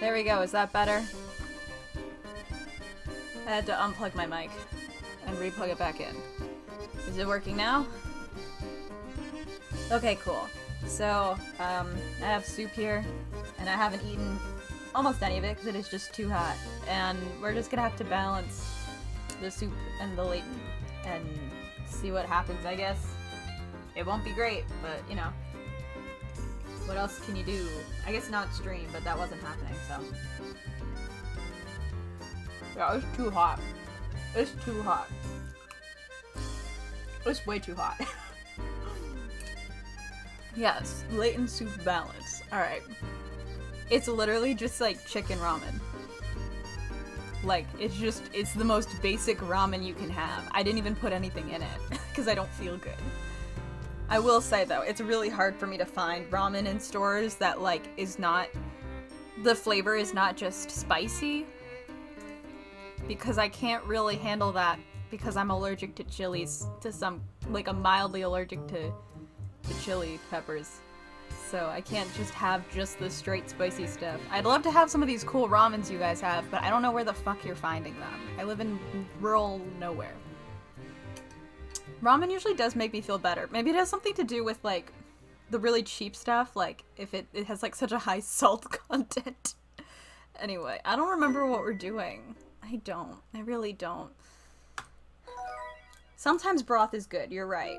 There we go. Is that better? I had to unplug my mic and replug it back in. Is it working now? Okay, cool. So, I have soup here, and I haven't eaten almost any of it because it is just too hot. And we're just gonna have to balance the soup and the layton and see what happens, I guess. It won't be great, but, you know. What else can you do? I guess not stream, but that wasn't happening, so. Yeah, it's too hot. It's too hot. It's way too hot. Yes, layton soup balance. Alright. It's literally just like chicken ramen. Like, it's the most basic ramen you can have. I didn't even put anything in it, because I don't feel good. I will say, though, it's really hard for me to find ramen in stores that, like, the flavor is not just spicy. Because I can't really handle that, because I'm allergic to chilies, I'm mildly allergic to chili peppers. So I can't just have just the straight spicy stuff. I'd love to have some of these cool ramens you guys have, but I don't know where the fuck you're finding them. I live in rural nowhere. Ramen usually does make me feel better. Maybe it has something to do with, like, the really cheap stuff, like, if it has, like, such a high salt content. Anyway, I don't remember what we're doing. I don't. I really don't. Sometimes broth is good, you're right.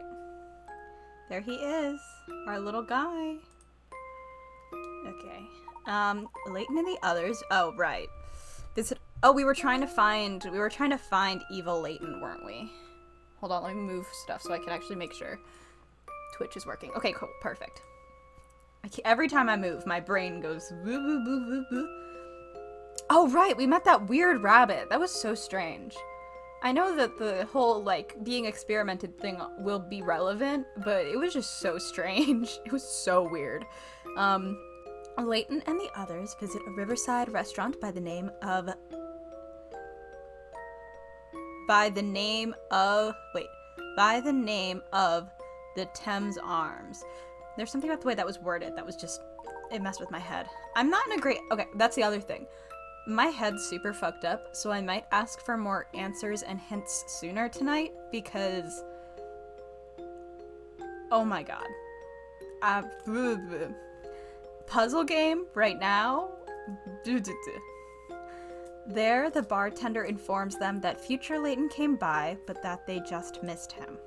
There he is, our little guy. Okay. Layton and the others. Oh, right. We were trying to find evil Layton, weren't we? Hold on, let me move stuff so I can actually make sure Twitch is working. Okay, cool, perfect. Every time I move, my brain goes woo woo woo woo woo. Oh, right, we met that weird rabbit. That was so strange. I know that the whole, like, being experimented thing will be relevant, but it was just so strange. It was so weird. Layton and the others visit a riverside restaurant by the name of the Thames Arms. There's something about the way that was worded that was just, it messed with my head. I'm not in a great, okay, that's the other thing. My head's super fucked up, so I might ask for more answers and hints sooner tonight, because, oh my god. Puzzle game right now? There, the bartender informs them that future Layton came by, but that they just missed him.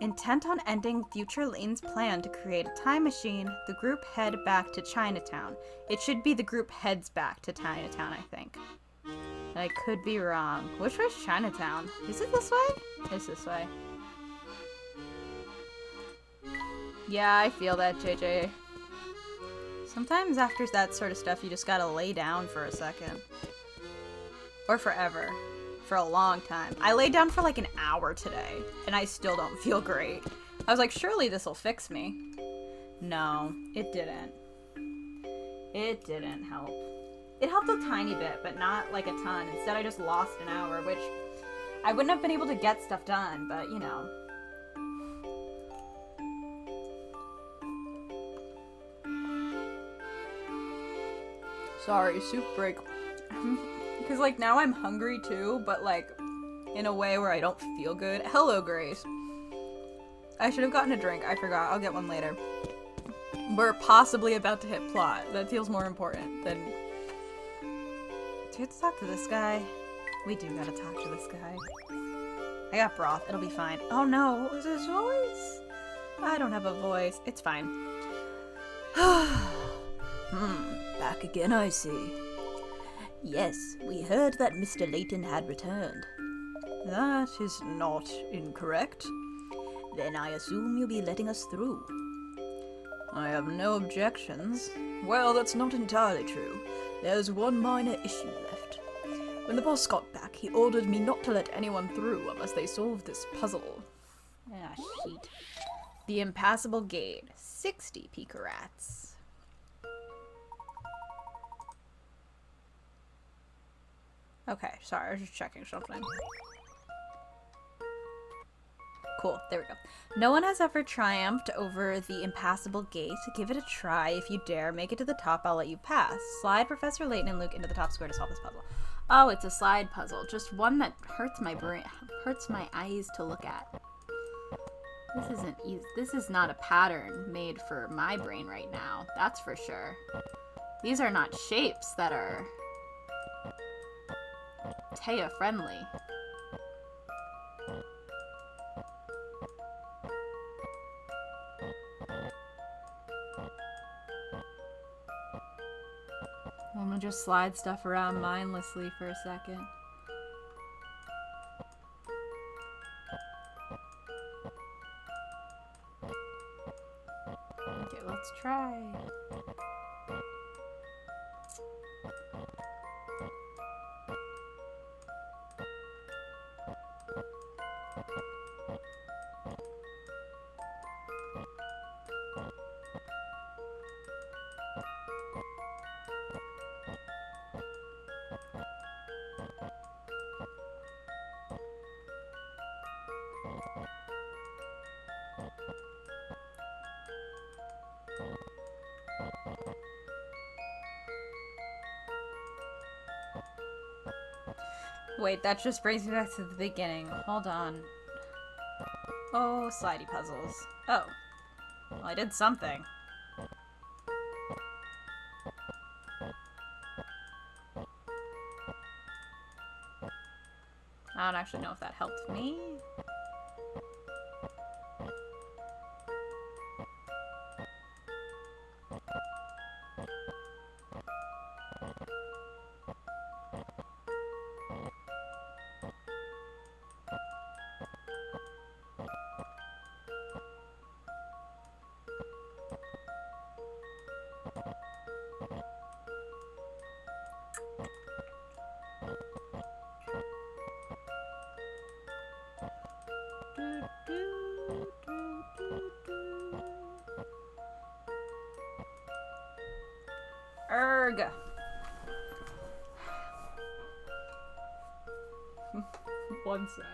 Intent on ending future Layton's plan to create a time machine, the group head back to Chinatown. It should be the group heads back to Chinatown, I think. I could be wrong. Which way's Chinatown? Is it this way? It's this way. Yeah, I feel that, JJ. Sometimes after that sort of stuff, you just gotta lay down for a second. Or forever. For a long time. I laid down for like an hour today, and I still don't feel great. I was like, surely this'll fix me. No, it didn't. It didn't help. It helped a tiny bit, but not like a ton. Instead, I just lost an hour, which I wouldn't have been able to get stuff done, but you know. Sorry, soup break. Because, like, now I'm hungry, too, but, like, in a way where I don't feel good. Hello, Grace. I should have gotten a drink. I forgot. I'll get one later. We're possibly about to hit plot. That feels more important than... Do we have to talk to this guy? We do gotta talk to this guy. I got broth. It'll be fine. Oh, no. What was his voice? I don't have a voice. It's fine. Back again, I see. Yes, we heard that Mr. Layton had returned. That is not incorrect. Then I assume you'll be letting us through. I have no objections. Well, that's not entirely true. There's one minor issue left. When the boss got back, he ordered me not to let anyone through unless they solved this puzzle. Ah, shit. The impassable gate. 60 picarats. Okay, sorry, I was just checking something. Cool. There we go. No one has ever triumphed over the impassable gate. Give it a try. If you dare, make it to the top, I'll let you pass. Slide Professor Layton and Luke into the top square to solve this puzzle. Oh, it's a slide puzzle. Just one that hurts my brain, hurts my eyes to look at. This isn't easy. This is not a pattern made for my brain right now. That's for sure. These are not shapes that are Taya friendly. I'm gonna just slide stuff around mindlessly for a second. Okay, let's try. Wait, that just brings me back to the beginning. Hold on. Oh, slidey puzzles. Oh. Well, I did something. I don't actually know if that helped me. Erg. One sec.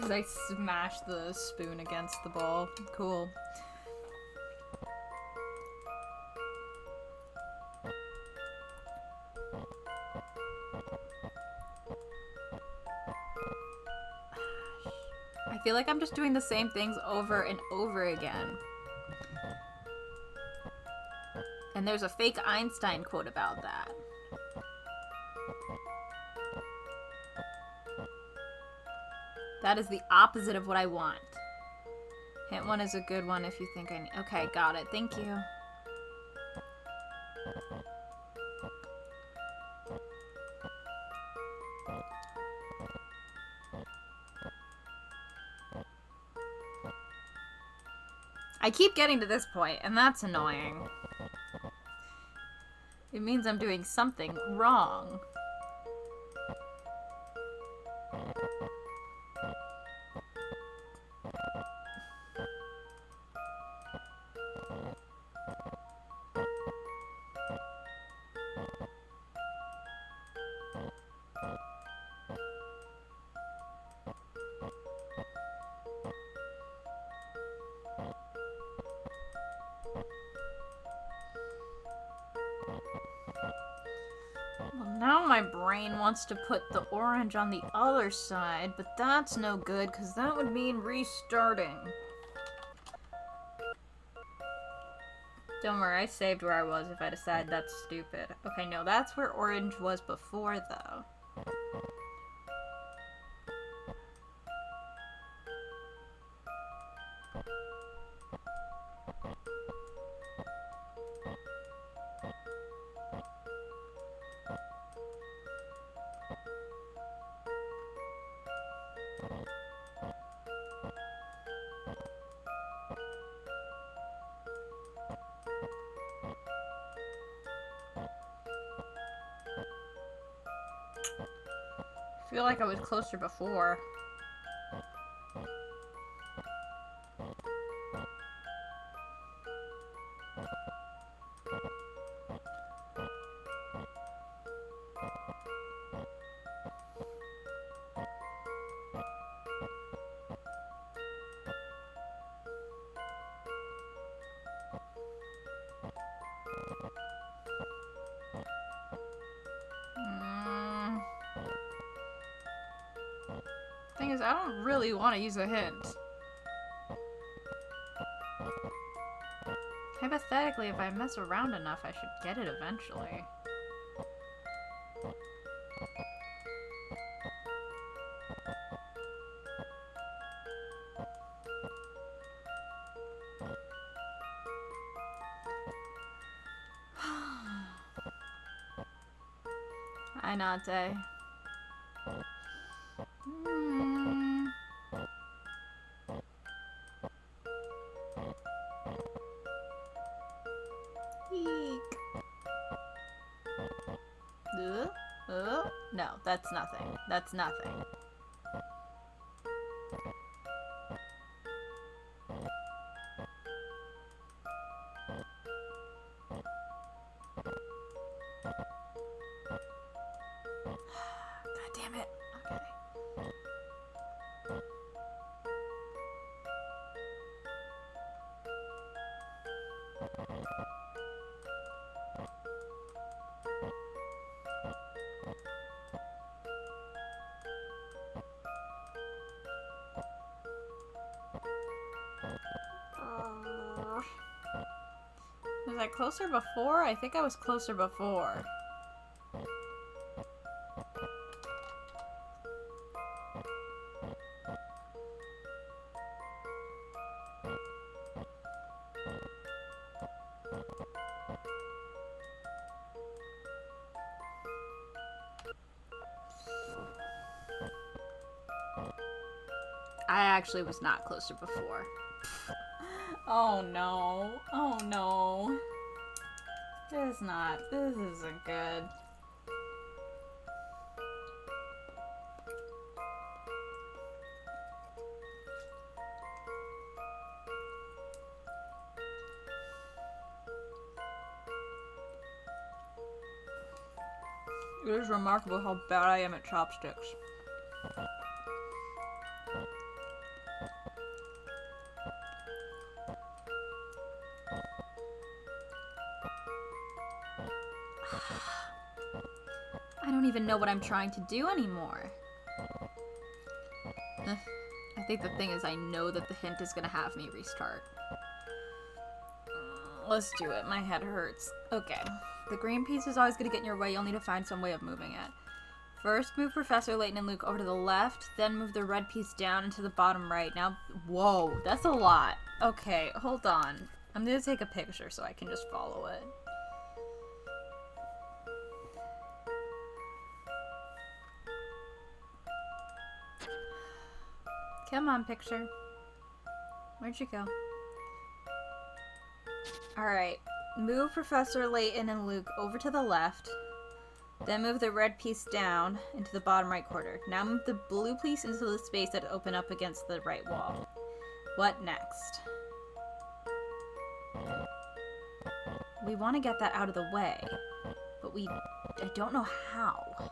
As I smash the spoon against the bowl. Cool. I feel like I'm just doing the same things over and over again. And there's a fake Einstein quote about that. That is the opposite of what I want. Hint one is a good one if you think I need. Okay, got it. Thank you. I keep getting to this point, and that's annoying. It means I'm doing something wrong. Now my brain wants to put the orange on the other side, but that's no good because that would mean restarting. Don't worry, I saved where I was if I decide that's stupid. Okay, no, that's where orange was before, though. I feel like I was closer before. thing is, I don't really want to use a hint. Hypothetically, if I mess around enough, I should get it eventually. Hi, Nate. Eek. No, that's nothing. That's nothing. God damn it. Okay. Was I closer before? I think I was closer before. I actually was not closer before. Oh no. Oh no. This isn't good. It is remarkable how bad I am at chopsticks. I don't even know what I'm trying to do anymore. I think the thing is I know that the hint is gonna have me restart. Let's do it. My head hurts. Okay. The green piece is always gonna get in your way. You'll need to find some way of moving it. First, move Professor Layton and Luke over to the left, then move the red piece down into the bottom right. Now, whoa, that's a lot. Okay, hold on. I'm gonna take a picture so I can just follow it. Come on, picture. Where'd you go? Alright. Move Professor Layton and Luke over to the left. Then move the red piece down into the bottom right corner. Now move the blue piece into the space that opened up against the right wall. What next? We want to get that out of the way. But I don't know how.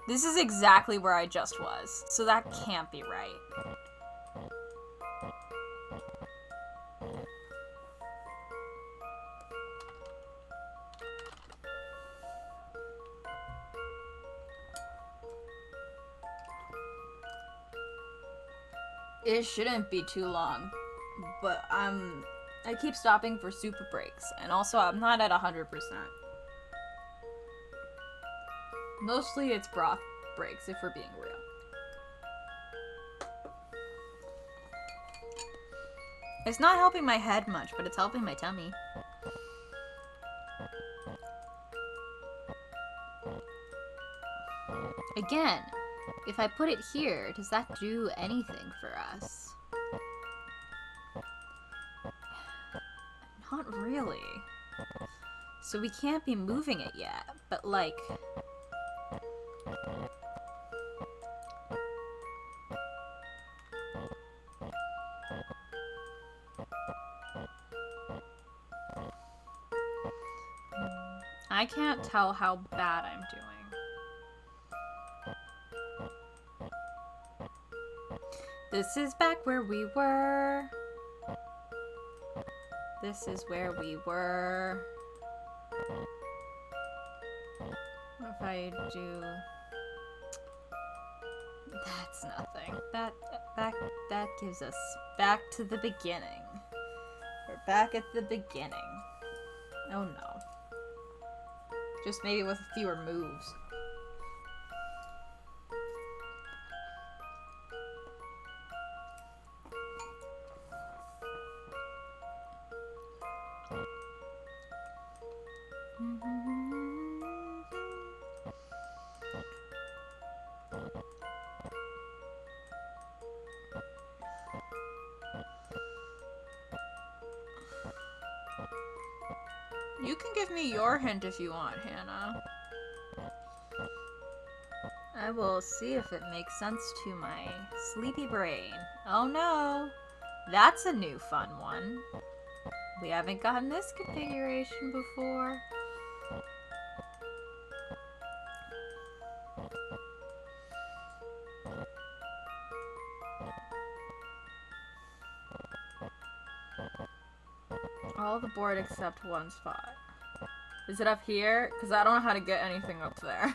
This is exactly where I just was, so that can't be right. It shouldn't be too long, but I keep stopping for super breaks, and also I'm not at 100%. Mostly it's broth breaks, if we're being real. It's not helping my head much, but it's helping my tummy. Again, if I put it here, does that do anything for us? Not really. So we can't be moving it yet, but like... I can't tell how bad I'm doing. This is back where we were. This is where we were. What if I do... That's nothing. That gives us back to the beginning. We're back at the beginning. Oh no. Just maybe with fewer moves. You can give me your hint if you want, Hannah. I will see if it makes sense to my sleepy brain. Oh no! That's a new fun one. We haven't gotten this configuration before. All the board except one spot. Is it up here? Because I don't know how to get anything up there. I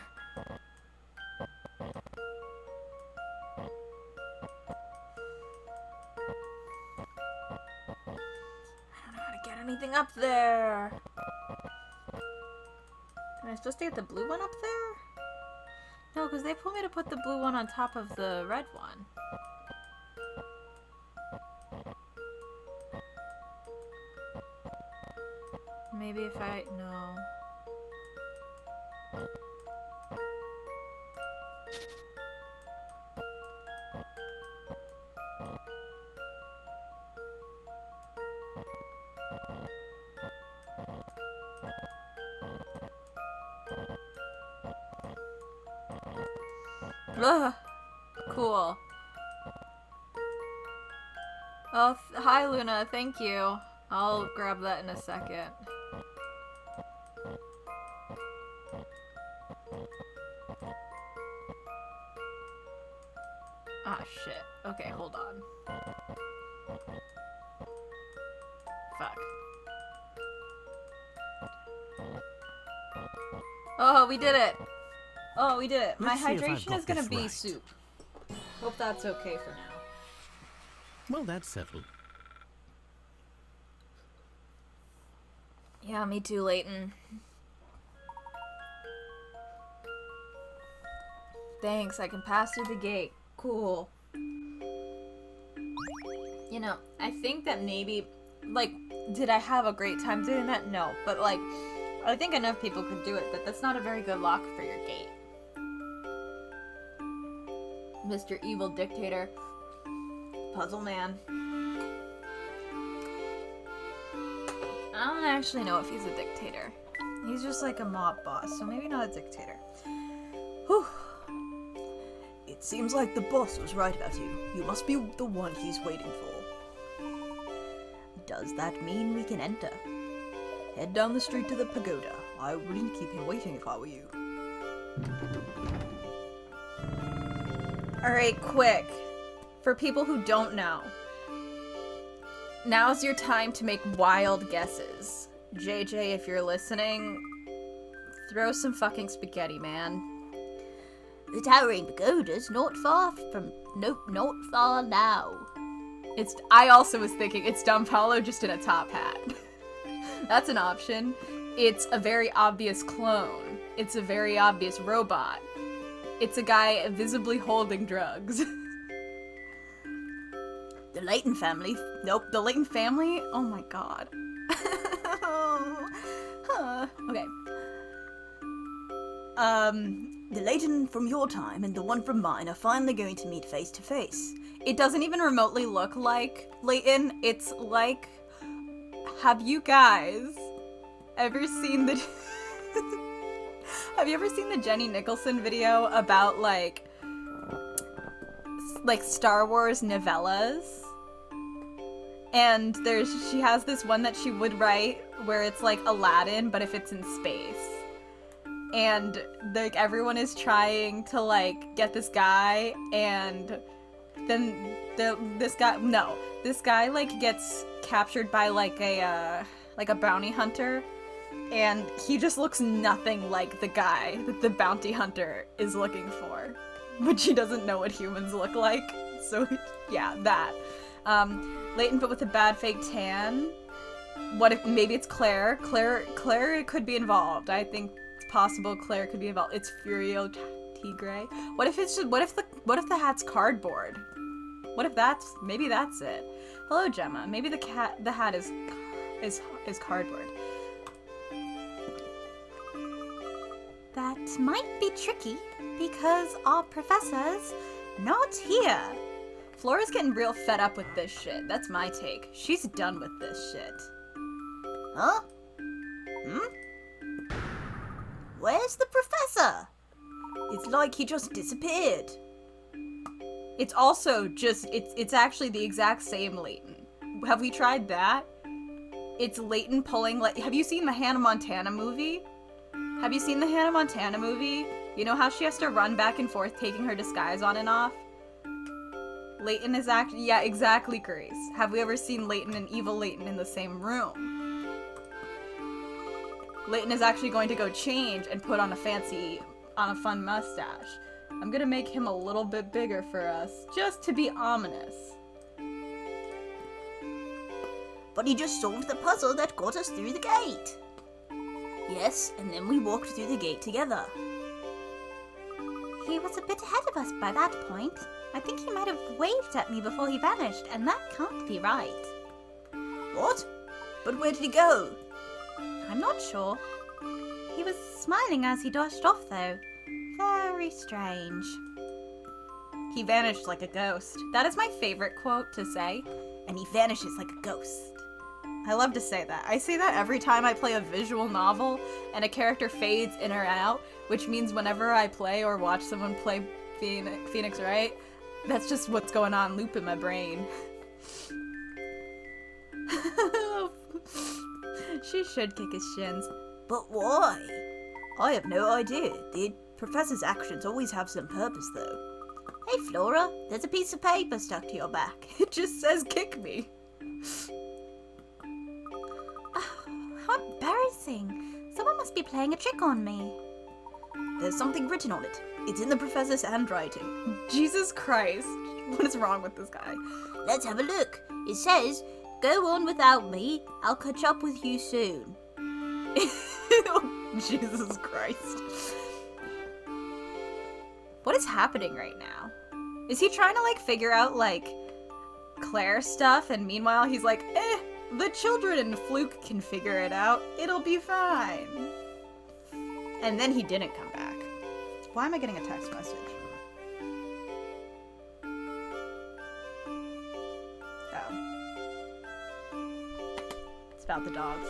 don't know how to get anything up there. Am I supposed to get the blue one up there? No, because they told me to put the blue one on top of the red one. Maybe if I... no. Ugh. Cool. Oh, hi Luna, thank you. I'll grab that in a second. Ah, shit. Okay, hold on. Fuck. Oh, we did it! Oh, we did it. My hydration is gonna be soup. Hope that's okay for now. Well, that's settled. Yeah, me too, Layton. Thanks, I can pass through the gate. Cool. You know, I think that maybe, like, did I have a great time doing that? No, but, like, I think enough people could do it, but that's not a very good lock for your gate. Mr. Evil Dictator. Puzzle Man. I don't actually know if he's a dictator. He's just like a mob boss, so maybe not a dictator. Whew. It seems like the boss was right about you. You must be the one he's waiting for. Does that mean we can enter? Head down the street to the pagoda. I wouldn't keep him waiting if I were you. Alright, quick. For people who don't know, now's your time to make wild guesses. JJ, if you're listening, throw some fucking spaghetti, man. The towering pagoda's not far now. I also was thinking it's Dumb Paulo just in a top hat. That's an option. It's a very obvious clone. It's a very obvious robot. It's a guy visibly holding drugs. The Layton family. Nope, the Layton family? Oh my god. Okay. The Layton from your time and the one from mine are finally going to meet face to face. It doesn't even remotely look like Layton. It's like... Have you guys ever seen the... Have you ever seen the Jenny Nicholson video about, like Star Wars novellas? And she has this one that she would write where it's like Aladdin, but if it's in space. And like everyone is trying to like get this guy, and then this guy like gets captured by like a bounty hunter, and he just looks nothing like the guy that the bounty hunter is looking for, but she doesn't know what humans look like. So yeah, that. Layton, but with a bad fake tan. What if maybe it's Claire? Claire could be involved. I think it's possible Claire could be involved. It's Furio Tigre. What if the hat's cardboard? What if maybe that's it? Hello, Gemma. Maybe the hat is cardboard. That might be tricky because our professor's not here. Flora's getting real fed up with this shit. That's my take. She's done with this shit. Huh? Where's the professor? It's like he just disappeared. It's also just, it's actually the exact same Layton. Have we tried that? It's Layton pulling, like, have you seen the Hannah Montana movie? Have you seen the Hannah Montana movie? You know how she has to run back and forth taking her disguise on and off? Layton is actually, yeah, exactly, Grace. Have we ever seen Layton and evil Layton in the same room? Layton is actually going to go change and put on a fun mustache. I'm gonna make him a little bit bigger for us, just to be ominous. But he just solved the puzzle that got us through the gate. Yes, and then we walked through the gate together. He was a bit ahead of us by that point. I think he might have waved at me before he vanished, and that can't be right. What? But where did he go? I'm not sure. He was smiling as he dashed off, though. Very strange. He vanished like a ghost. That is my favorite quote to say. And he vanishes like a ghost. I love to say that. I say that every time I play a visual novel and a character fades in or out, which means whenever I play or watch someone play Phoenix Wright, that's just what's going on loop in my brain. She should kick his shins. But why? I have no idea. The professor's actions always have some purpose, though. Hey, Flora, there's a piece of paper stuck to your back. It just says kick me. Oh, how embarrassing. Someone must be playing a trick on me. There's something written on it. It's in the professor's handwriting. Jesus Christ. What is wrong with this guy? Let's have a look. It says, "Go on without me. I'll catch up with you soon." Jesus Christ. What is happening right now? Is he trying to, like, figure out, like, Claire stuff, and meanwhile he's like, the children and Fluke can figure it out. It'll be fine. And then he didn't come back. Why am I getting a text message? Oh. It's about the dogs.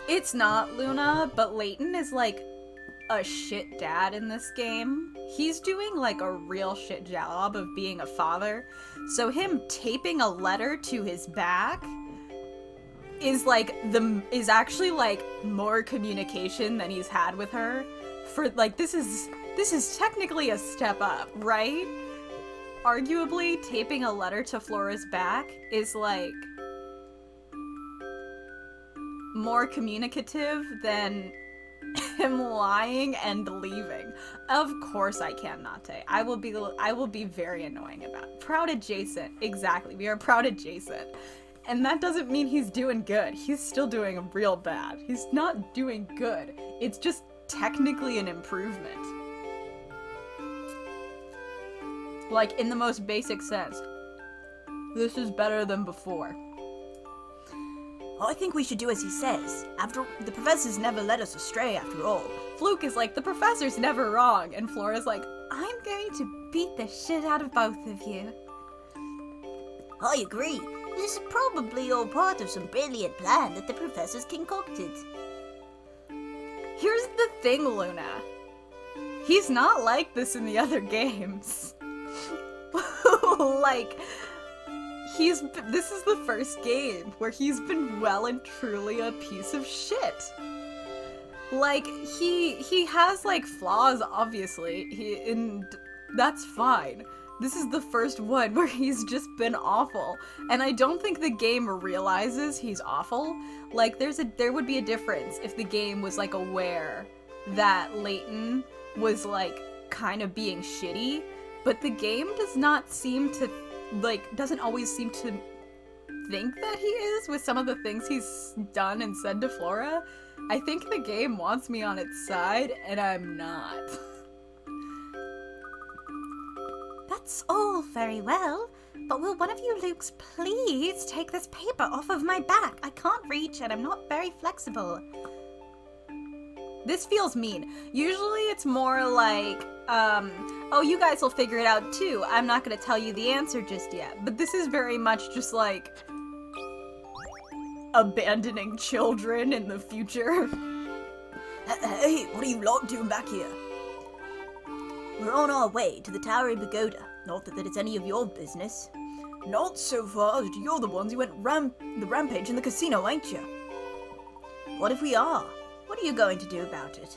It's not Luna, but Layton is, like, a shit dad in this game. He's doing, like, a real shit job of being a father. So him taping a letter to his back is actually, like, more communication than he's had with her. For, like, this is technically a step up, right? Arguably, taping a letter to Flora's back is, like, more communicative than him lying and leaving. Of course I can, Nate. I will be very annoying about it. Proud adjacent. Exactly. We are proud adjacent. And that doesn't mean he's doing good. He's still doing real bad. He's not doing good. It's just technically an improvement. Like, in the most basic sense. This is better than before. I think we should do as he says. The professor's never led us astray after all. Fluke is like, the professor's never wrong, and Flora's like, I'm going to beat the shit out of both of you. I agree. This is probably all part of some brilliant plan that the professor's concocted. Here's the thing, Luna. He's not like this in the other games. Like, this is the first game where he's been well and truly a piece of shit. Like, he has, like, flaws, obviously. That's fine. This is the first one where he's just been awful, and I don't think the game realizes he's awful. Like, there would be a difference if the game was, like, aware that Layton was, like, kind of being shitty, but the game does not seem to, like, doesn't always seem to think that he is with some of the things he's done and said to Flora. I think the game wants me on its side, and I'm not. That's all very well, but will one of you Lukes please take this paper off of my back? I can't reach and I'm not very flexible. This feels mean. Usually it's more like, oh, you guys will figure it out too. I'm not gonna tell you the answer just yet. But this is very much just like abandoning children in the future. Hey, what are you lot doing back here? We're on our way to the Tower of Pagoda. Not that it's any of your business. Not so far as you're the ones who went the rampage in the casino, ain't you? What if we are? What are you going to do about it?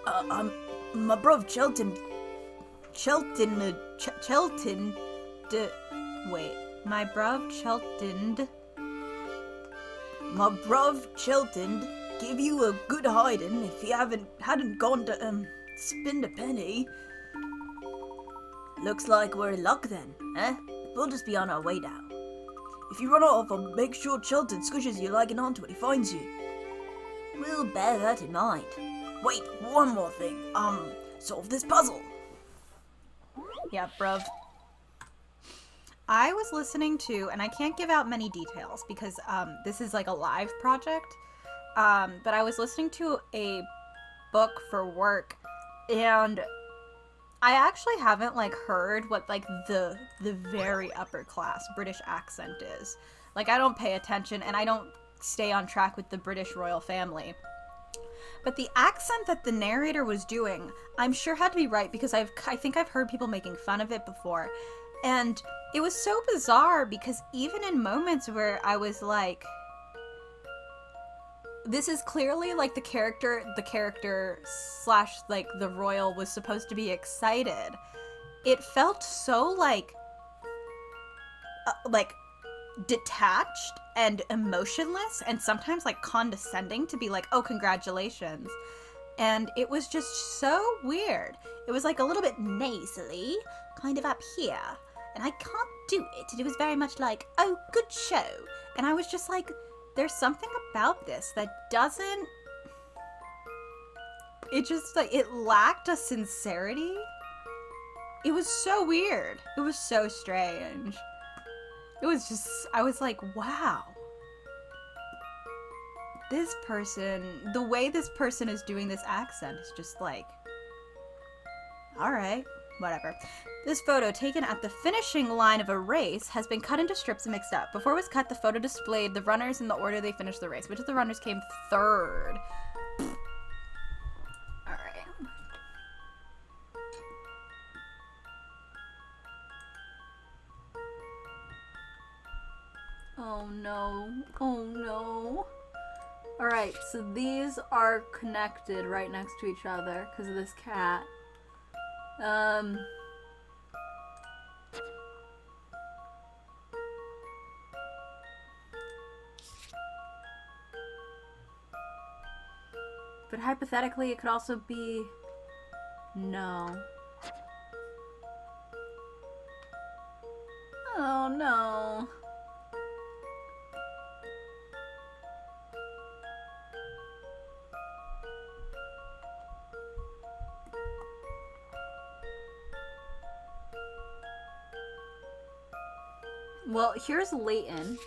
My bruv My bruv My bruv Chelton give you a good hiding if you hadn't gone to, spend a penny. Looks like we're in luck then, eh? We'll just be on our way now. If you run off, I'll make sure Chelton squishes you like an aunt when he finds you. We'll bear that in mind. Wait, one more thing. Solve this puzzle. Yeah, bruv. I was listening to, and I can't give out many details because this is like a live project, but I was listening to a book for work, and I actually haven't like heard what like the very upper class British accent is. Like, I don't pay attention and I don't stay on track with the British royal family. But the accent that the narrator was doing, I'm sure had to be right because I think I've heard people making fun of it before. And it was so bizarre because even in moments where I was like, this is clearly like the character slash like the royal was supposed to be excited. It felt so like detached and emotionless and sometimes like condescending to be like, oh, congratulations. And it was just so weird. It was like a little bit nasally, kind of up here. And I can't do it. And it was very much like, oh, good show. And I was just like, there's something about this that doesn't... It just, like, it lacked a sincerity. It was so weird. It was so strange. It was just, I was like, wow. This person, the way this person is doing this accent is just like, alright, whatever. This photo, taken at the finishing line of a race, has been cut into strips and mixed up. Before it was cut, the photo displayed the runners in the order they finished the race. Which of the runners came third? Alright. Oh no. Oh no. Alright, so these are connected right next to each other because of this cat. But hypothetically, it could also be... No. Oh no. Well, here's Layton.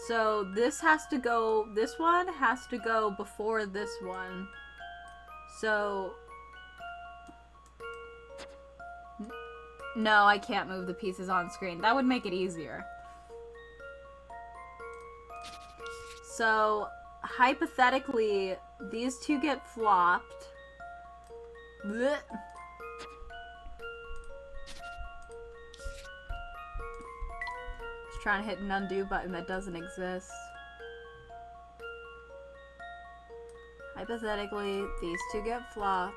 So this has to go, this one has to go before this one. So... No, I can't move the pieces on screen. That would make it easier. So, hypothetically, these two get flopped. Blech. Trying to hit an undo button that doesn't exist. Hypothetically, these two get flopped.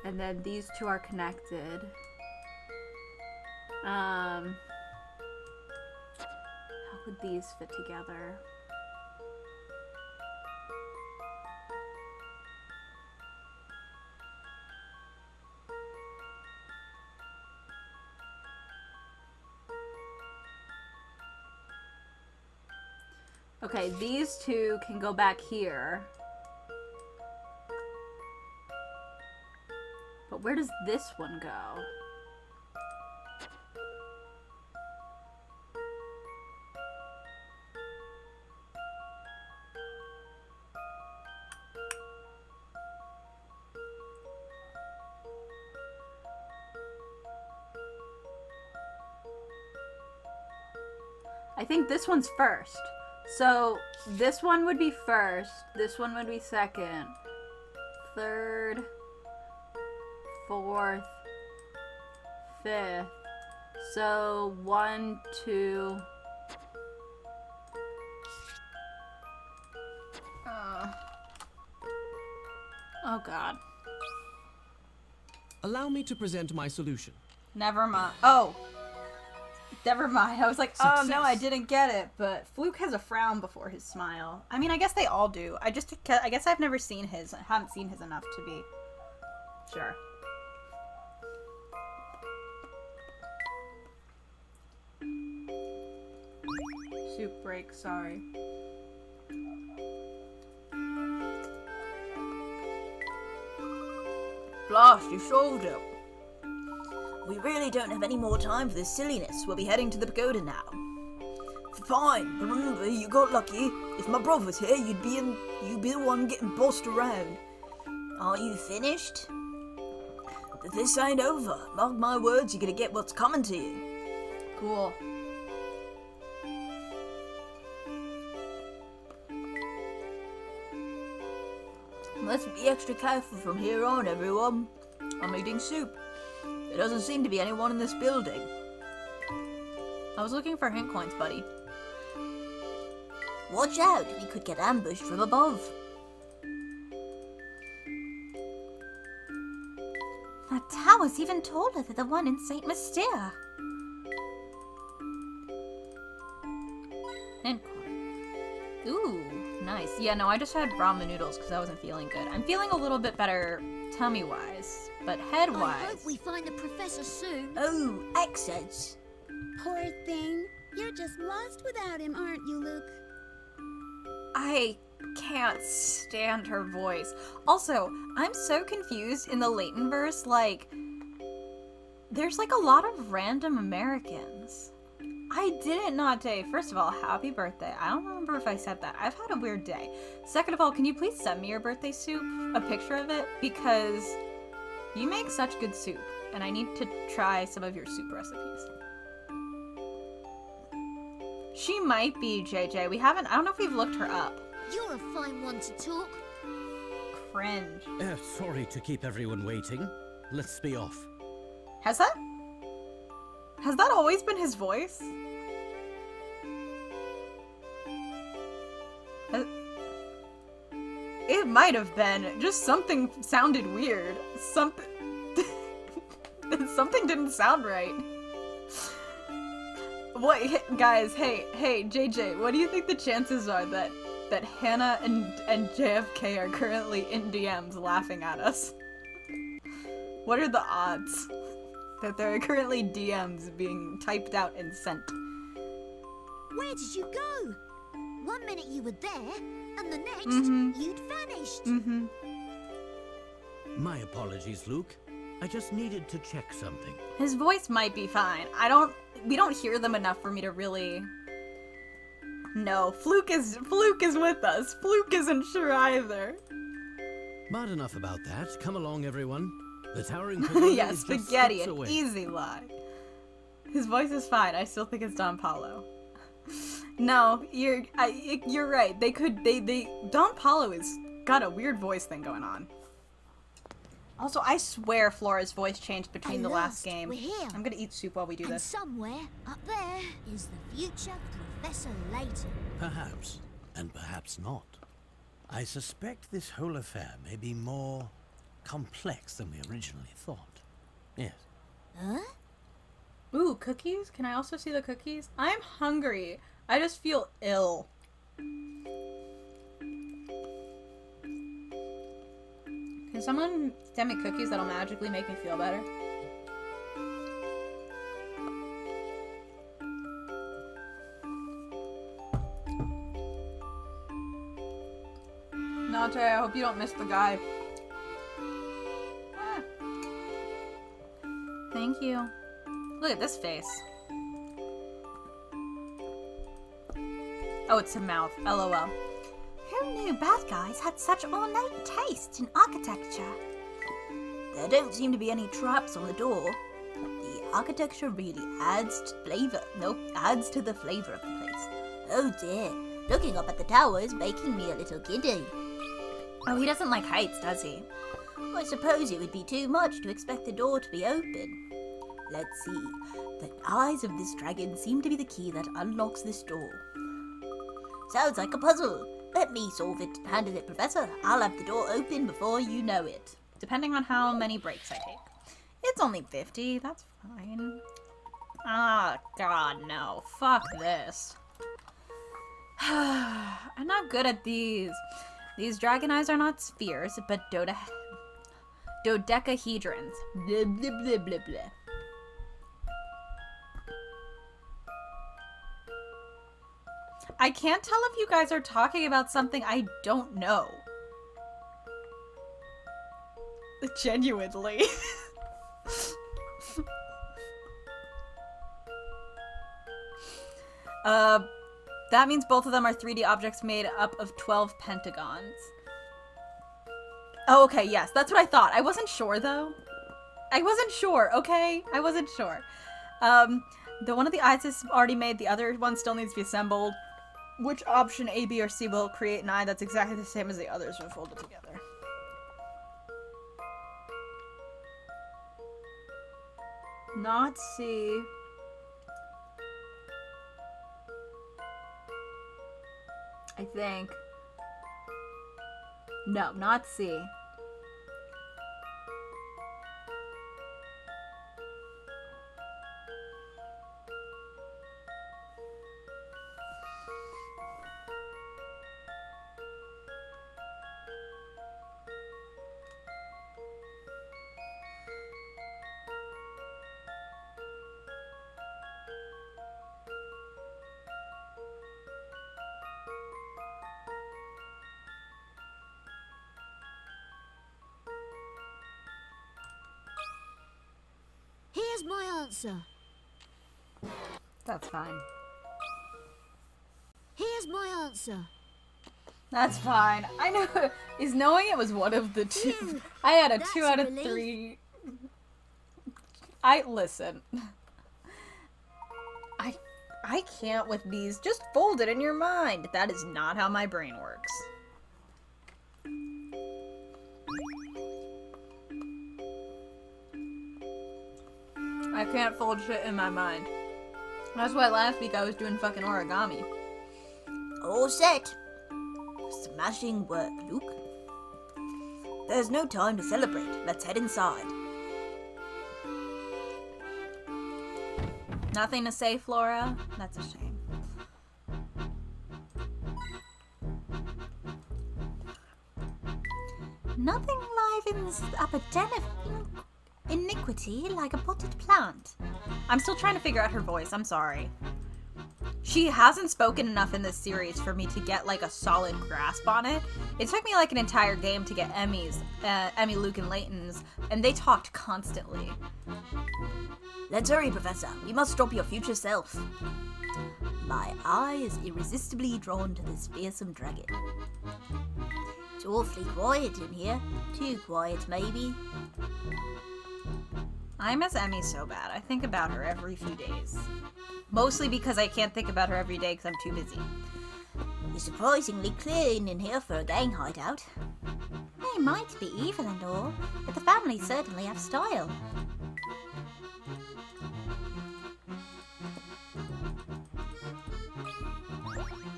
And then these two are connected. How would these fit together? Okay, these two can go back here. But where does this one go? I think this one's first. So this one would be first, this one would be second, third, fourth, fifth. So 1, 2. Oh God. Allow me to present my solution. Never mind. Oh. Never mind. I was like, oh no, I didn't get it. But Fluke has a frown before his smile. I mean, I guess they all do. I guess I've never seen his. I haven't seen his enough to be sure. Soup break, sorry. Blast, you solved it. We really don't have any more time for this silliness. We'll be heading to the pagoda now. Fine, but remember, you got lucky. If my brother was here, you'd be the one getting bossed around. Are you finished? This ain't over. Mark my words, you're gonna get what's coming to you. Cool. Let's be extra careful from here on, everyone. I'm eating soup. There doesn't seem to be anyone in this building. I was looking for hint coins, buddy. Watch out, we could get ambushed from above. That tower's even taller than the one in St. Mystere. Hint coin. Ooh, nice. Yeah, no, I just had ramen noodles because I wasn't feeling good. I'm feeling a little bit better tummy-wise, but head-wise. I hope we find the professor soon. Oh, accents. Poor thing. You're just lost without him, aren't you, Luke? I can't stand her voice. Also, I'm so confused in the Layton verse, like, there's like a lot of random Americans. I didn't not day. First of all, happy birthday. I don't remember if I said that. I've had a weird day. Second of all, can you please send me your birthday soup? A picture of it? Because you make such good soup, and I need to try some of your soup recipes. She might be, JJ. We haven't, I don't know if we've looked her up. You're a fine one to talk. Cringe. Sorry to keep everyone waiting. Let's be off. Has that always been his voice? It might have been. Just something sounded weird. Something didn't sound right. What, guys, hey, JJ, what do you think the chances are that Hannah and JFK are currently in DMs laughing at us? What are the odds that there are currently DMs being typed out and sent? Where did you go? 1 minute you were there, and the next you'd vanished. My apologies, Luke. I just needed to check something. His voice might be fine. We don't hear them enough for me to really. No, Fluke is with us. Fluke isn't sure either. But enough about that. Come along, everyone. The towering pagoda Yeah, is just spaghetti, steps an away. easy lie. His voice is fine. I still think it's Don Paulo. No, you're right. Don Paulo has got a weird voice thing going on. Also, I swear Flora's voice changed between the last game. We're here. I'm gonna eat soup while we do And this. somewhere up there is the future Professor Layton. Perhaps, and perhaps not. I suspect this whole affair may be more complex than we originally thought. Yes. Huh? Ooh, cookies? Can I also see the cookies? I'm hungry. I just feel ill. Can someone send me cookies that'll magically make me feel better? Nate, I hope you don't miss the guy. Ah. Thank you. Look at this face. Oh, it's a mouth. LOL. Who knew bad guys had such ornate taste in architecture? There don't seem to be any traps on the door. The architecture really adds to the flavor of the place. Oh dear, looking up at the tower is making me a little giddy. Oh, he doesn't like heights, does he? I suppose it would be too much to expect the door to be open. Let's see. The eyes of this dragon seem to be the key that unlocks this door. Sounds like a puzzle. Let me solve it. Handle it, Professor. I'll have the door open before you know it. Depending on how many breaks I take. It's only 50. That's fine. Ah, God, no. Fuck this. I'm not good at these. These dragon eyes are not spheres, but dodecahedrons. Blah, blah, blah, blah, blah. I can't tell if you guys are talking about something I don't know. Genuinely. That means both of them are 3D objects made up of 12 pentagons. Oh, okay, yes, that's what I thought. I wasn't sure, though. I wasn't sure, okay? I wasn't sure. The one of the eyes is already made, the other one still needs to be assembled. Which option, A, B, or C, will create an eye that's exactly the same as the others when folded together? Not C. I think. No, not C. Here's my answer. That's fine. Here's my answer. That's fine. I know. Is knowing it was one of the two. Phew, I had a that's 2 out a of relief. 3. Listen. I can't with these. Just fold it in your mind. That is not how my brain works. I can't fold shit in my mind. That's why last week I was doing fucking origami. All set. Smashing work, Luke. There's no time to celebrate. Let's head inside. Nothing to say, Flora? That's a shame. Nothing livens up a den of iniquity like a potted plant. I'm still trying to figure out her voice. I'm sorry. She hasn't spoken enough in this series for me to get like a solid grasp on it. It took me like an entire game to get Emmy's, Emmy, Luke, and Layton's, and they talked constantly. Let's hurry, Professor. We must stop your future self. My eye is irresistibly drawn to this fearsome dragon. It's awfully quiet in here. Too quiet, maybe. I miss Emmy so bad. I think about her every few days. Mostly because I can't think about her every day because I'm too busy. It's surprisingly clean in here for a gang hideout. They might be evil and all, but the family certainly have style.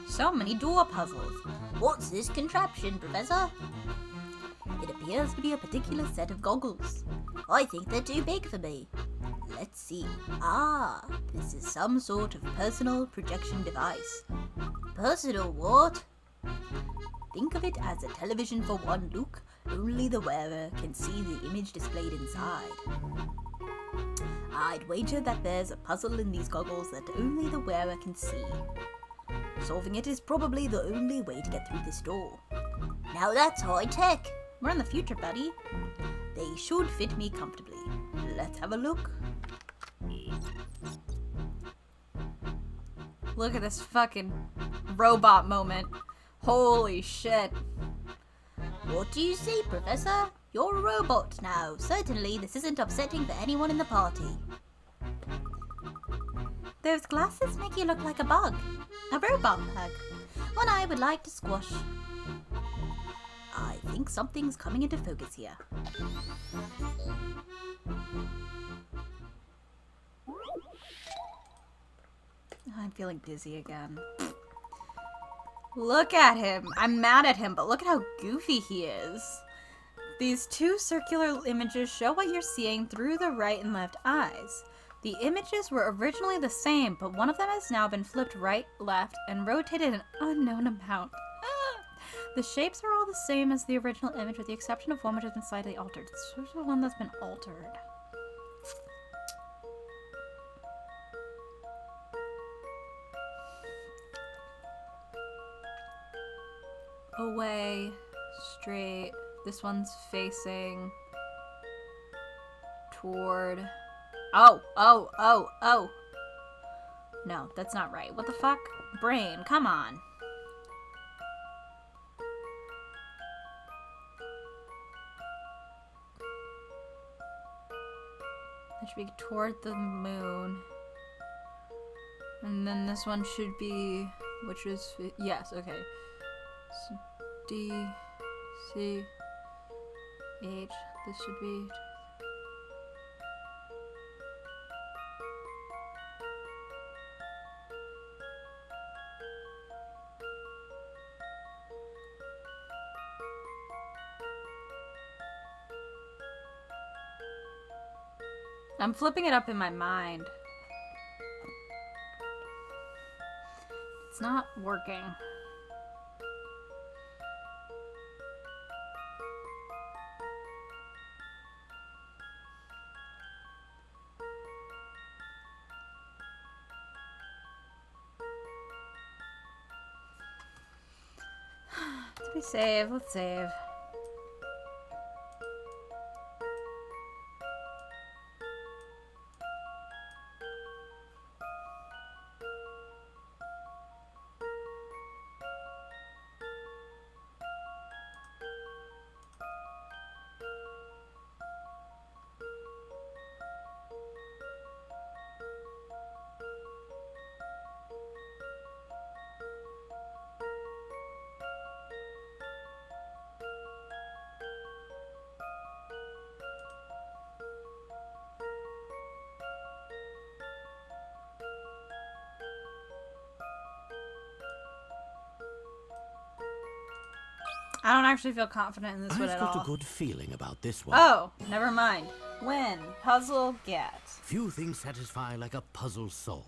So many door puzzles. What's this contraption, Professor? It appears appears to be a particular set of goggles. I think they're too big for me. Let's see. Ah, this is some sort of personal projection device. Personal what? Think of it as a television for one look. Only the wearer can see the image displayed inside. I'd wager that there's a puzzle in these goggles that only the wearer can see. Solving it is probably the only way to get through this door. Now that's high tech. We're in the future, buddy. They should fit me comfortably. Let's have a look. Look at this fucking robot moment. Holy shit. What do you say, Professor? You're a robot now. Certainly, this isn't upsetting for anyone in the party. Those glasses make you look like a bug. A robot bug. One I would like to squash. I think something's coming into focus here. I'm feeling dizzy again. Look at him. I'm mad at him, but look at how goofy he is. These two circular images show what you're seeing through the right and left eyes. The images were originally the same, but one of them has now been flipped right, left, and rotated an unknown amount. The shapes are all the same as the original image, with the exception of one which has been slightly altered. This is the one that's been altered. Away, straight. This one's facing toward. Oh. No, that's not right. What the fuck? Brain, come on. That should be toward the moon. And then this one should be, which is, yes, okay. So D, C, H, this should be. I'm flipping it up in my mind. It's not working. Did we save? Let's save. I don't actually feel confident in this one at I've got all. a good feeling about this one. Oh, never mind. Win. Puzzle get. Few things satisfy like a puzzle solved.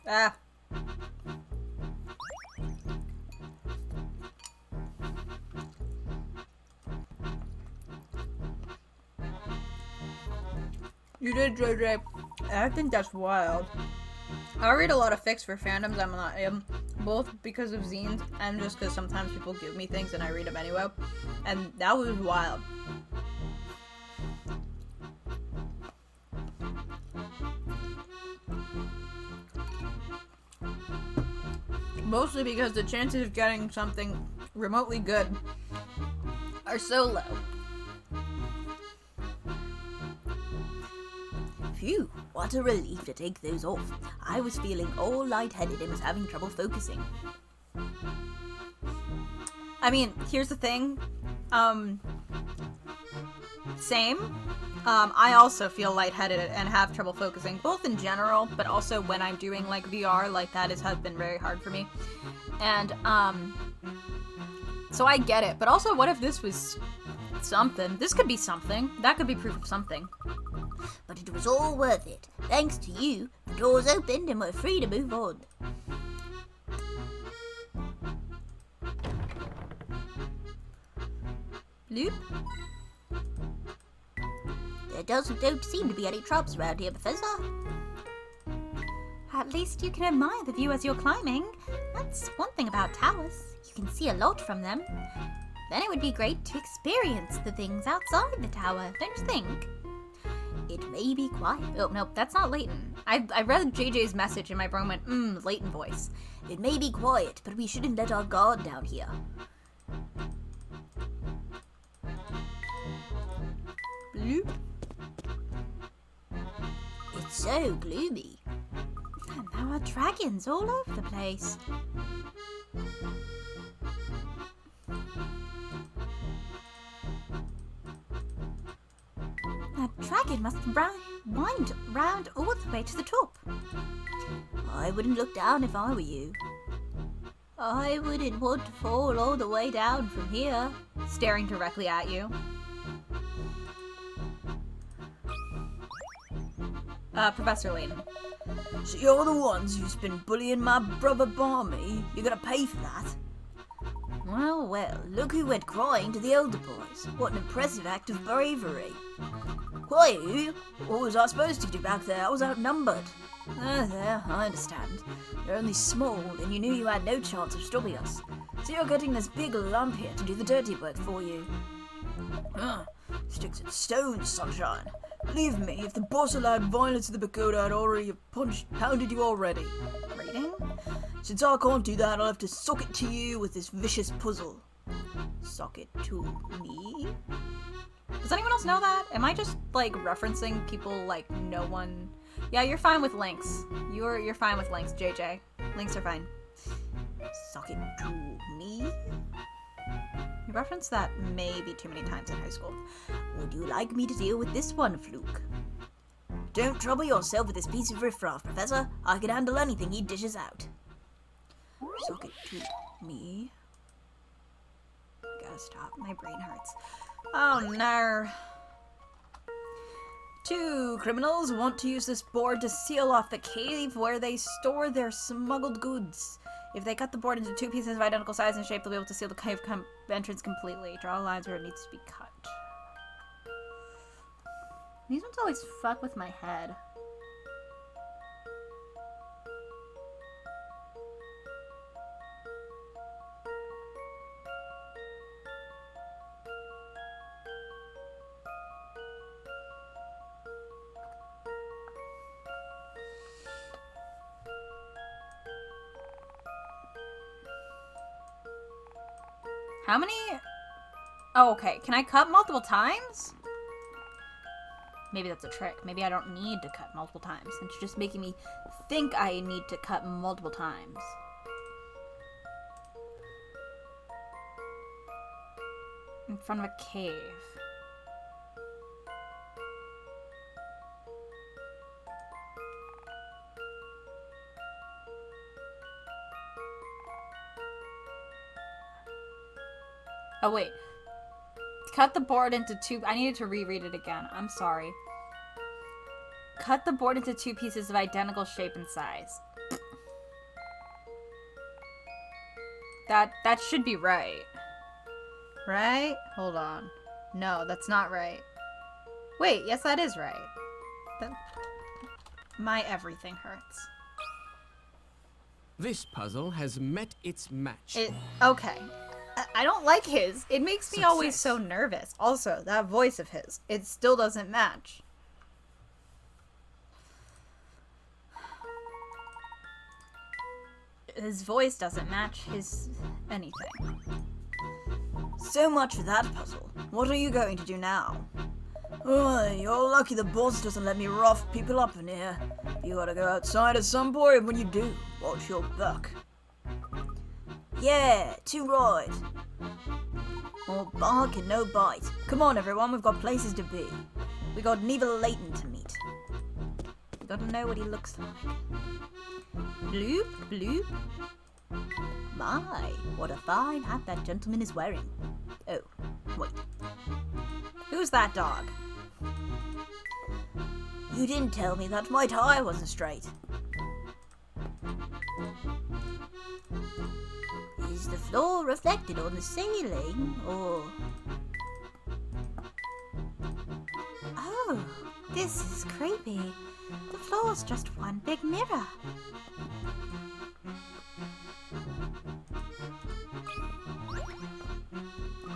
Ah. You did, JJ. I think that's wild. I read a lot of fics for fandoms I'm not in, both because of zines and just because sometimes people give me things and I read them anyway. And that was wild. Mostly because the chances of getting something remotely good are so low. Phew, what a relief to take those off. I was feeling all lightheaded and was having trouble focusing. I mean, here's the thing. Same. I also feel lightheaded and have trouble focusing, both in general, but also when I'm doing, like, VR, like, that has been very hard for me. And, so I get it, but also, what if this was something? This could be something. That could be proof of something. But it was all worth it. Thanks to you, the doors opened and we're free to move on. Loop? There don't seem to be any traps around here, Professor. At least you can admire the view as you're climbing. That's one thing about towers. You can see a lot from them. Then it would be great to experience the things outside the tower, don't you think? It may be quiet. Oh, no, that's not Layton. I read JJ's message and my brain went, Layton voice. It may be quiet, but we shouldn't let our guard down here. Loop? It's so gloomy. And there are dragons all over the place. That dragon must wind round all the way to the top. I wouldn't look down if I were you. I wouldn't want to fall all the way down from here. Staring directly at you. Professor Layton. So you're the ones who's been bullying my brother Barmy? You're gonna pay for that? Well, well, look who went crying to the older boys. What an impressive act of bravery. Quiet? What was I supposed to do back there? I was outnumbered. There, I understand. You're only small, and you knew you had no chance of stopping us. So you're getting this big lump here to do the dirty work for you. Sticks and stones, sunshine. Believe me, if the boss allowed violence in the pagoda, I'd already have pounded you already. Reading? Since I can't do that, I'll have to sock it to you with this vicious puzzle. Sock it to me? Does anyone else know that? Am I just, like, referencing people like no one... Yeah, you're fine with links. You're fine with links, JJ. Links are fine. Sock it to me? You referenced that maybe too many times in high school. Would you like me to deal with this one, Fluke? Don't trouble yourself with this piece of riffraff, Professor. I can handle anything he dishes out. Sock it to me. I gotta stop. My brain hurts. Oh no. 2 criminals want to use this board to seal off the cave where they store their smuggled goods. If they cut the board into 2 pieces of identical size and shape, they'll be able to seal the cave entrance completely. Draw lines where it needs to be cut. These ones always fuck with my head. How many? Oh, okay. Can I cut multiple times? Maybe that's a trick. Maybe I don't need to cut multiple times. It's just making me think I need to cut multiple times. In front of a cave. Oh, wait. Cut the board into 2... I needed to reread it again. I'm sorry. Cut the board into 2 pieces of identical shape and size. That should be right. Right? Hold on. No, that's not right. Wait, yes, that is right. My everything hurts. This puzzle has met its match. Okay. I don't like his. It makes me always Success. so nervous. Also, that voice of his. It still doesn't match. His voice doesn't match his anything. So much for that puzzle. What are you going to do now? Oh, you're lucky the boss doesn't let me rough people up in here. You gotta go outside at some point, and when you do, watch your buck. Yeah, 2 right. More bark and no bite. Come on, everyone, we've got places to be. We got an evil Layton to meet. We gotta know what he looks like. Bloop, bloop. My, what a fine hat that gentleman is wearing. Oh, wait. Who's that dog? You didn't tell me that my tie wasn't straight. Is the floor reflected on the ceiling, or... Oh, this is creepy. The floor's just one big mirror.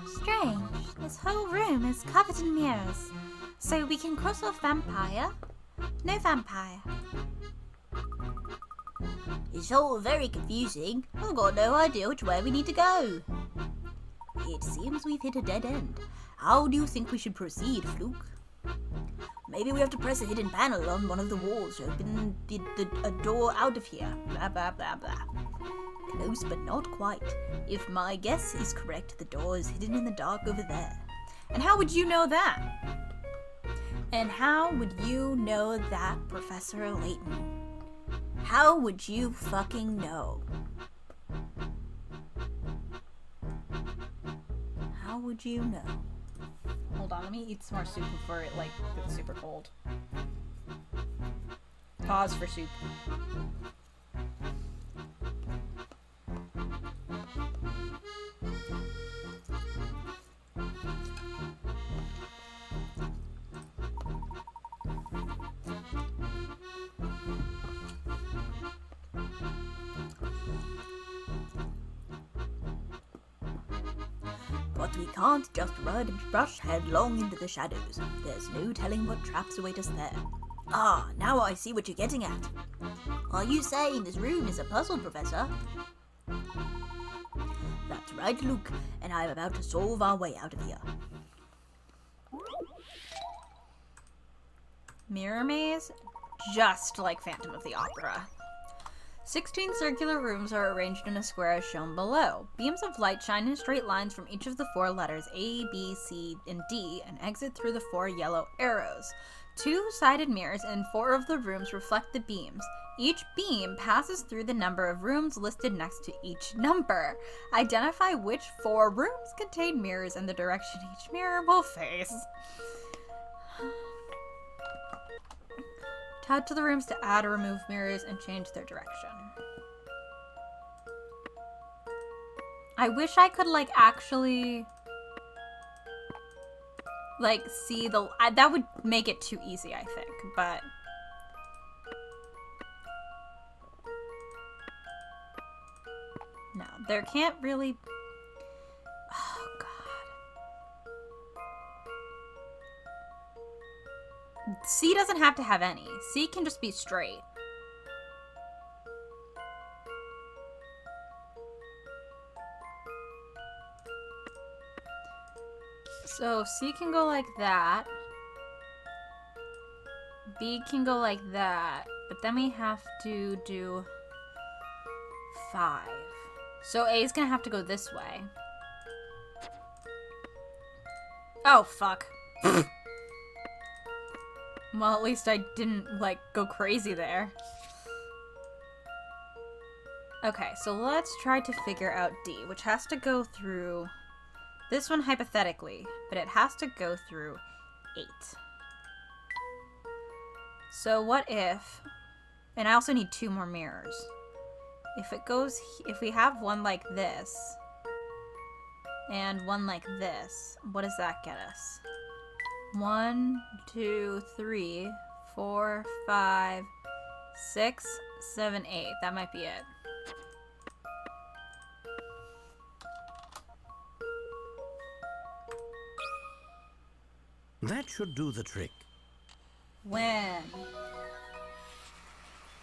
Strange. This whole room is covered in mirrors. So we can cross off vampire. No vampire. It's all very confusing. I've got no idea which way we need to go. It seems we've hit a dead end. How do you think we should proceed, Fluke? Maybe we have to press a hidden panel on one of the walls to open a door out of here. Blah, blah, blah, blah. Close, but not quite. If my guess is correct, the door is hidden in the dark over there. And how would you know that? And how would you know that, Professor Layton? How would you fucking know? How would you know? Hold on, let me eat some more soup before it, like, gets super cold. Pause for soup. But we can't just run and rush headlong into the shadows. There's no telling what traps await us there. Ah, now I see what you're getting at. Are you saying this room is a puzzle, Professor? That's right, Luke, and I'm about to solve our way out of here. Mirror maze? Just like Phantom of the Opera. 16 circular rooms are arranged in a square as shown below. Beams of light shine in straight lines from each of the 4 letters A, B, C, and D and exit through the 4 yellow arrows. 2-sided mirrors in 4 of the rooms reflect the beams. Each beam passes through the number of rooms listed next to each number. Identify which 4 rooms contain mirrors and the direction each mirror will face. Tap to the rooms to add or remove mirrors and change their direction. I wish I could, like, actually, like, see the... that would make it too easy, I think, but... No, there can't really... Oh, God. C doesn't have to have any. C can just be straight. So C can go like that. B can go like that. But then we have to do 5. So A is gonna have to go this way. Oh, fuck. Well, at least I didn't, like, go crazy there. Okay, so let's try to figure out D, which has to go through this one hypothetically, but it has to go through 8. So what if, and I also need 2 more mirrors. If it goes, if we have one like this, and one like this, what does that get us? 1, 2, 3, 4, 5, 6, 7, 8. That might be it. That should do the trick. When?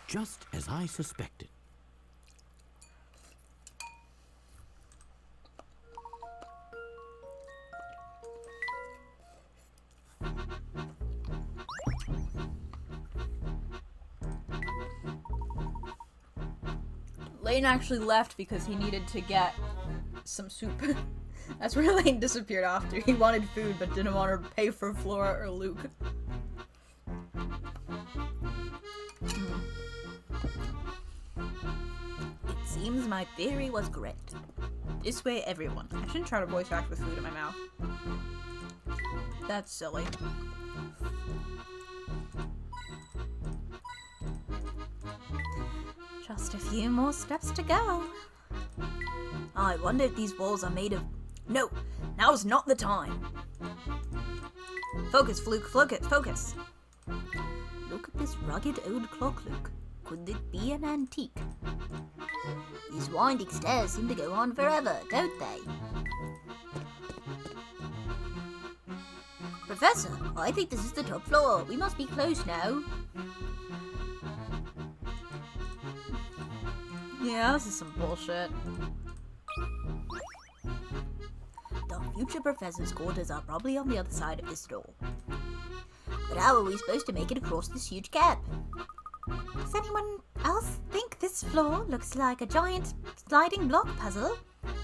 Just as I suspected. Layton actually left because he needed to get some soup. That's where Layton disappeared off to. He wanted food but didn't want to pay for Flora or Luke. seems my theory was correct. This way, everyone. I shouldn't try to voice act with food in my mouth. That's silly. Just a few more steps to go. I wonder if these walls are made of... No! Now's not the time! Focus, Fluke, focus! Look at this rugged old clock, Luke. Could it be an antique? These winding stairs seem to go on forever, don't they? Professor, I think this is the top floor. We must be close now. Yeah, this is some bullshit. The future professor's quarters are probably on the other side of this door. But how are we supposed to make it across this huge gap? Does anyone else think this floor looks like a giant sliding block puzzle?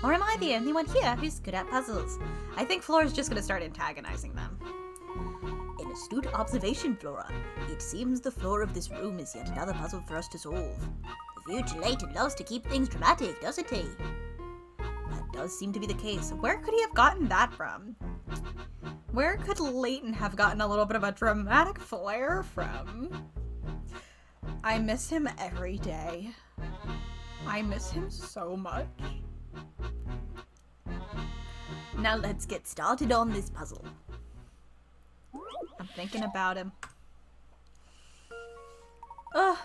Or am I the only one here who's good at puzzles? I think Flora's just gonna start antagonizing them. An astute observation, Flora. It seems the floor of this room is yet another puzzle for us to solve. The future Layton loves to keep things dramatic, doesn't he? That does seem to be the case. Where could he have gotten that from? Where could Layton have gotten a little bit of a dramatic flair from? I miss him every day. I miss him so much. Now let's get started on this puzzle. I'm thinking about him. Ugh.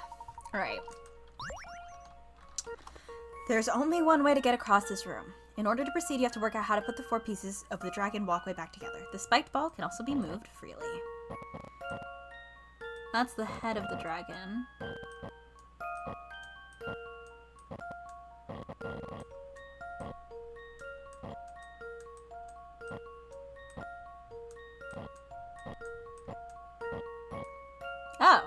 Alright. There's only one way to get across this room. In order to proceed, you have to work out how to put the 4 pieces of the dragon walkway back together. The spiked ball can also be moved freely. That's the head of the dragon. Oh.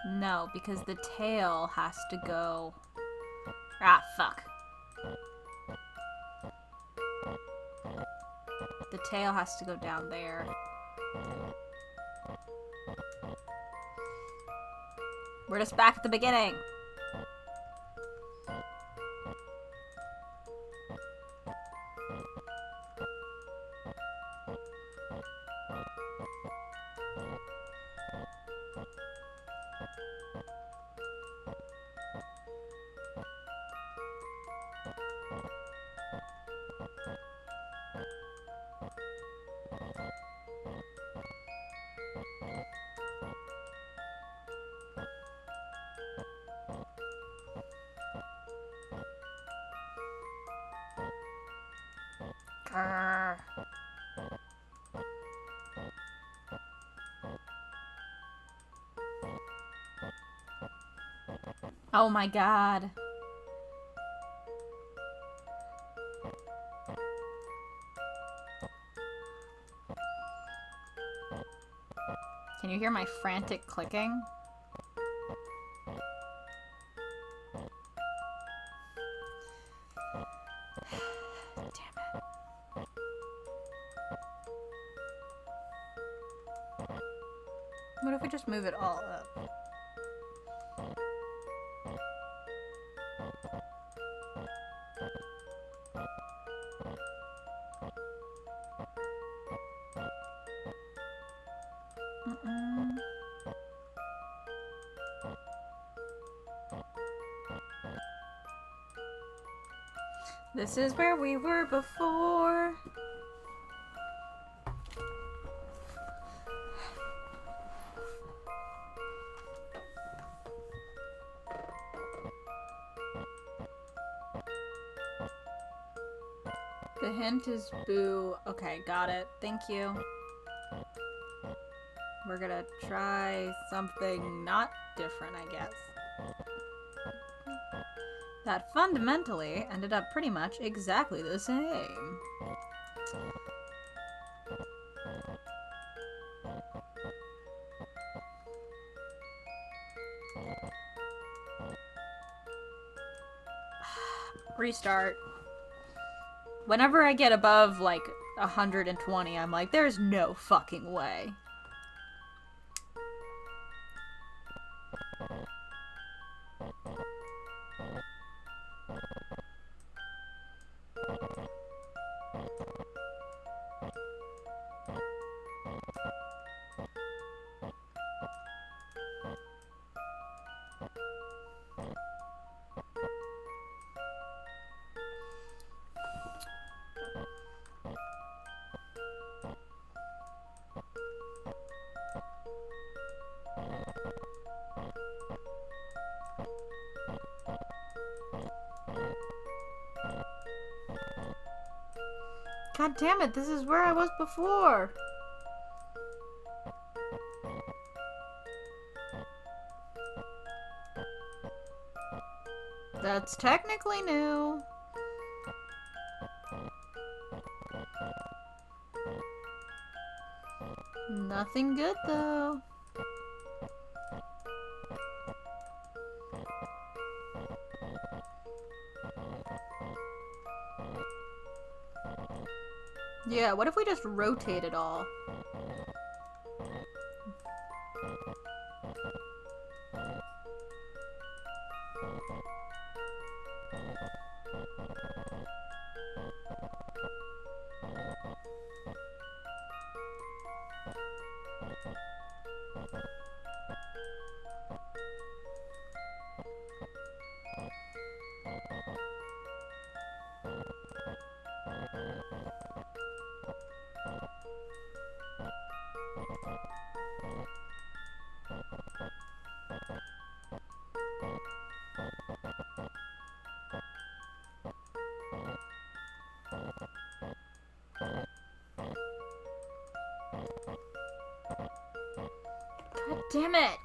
No, because the tail has to go... Ah, fuck. The tail has to go down there. We're just back at the beginning. Grr. Oh my god. Can you hear my frantic clicking? What if we just move it all up? This is where we were before. The hint is boo. Okay, got it. Thank you. We're gonna try something not different, I guess. That fundamentally ended up pretty much exactly the same. Restart. Whenever I get above, like, 120, I'm like, there's no fucking way. God damn it, this is where I was before. That's technically new. Nothing good though. Yeah, what if we just rotate it all? God damn it!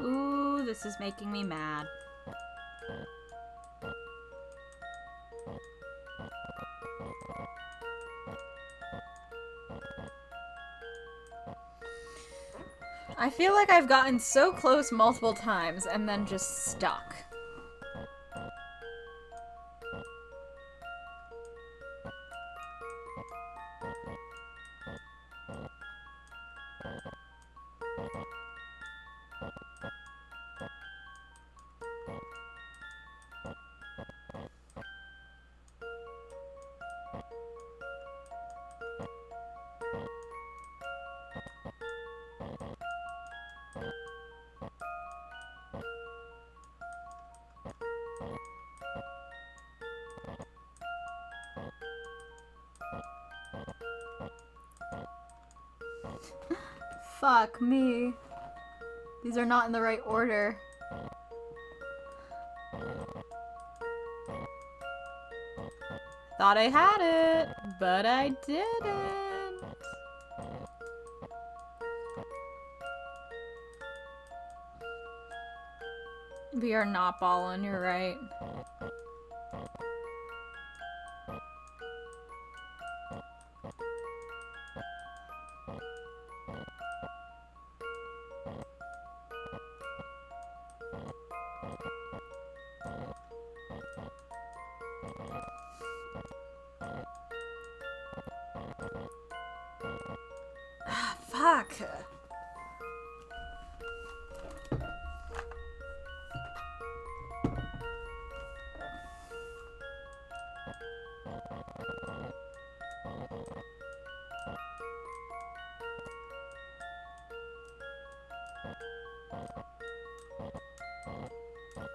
Ooh, this is making me mad. I feel like I've gotten so close multiple times and then just stuck. Fuck me. These are not in the right order. Thought I had it, but I didn't. We are not balling, you're right. Fuck.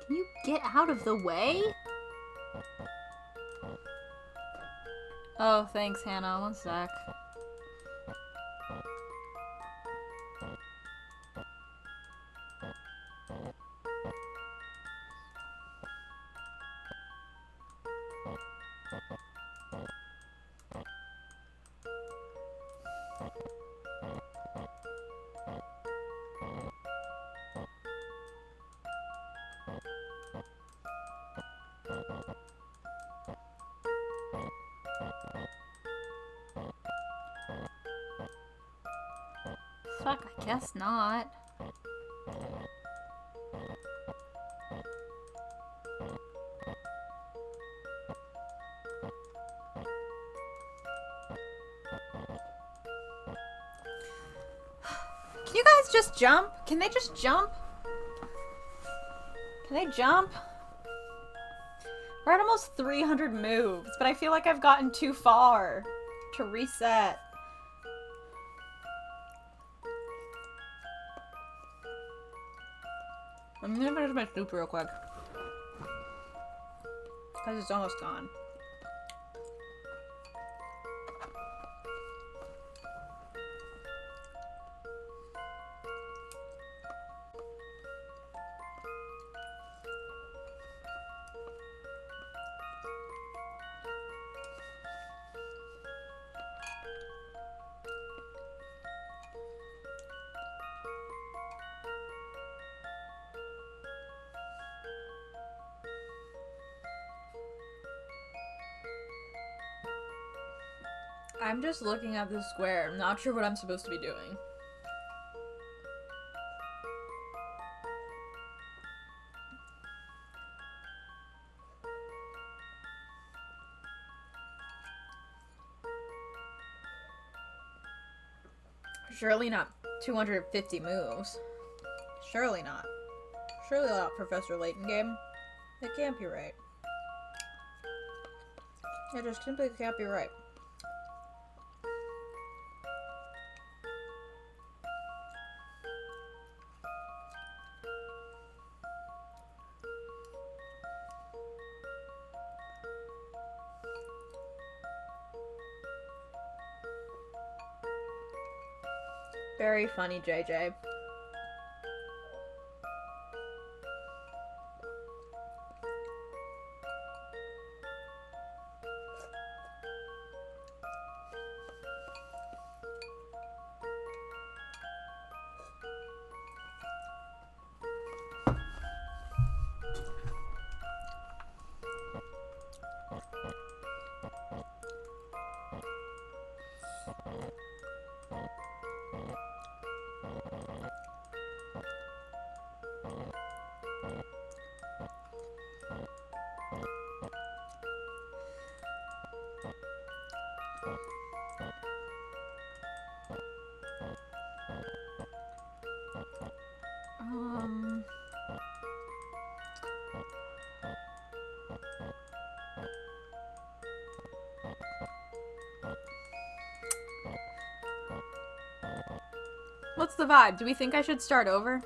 Can you get out of the way? Oh, thanks, Hannah. One sec. Fuck, I guess not. Can you guys just jump? Can they just jump? Can they jump? We're at almost 300 moves, but I feel like I've gotten too far to reset. I'm gonna finish my soup real quick. Because it's almost gone. I'm just looking at the square. I'm not sure what I'm supposed to be doing. Surely not 250 moves. Surely not. Surely not Professor Layton game. That can't be right. It just simply can't be right. Very funny, JJ. What's the vibe? Do we think I should start over?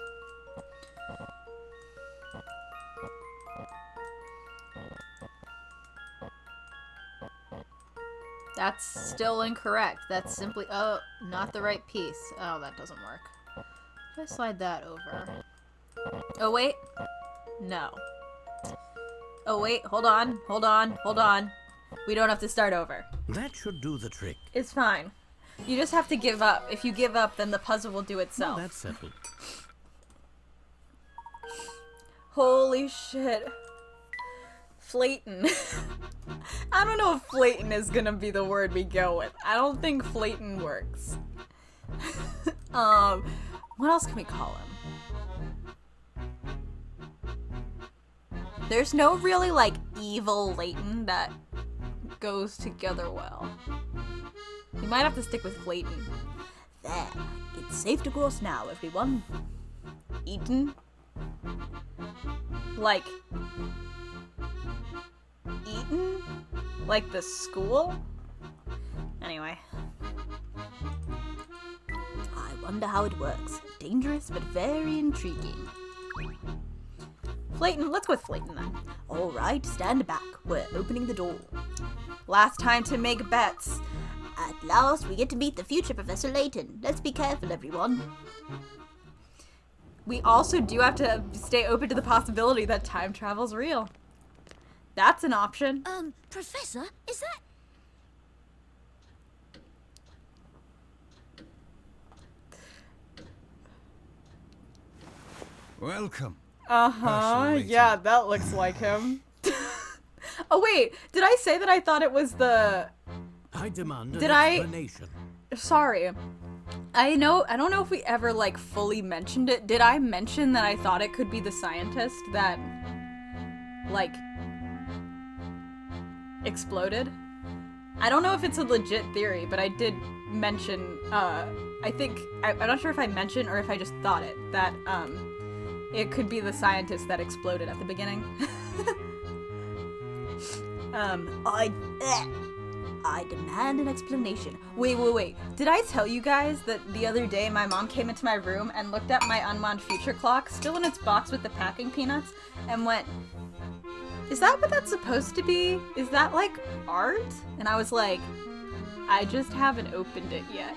That's still incorrect. That's simply... Oh, not the right piece. Oh, that doesn't work. If I slide that over... Oh, wait. No. Oh, wait. Hold on. Hold on. Hold on. We don't have to start over. That should do the trick. It's fine. You just have to give up. If you give up, then the puzzle will do itself. Well, that's settled. Holy shit. Flayton. I don't know if flayton is gonna be the word we go with. I don't think flayton works. What else can we call him? There's no really, like, evil layton that goes together well. You might have to stick with flayton. There. It's safe to cross now, everyone. Eaton? Like... Eaton? Like the school? Anyway. I wonder how it works. Dangerous, but very intriguing. Flayton, let's go with Flayton then. All right, stand back. We're opening the door. Last time to make bets. At last, we get to meet the future Professor Layton. Let's be careful, everyone. We also do have to stay open to the possibility that time travel's real. That's an option. Professor, is that... Welcome. Uh-huh, yeah, that looks like him. Oh wait, did I say that I thought it was the... I demand Did an I- explanation. Sorry. I don't know if we ever, like, fully mentioned it. Did I mention that I thought it could be the scientist that, like, exploded? I don't know if it's a legit theory, but I did mention, I think, I'm not sure if I mentioned or if I just thought it, that, it could be the scientist that exploded at the beginning. I demand an explanation. Wait. Did I tell you guys that the other day my mom came into my room and looked at my unwound future clock, still in its box with the packing peanuts, and went, "Is that what that's supposed to be? Is that like art?" And I was like, "I just haven't opened it yet."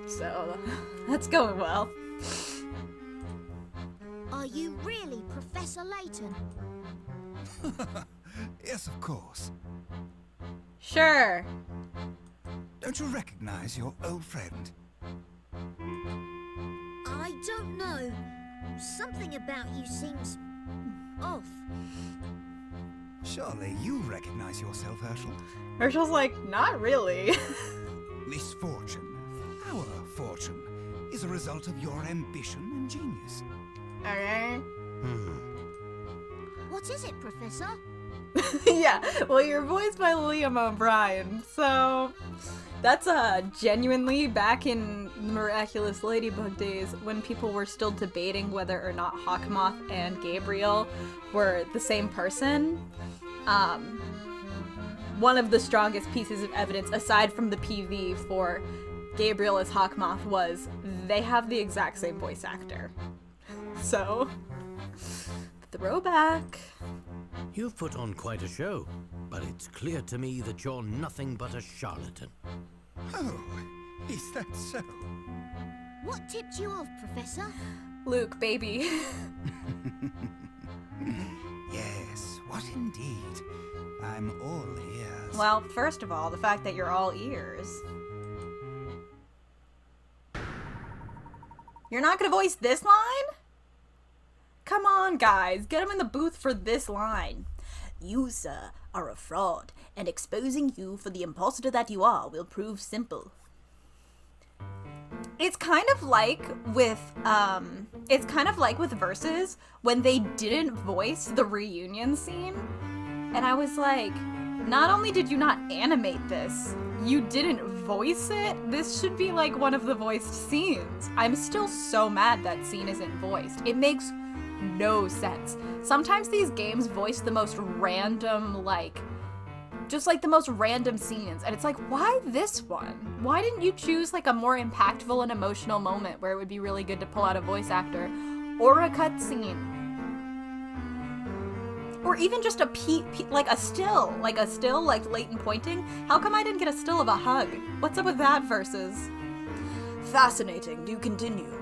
So, that's going well. Are you really Professor Layton? Yes, of course. Sure. Don't you recognize your old friend? I don't know. Something about you seems... off. Surely you recognize yourself, Herschel. Herschel's like, "Not really." Misfortune, our fortune, is a result of your ambition and genius. Okay. What is it, Professor? Yeah, well, you're voiced by Liam O'Brien, so that's genuinely back in the Miraculous Ladybug days when people were still debating whether or not Hawkmoth and Gabriel were the same person. One of the strongest pieces of evidence, aside from the PV for Gabriel as Hawkmoth, was they have the exact same voice actor. So, throwback. You've put on quite a show, but it's clear to me that you're nothing but a charlatan. Oh, is that so? What tipped you off, Professor? Luke, baby. Yes, what indeed? I'm all ears. Well, first of all, the fact that you're all ears. You're not gonna voice this line? Come on, guys, get him in the booth for this line. You, sir, are a fraud, and exposing you for the impostor that you are will prove simple. It's kind of like with Versus when they didn't voice the reunion scene. And I was like, not only did you not animate this, you didn't voice it. This should be like one of the voiced scenes. I'm still so mad that scene isn't voiced. It makes no sense. Sometimes these games voice the most random, just like the most random scenes, and it's like, why this one? Why didn't you choose like a more impactful and emotional moment where it would be really good to pull out a voice actor or a cutscene, or even just a still like Layton pointing? How come I didn't get a still of a hug? What's up with that? Versus Fascinating. Do continue.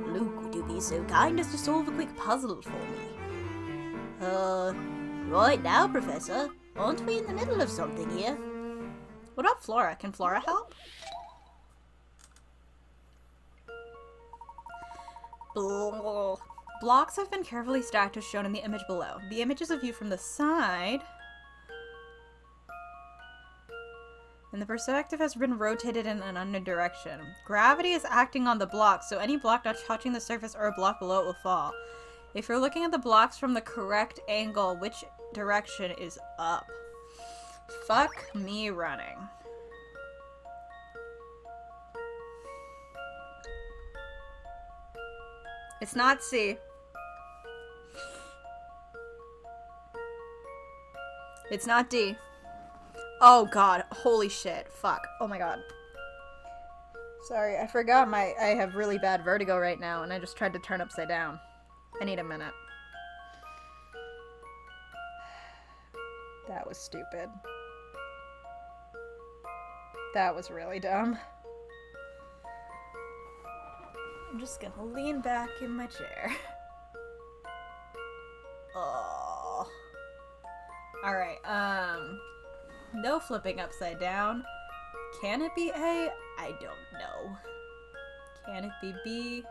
Luke, would you be so kind as to solve a quick puzzle for me? Right now, Professor. Aren't we in the middle of something here? what about Flora? Can Flora help? Blocks have been carefully stacked as shown in the image below. The image is a view from the side, and the perspective has been rotated in an unknown direction. Gravity is acting on the blocks, so any block not touching the surface or a block below it will fall. If you're looking at the blocks from the correct angle, which direction is up? Fuck me running. It's not C. It's not D. Oh god, holy shit. Fuck. Oh my god. Sorry, I forgot I have really bad vertigo right now, and I just tried to turn upside down. I need a minute. That was stupid. That was really dumb. I'm just gonna lean back in my chair. Oh. Alright, no flipping upside down. Can it be A? I don't know. Can it be B?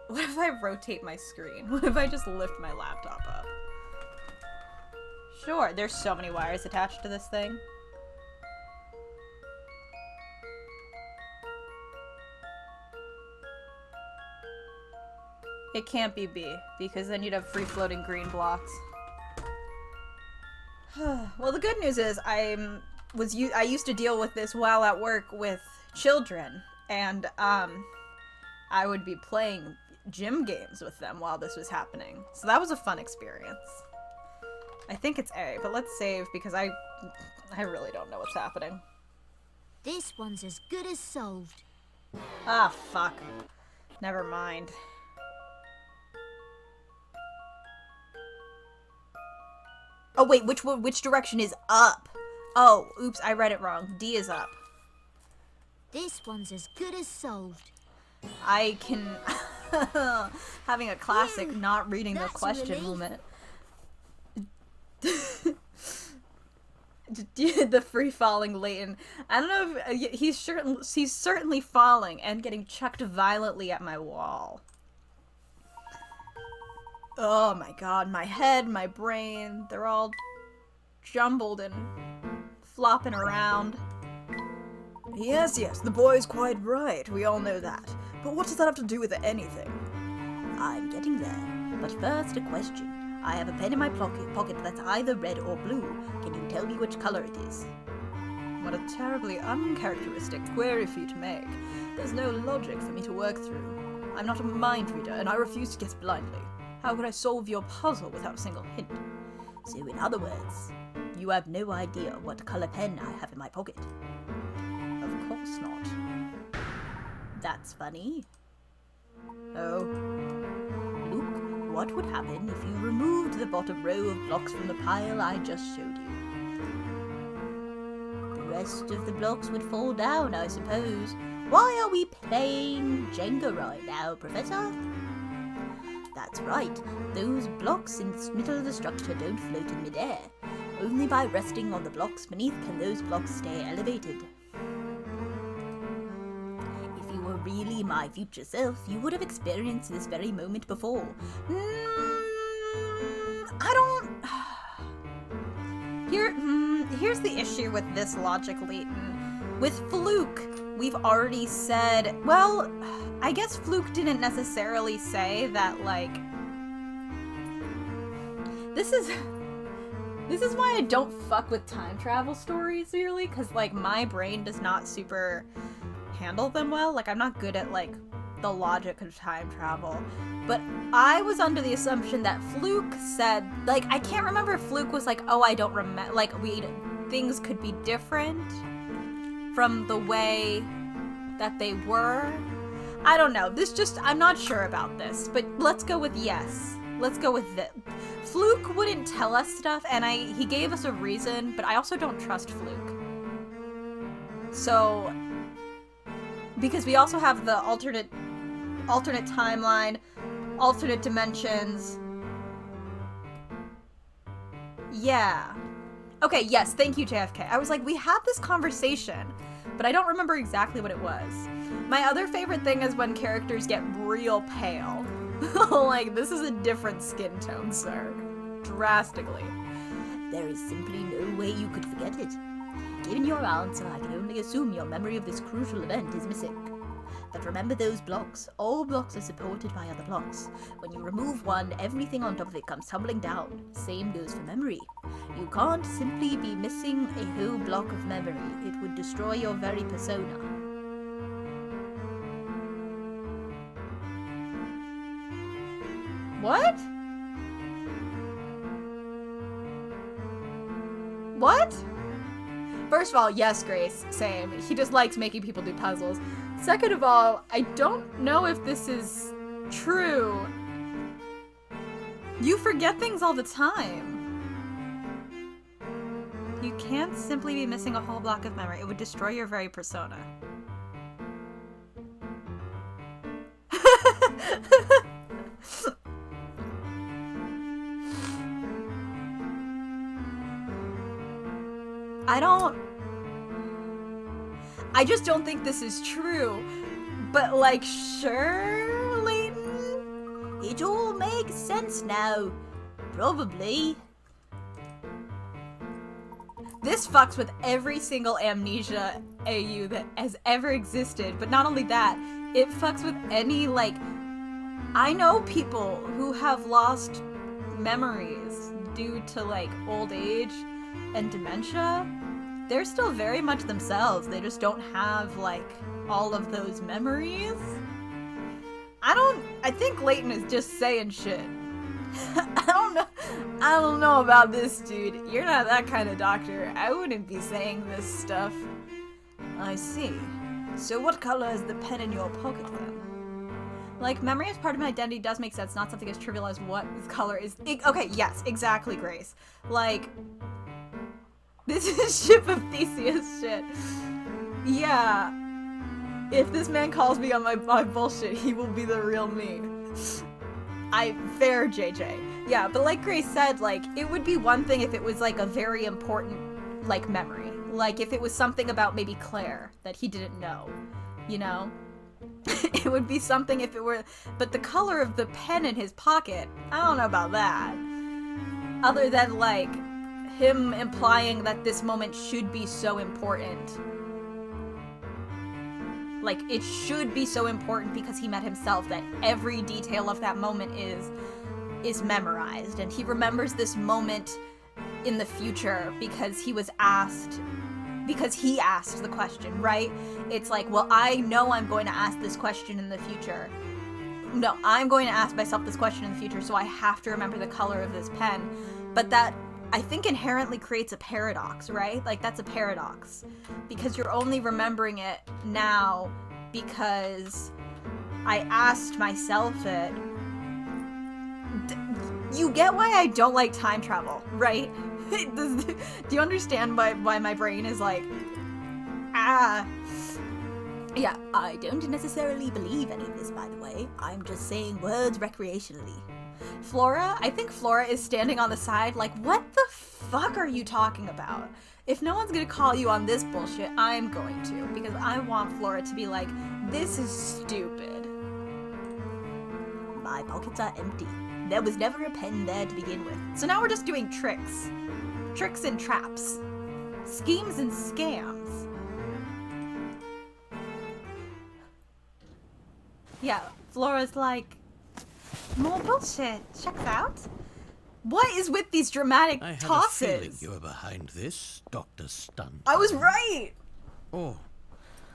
What if I rotate my screen? What if I just lift my laptop up? Sure, there's so many wires attached to this thing. It can't be B, because then you'd have free-floating green blocks. Well, the good news is I used to deal with this while at work with children, and I would be playing gym games with them while this was happening. So that was a fun experience. I think it's A, but let's save because I really don't know what's happening. This one's as good as solved. Ah, fuck. Never mind. Oh wait, which direction is up? Oh, oops, I read it wrong. D is up. This one's as good as solved. I can... Having a classic not reading the That's question relief. moment. The free-falling Layton. I don't know if... he's certainly falling and getting chucked violently at my wall. Oh my god, my head, my brain, they're all jumbled and flopping around. Yes, the boy's quite right. We all know that. But what does that have to do with anything? I'm getting there. But first, a question. I have a pen in my pocket that's either red or blue. Can you tell me which color it is? What a terribly uncharacteristic query for you to make. There's no logic for me to work through. I'm not a mind reader, and I refuse to guess blindly. How could I solve your puzzle without a single hint? So in other words, you have no idea what color pen I have in my pocket. Of course not. That's funny. Oh. Luke, what would happen if you removed the bottom row of blocks from the pile I just showed you? The rest of the blocks would fall down, I suppose. Why are we playing Jenga right now, Professor? That's right. Those blocks in the middle of the structure don't float in midair. Only by resting on the blocks beneath can those blocks stay elevated. If you were really my future self, you would have experienced this very moment before. Here's the issue with this logic, Layton. With Fluke, we've already said, well, I guess Fluke didn't necessarily say that, like, this is why I don't fuck with time travel stories, really, because, like, my brain does not super handle them well. Like, I'm not good at, like, the logic of time travel. But I was under the assumption that Fluke said, like, I can't remember if Fluke was like, oh, I don't remember, like, things could be different from the way that they were. I don't know. I'm not sure about this, but let's go with yes. Let's go with this. Fluke wouldn't tell us stuff, and he gave us a reason, but I also don't trust Fluke. So, because we also have the alternate timeline, alternate dimensions. Yeah. Okay, yes, thank you, JFK. I was like, we had this conversation, but I don't remember exactly what it was. My other favorite thing is when characters get real pale. Like, this is a different skin tone, sir. Drastically. There is simply no way you could forget it. Given your answer, I can only assume your memory of this crucial event is missing. But remember those blocks. All blocks are supported by other blocks. When you remove one, everything on top of it comes tumbling down. Same goes for memory. You can't simply be missing a whole block of memory. It would destroy your very persona. What? First of all, yes, Grace, same. He just likes making people do puzzles. Second of all, I don't know if this is true. You forget things all the time. You can't simply be missing a whole block of memory. It would destroy your very persona. I just don't think this is true. But, like, sure, Layton? It all makes sense now. Probably. This fucks with every single amnesia AU that has ever existed. But not only that, it fucks with any, like... I know people who have lost memories due to, like, old age and dementia. They're still very much themselves. They just don't have, like, all of those memories. I think Layton is just saying shit. I don't know about this, dude. You're not that kind of doctor. I wouldn't be saying this stuff. I see. So what color is the pen in your pocket then? Like, memory as part of my identity does make sense, not something as trivial as what color is. Okay, yes, exactly, Grace. Like, this is Ship of Theseus shit. Yeah. If this man calls me on my bullshit, he will be the real me. Fair, JJ. Yeah, but like Grace said, like, it would be one thing if it was, like, a very important, like, memory. Like, if it was something about maybe Claire that he didn't know, you know? It would be something if it were... But the color of the pen in his pocket, I don't know about that. Other than, like, him implying that this moment should be so important. Like, it should be so important because he met himself that every detail of that moment is memorized. And he remembers this moment in the future because he asked the question, right? It's like, well, I know I'm going to ask this question in the future. No, I'm going to ask myself this question in the future, so I have to remember the color of this pen. But that, I think, inherently creates a paradox, right? Like, that's a paradox. Because you're only remembering it now because I asked myself it. You get why I don't like time travel, right? Do you understand why my brain is like, ah. Yeah, I don't necessarily believe any of this, by the way. I'm just saying words recreationally. Flora? I think Flora is standing on the side like, what the fuck are you talking about? If no one's gonna call you on this bullshit, I'm going to. Because I want Flora to be like, this is stupid. My pockets are empty. There was never a pen there to begin with. So now we're just doing tricks. Tricks and traps. Schemes and scams. Yeah, Flora's like, more bullshit. Check it out. What is with these dramatic I had tosses? a feeling you were behind this, Dr. Stunt. I was right. Or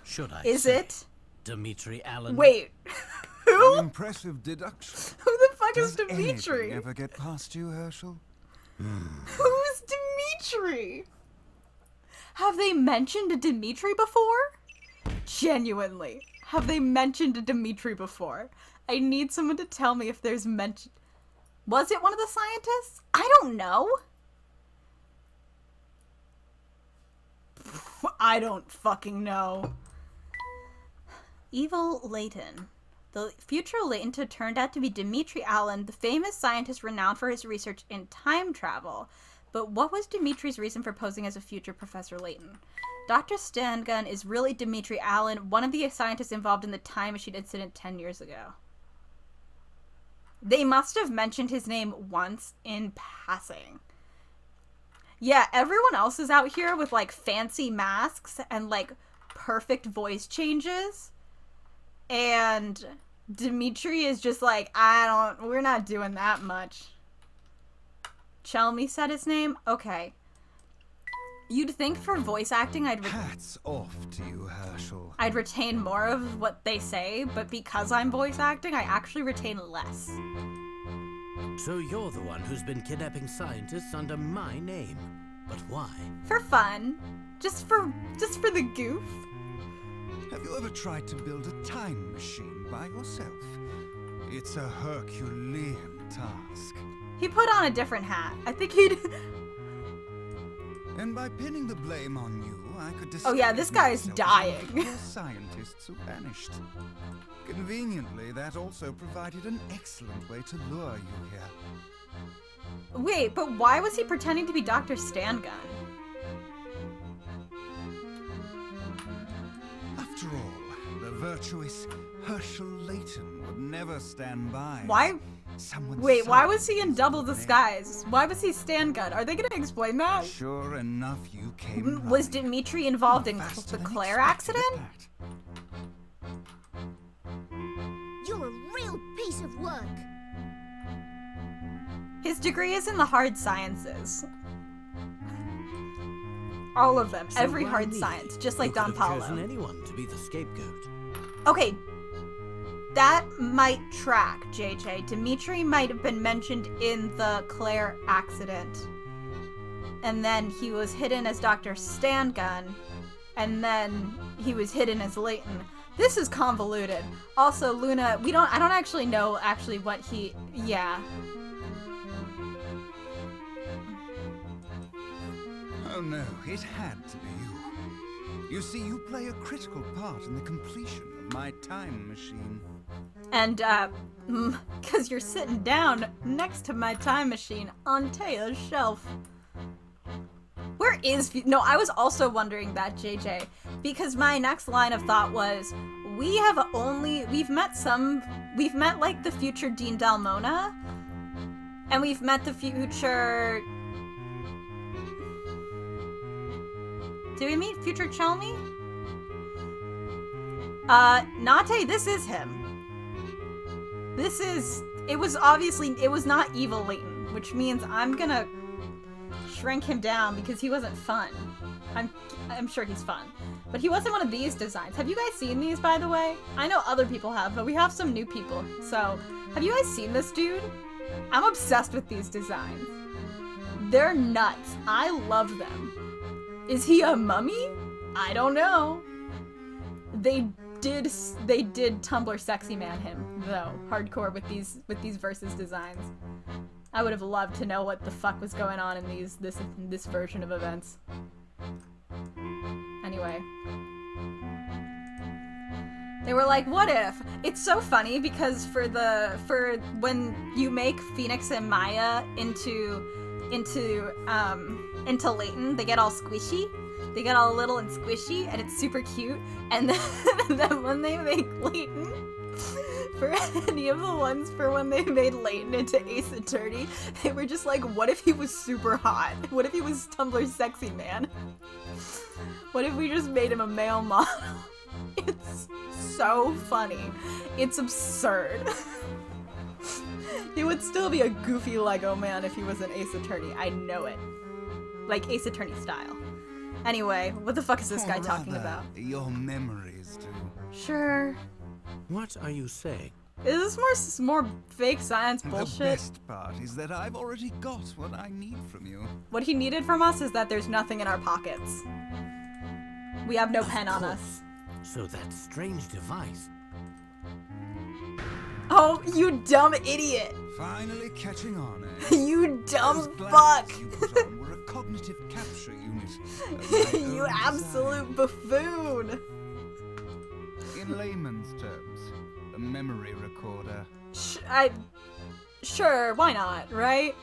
should I Is say, it? Dimitri Allen? Wait. Who? An impressive deduction. Who the fuck is Does Dimitri? anything ever get past you, Herschel? Who's Dimitri? Have they mentioned a Dimitri before? Genuinely. Have they mentioned a Dimitri before? I need someone to tell me if there's mention. Was it one of the scientists? I don't know. I don't fucking know. Evil Layton. The future Layton turned out to be Dimitri Allen, the famous scientist renowned for his research in time travel. But what was Dimitri's reason for posing as a future Professor Layton? Dr. Stangun is really Dimitri Allen, one of the scientists involved in the time machine incident 10 years ago. They must have mentioned his name once in passing. Yeah, everyone else is out here with, like, fancy masks and, like, perfect voice changes. And Dimitri is just like, we're not doing that much. Chelmy said his name? Okay. You'd think for voice acting Hats off to you, Herschel. I'd retain more of what they say, but because I'm voice acting, I actually retain less. So you're the one who's been kidnapping scientists under my name. But why? For fun. Just for the goof? Have you ever tried to build a time machine by yourself? It's a Herculean task. He put on a different hat. I think he'd... And by pinning the blame on you, I could Oh yeah, this guy is dying. Scientists who vanished. Conveniently, that also provided an excellent way to lure you here. Wait, but why was he pretending to be Dr. Stangun? After all, the virtuous Herschel Layton would never stand by. Why? Someone Wait, why so was he in double disguise? Why was he Stangun? Are they gonna explain that? Sure enough, you came. Was running. Dimitri involved in Faster the than Claire expected accident? at that. You're a real piece of work. His degree is in the hard sciences. All of them. So Every why hard me? science. Just like You Don could have Paulo. chosen anyone to be the scapegoat. Okay. That might track, JJ. Dimitri might have been mentioned in the Claire accident. And then he was hidden as Dr. Stangun. And then he was hidden as Layton. This is convoluted. Also, Luna, I don't actually know what he, yeah. Oh no, it had to be you. You see, you play a critical part in the completion of my time machine. And, because you're sitting down next to my time machine on Taya's shelf. Where is... No, I was also wondering that, JJ. Because my next line of thought was, we've met, like, the future Dean Dalmona. And we've met the future... Did we meet future Chelmy? Nate, this is him. It was not evil Layton, which means I'm gonna shrink him down because he wasn't fun. I'm sure he's fun. But he wasn't one of these designs. Have you guys seen these, by the way? I know other people have, but we have some new people. So, have you guys seen this dude? I'm obsessed with these designs. They're nuts. I love them. Is he a mummy? I don't know. They did Tumblr sexy man him though, hardcore with these versus designs. I would have loved to know what the fuck was going on in this version of events. Anyway, they were like, what if? It's so funny because for when you make Phoenix and Maya into Layton, they get all squishy. They get all little and squishy, and it's super cute. And then when they make Layton, for any of the ones for when they made Layton into Ace Attorney, they were just like, what if he was super hot? What if he was Tumblr sexy man? What if we just made him a male model? It's so funny. It's absurd. He would still be a goofy Lego man if he was an Ace Attorney. I know it. Like Ace Attorney style. Anyway, what the fuck is this guy talking about? Your memories do. Sure. What are you saying? Is this more fake science bullshit? The best part is that I've already got what I need from you. What he needed from us is that there's nothing in our pockets. We have no pen on us. So that strange device. Oh, you dumb idiot! Finally catching on, eh? You dumb Those fuck! glasses you put on were a cognitive capture unit. of my You own absolute buffoon! design. In layman's terms, a memory recorder. Sure, why not, right?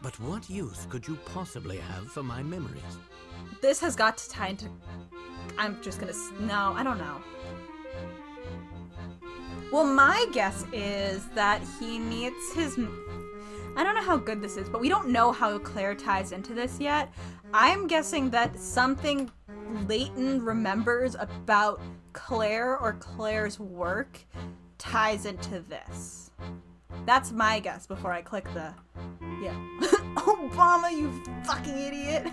But what use could you possibly have for my memories? This has got to tie into... I'm just gonna... No, I don't know. Well, my guess is that he needs his... I don't know how good this is, but we don't know how Claire ties into this yet. I'm guessing that something Layton remembers about Claire or Claire's work ties into this. That's my guess before I click the... Yeah. Obama, you fucking idiot!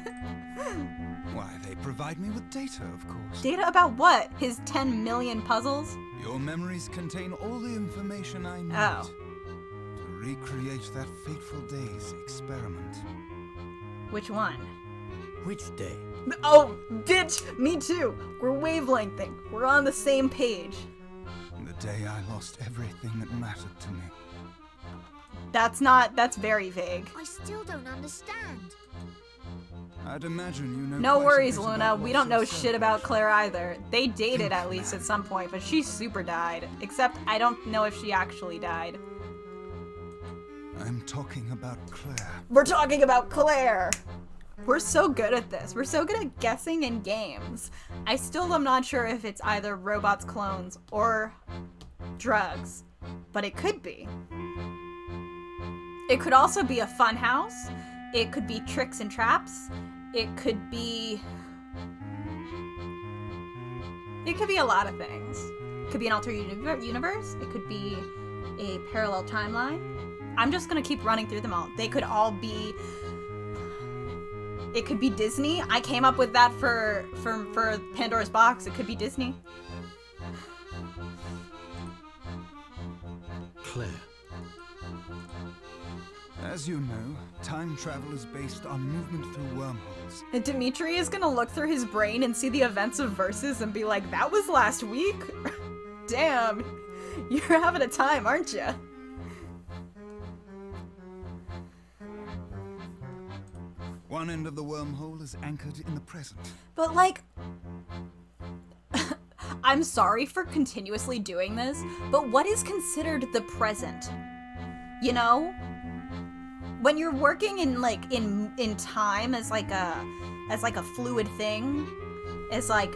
Why, they provide me with data, of course. Data about what? His 10 million puzzles? Your memories contain all the information I need Oh. to recreate that fateful day's experiment. Which one? Which day? Oh, bitch! Me too! We're wavelengthing. We're on the same page. The day I lost everything that mattered to me. That's very vague. I still don't understand. I'd imagine you know. No quite a worries, bit Luna. about We loss don't know yourself, shit about Ashley. Claire either. They dated at least at some point, but she super died. Except I don't know if she actually died. I'm talking about Claire. We're talking about Claire! We're so good at this. We're so good at guessing in games. I still am not sure if it's either robots, clones, or drugs. But it could be. It could also be a fun house. It could be tricks and traps. It could be a lot of things. It could be an alternate universe. It could be a parallel timeline. I'm just gonna keep running through them all. They could all be. It could be Disney. I came up with that for Pandora's Box. It could be Disney. Claire. As you know, time travel is based on movement through wormholes. And Dimitri is gonna look through his brain and see the events of Versus and be like, that was last week? Damn, you're having a time, aren't you? One end of the wormhole is anchored in the present. But like, I'm sorry for continuously doing this, but what is considered the present? You know? When you're working in like in time as like a fluid thing, as like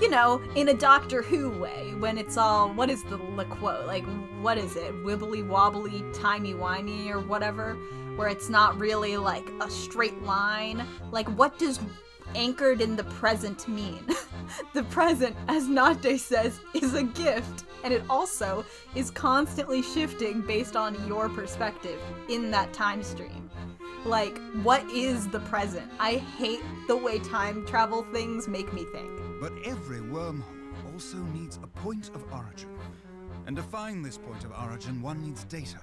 you know, in a Doctor Who way, when it's all, what is the quote? Like, what is it? Wibbly wobbly, timey-wimey, or whatever? Where it's not really like a straight line. Like, what does anchored in the present mean? The present, as Nate says, is a gift, and it also is constantly shifting based on your perspective in that time stream. Like, what is the present? I hate the way time travel things make me think. But every wormhole also needs a point of origin. And to find this point of origin, one needs data.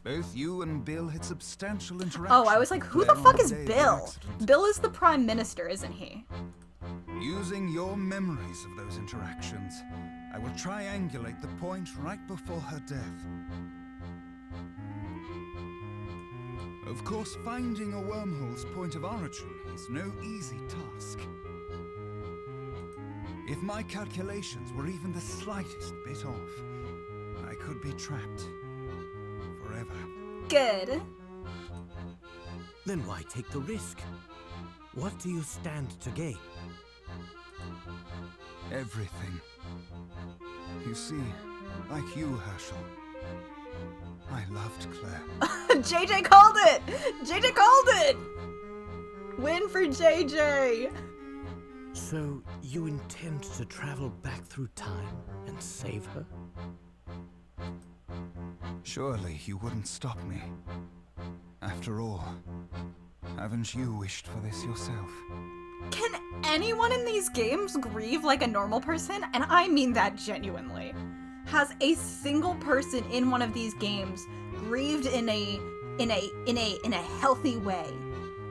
Both you and Bill had substantial interaction. Oh, I was like, who the Claire fuck on is the day of Bill? the accident. Bill is the Prime Minister, isn't he? Using your memories of those interactions, I will triangulate the point right before her death. Of course, finding a wormhole's point of origin is no easy task. If my calculations were even the slightest bit off, I could be trapped forever. Good. Then why take the risk? What do you stand to gain? Everything. You see, like you, Herschel, I loved Claire. JJ called it! JJ called it! Win for JJ! So you intend to travel back through time and save her? Surely you wouldn't stop me. After all, haven't you wished for this yourself? Can anyone in these games grieve like a normal person? And I mean that genuinely. Has a single person in one of these games grieved in a healthy way?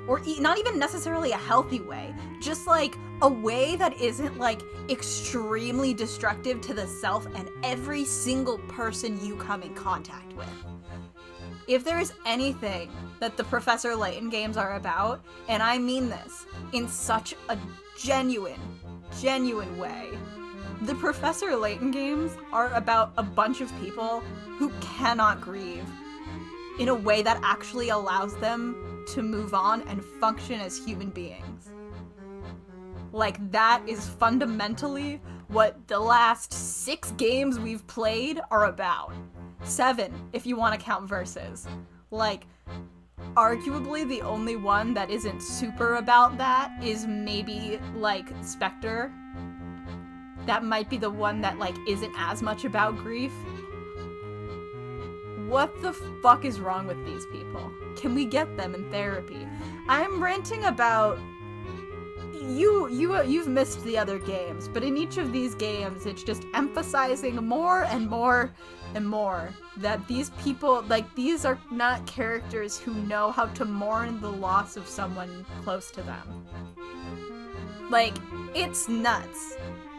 Or not even necessarily a healthy way, just like a way that isn't like extremely destructive to the self and every single person you come in contact with. If there is anything that the Professor Layton games are about, and I mean this in such a genuine way, the Professor Layton games are about a bunch of people who cannot grieve in a way that actually allows them to move on and function as human beings. Like, that is fundamentally what the last 6 games we've played are about. 7, if you want to count Versus. Like, arguably the only one that isn't super about that is maybe, like, Spectre. That might be the one that, like, isn't as much about grief. What the fuck is wrong with these people? Can we get them in therapy? I'm ranting about you've missed the other games, but in each of these games it's just emphasizing more and more and more that these people, like, these are not characters who know how to mourn the loss of someone close to them. Like, it's nuts.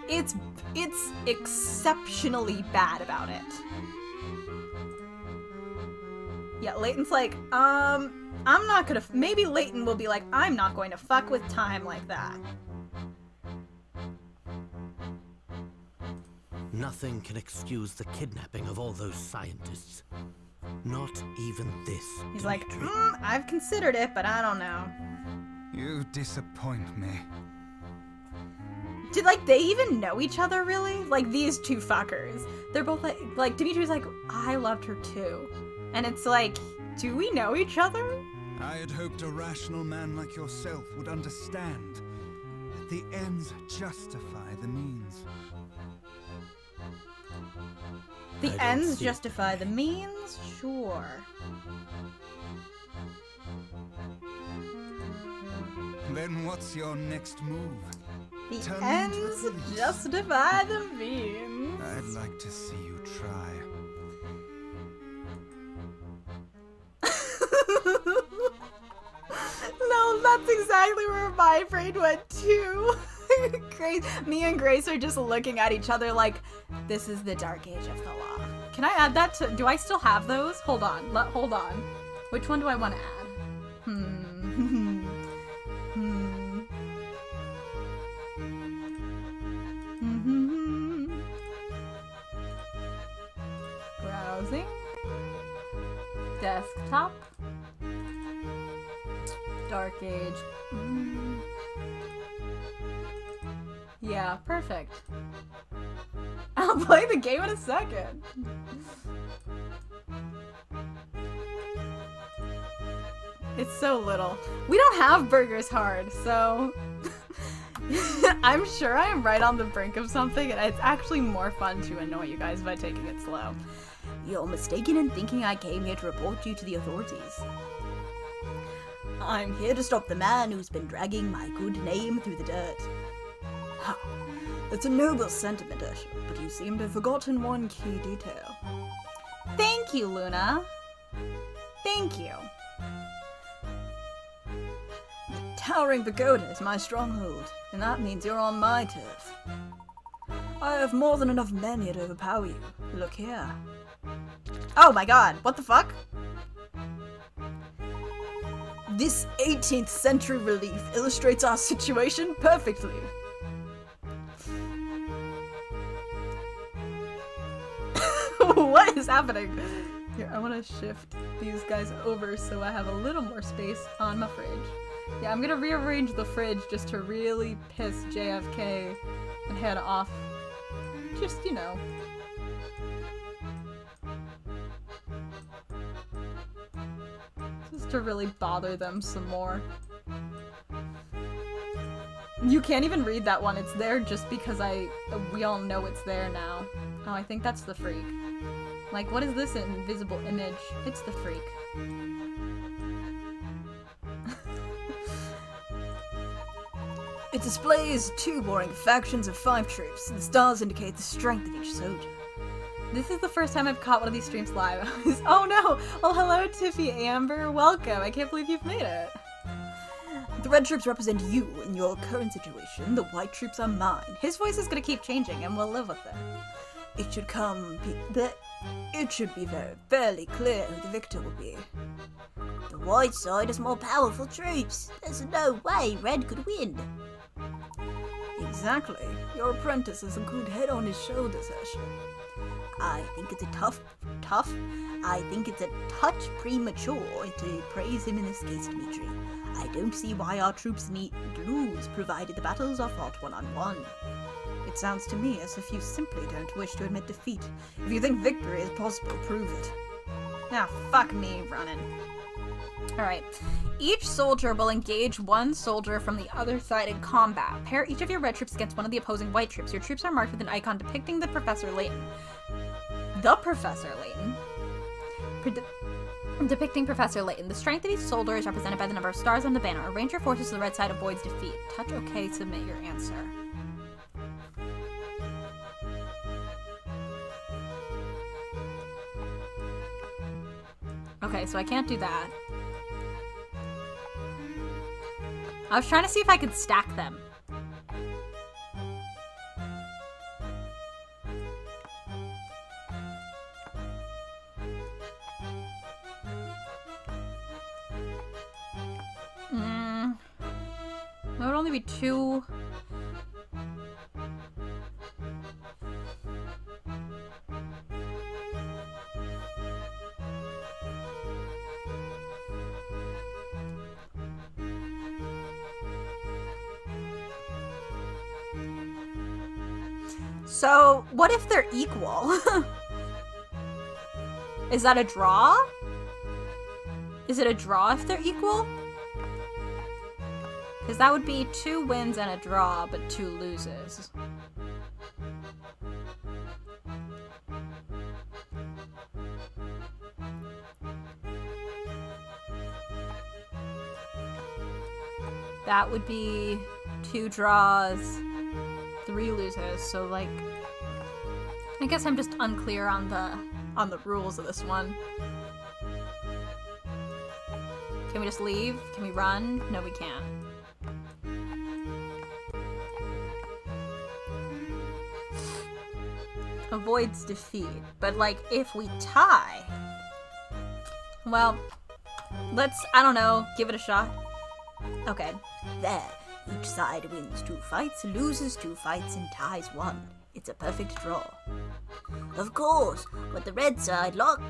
It's exceptionally bad about it. Yeah, Layton's like, I'm not gonna, maybe Layton will be like, I'm not going to fuck with time like that. Nothing can excuse the kidnapping of all those scientists. Not even this. He's like, Dimitri. I've considered it, but I don't know. You disappoint me. Did, like, they even know each other, really? Like, these two fuckers. They're both like, Dimitri's like, I loved her too. And it's like, do we know each other? I had hoped a rational man like yourself would understand that the ends justify the means. The I don't ends see it justify that the means? Sure. Then what's your next move? The Turn ends into a police. justify the means. I'd like to see you try. No, that's exactly where my brain went too. Grace, me and Grace are just looking at each other like, this is the dark age of the law. Can I add that to, do I still have those? Hold on, hold on. Which one do I want to add? Browsing. Desktop. Dark age. Yeah, perfect. I'll play the game in a second. It's so little. We don't have Burgers Hard, so I'm sure I am right on the brink of something, and it's actually more fun to annoy you guys by taking it slow. You're mistaken in thinking I came here to report you to the authorities. I'm here to stop the man who's been dragging my good name through the dirt. Ha! It's a noble sentiment, Ursula, but you seem to have forgotten one key detail. Thank you, Luna. Thank you. The towering pagoda is my stronghold, and that means you're on my turf. I have more than enough men here to overpower you. Look here. Oh my god, what the fuck? This 18th century relief illustrates our situation perfectly. What is happening? Here, I want to shift these guys over so I have a little more space on my fridge. Yeah, I'm gonna rearrange the fridge just to really piss JFK and head off. Just, you know. Just to really bother them some more. You can't even read that one. It's there just because we all know it's there now. Oh, I think that's the freak. Like, what is this invisible image? It's the freak. It displays 2 warring factions of 5 troops. The stars indicate the strength of each soldier. This is the first time I've caught one of these streams live. Oh no! Well, hello, Tiffy Amber. Welcome. I can't believe you've made it. The red troops represent you in your current situation. The white troops are mine. His voice is gonna keep changing, and we'll live with it. It should be fairly clear who the victor will be. The white side has more powerful troops. There's no way Red could win. Exactly. Your apprentice has a good head on his shoulders, Ursula. I think it's I think it's a touch premature to praise him in this case, Dimitri. I don't see why our troops need lose, provided the battles are fought one-on-one. It sounds to me as if you simply don't wish to admit defeat. If you think victory is possible, prove it. Ah, fuck me, running. Alright. Each soldier will engage one soldier from the other side in combat. Pair each of your red troops against one of the opposing white troops. Your troops are marked with an icon depicting the Professor Layton. The Professor Layton? Depicting Professor Layton. The strength of each soldier is represented by the number of stars on the banner. Arrange your forces so the red side avoids defeat. Touch OK, submit your answer. Okay, so I can't do that. I was trying to see if I could stack them. That would only be 2. So, what if they're equal? Is that a draw? Is it a draw if they're equal? Because that would be 2 wins and a draw, but 2 loses. That would be 2 draws, 3 loses. So like, I guess I'm just unclear on the rules of this one. Can we just leave? Can we run? No, we can't. Avoids defeat. But like, if we tie, well, let's, I don't know, give it a shot. Okay, there. Each side wins 2 fights, loses 2 fights, and ties 1. It's a perfect draw. Of course, what the red side what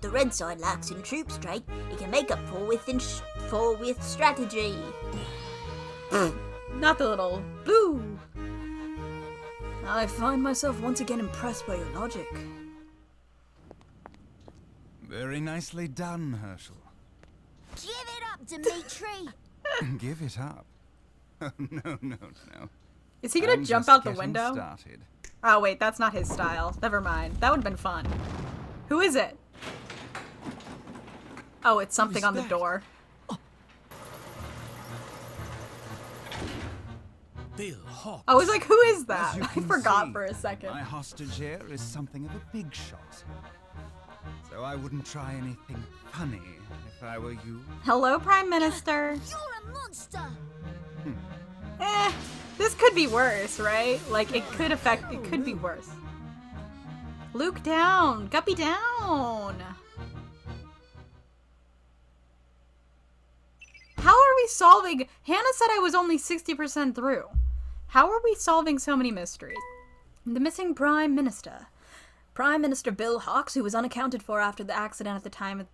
the red side lacks in troop strength, it can make up for with strategy. Not the little boo. I find myself once again impressed by your logic. Very nicely done, Herschel. Give it up, Dimitri! Give it up. No. Is he gonna I'm jump just out the getting window? Started. Oh wait, that's not his style. Never mind. That would've been fun. Who is it? Oh, it's something on the door. Bill Hawks. I was like, who is that? As you I can forgot see, for a second. My hostage here is something of a big shot. So I wouldn't try anything funny if I were you. Hello, Prime Minister. You're a monster! This could be worse, right? Like, it could be worse. Luke down! Guppy down! How are we solving? Hannah said I was only 60% through. How are we solving so many mysteries? The missing Prime Minister. Prime Minister Bill Hawks, who was unaccounted for after the accident at the time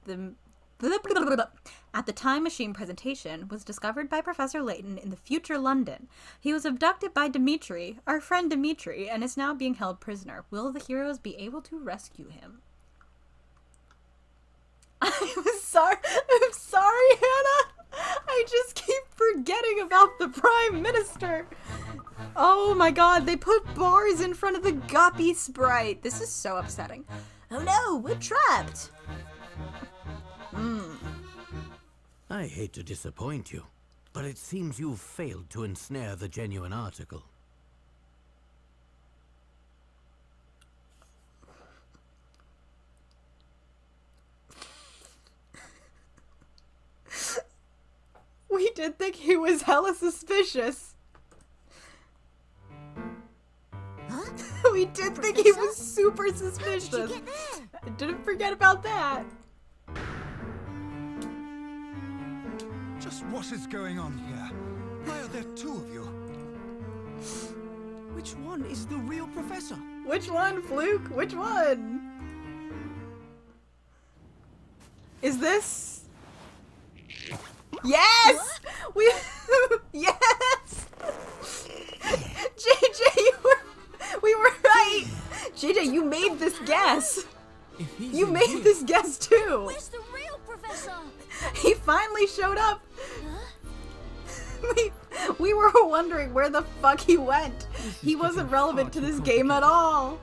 time machine presentation, was discovered by Professor Layton in the future London. He was abducted by Dimitri, our friend Dimitri, and is now being held prisoner. Will the heroes be able to rescue him? I'm sorry, Hannah! I just keep forgetting about the Prime Minister! Oh my god, they put bars in front of the Guppy sprite! This is so upsetting. Oh no, we're trapped! I hate to disappoint you, but it seems you've failed to ensnare the genuine article. We did think he was hella suspicious. Huh? We did think he was super How did suspicious. you get there? I didn't forget about that. Just what is going on here? Why are there 2 of you? Which one is the real professor? Which one, Fluke? Which one? Is this? Yes! We yes! JJ, we were right! JJ, you made this guess! If he's You in made here, this guess too! Where's the real professor? He finally showed up! We were wondering where the fuck he went. He wasn't relevant to this game at all.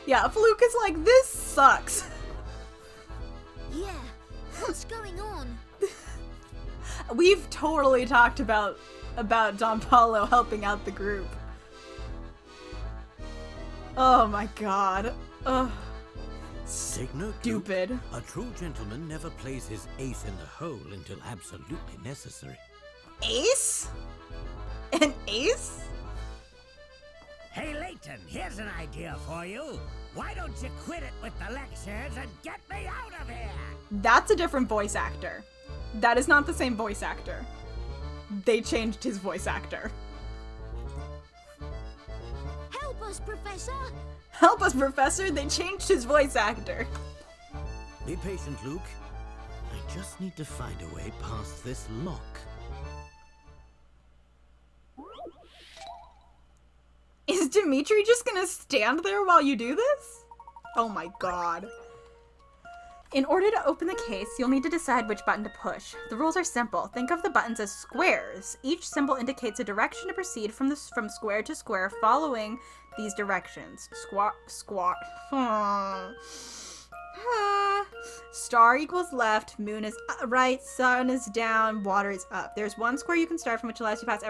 Yeah, Fluke is like, this sucks. Yeah, what's going on? We've totally talked about Don Paulo helping out the group. Oh my god. Ugh. Take note, Luke. Stupid. A true gentleman never plays his ace in the hole until absolutely necessary. Ace? An ace? Hey, Layton, here's an idea for you. Why don't you quit it with the lectures and get me out of here? That's a different voice actor. That is not the same voice actor. They changed his voice actor. Help us, Professor! Help us, Professor! They changed his voice actor. Be patient, Luke. I just need to find a way past this lock. Is Dimitri just gonna stand there while you do this? Oh my god. In order to open the case, you'll need to decide which button to push. The rules are simple. Think of the buttons as squares. Each symbol indicates a direction to proceed from square to square following these directions. Star equals left, moon is right, sun is down, water is up. There's one square you can start from which allows you to pass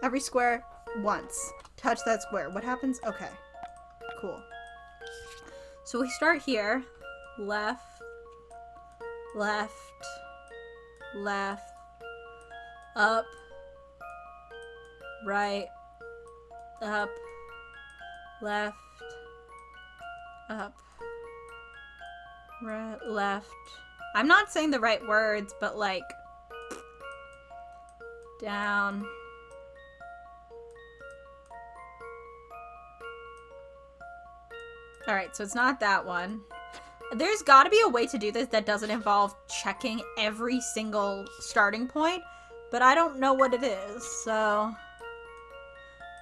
every square once. Touch that square. What happens? Okay. Cool. So we start here. Left. Left. Left. Up. Right. Up. Left. Up. Right. Left. I'm not saying the right words, but like... down. Alright, so it's not that one. There's gotta be a way to do this that doesn't involve checking every single starting point, but I don't know what it is, so...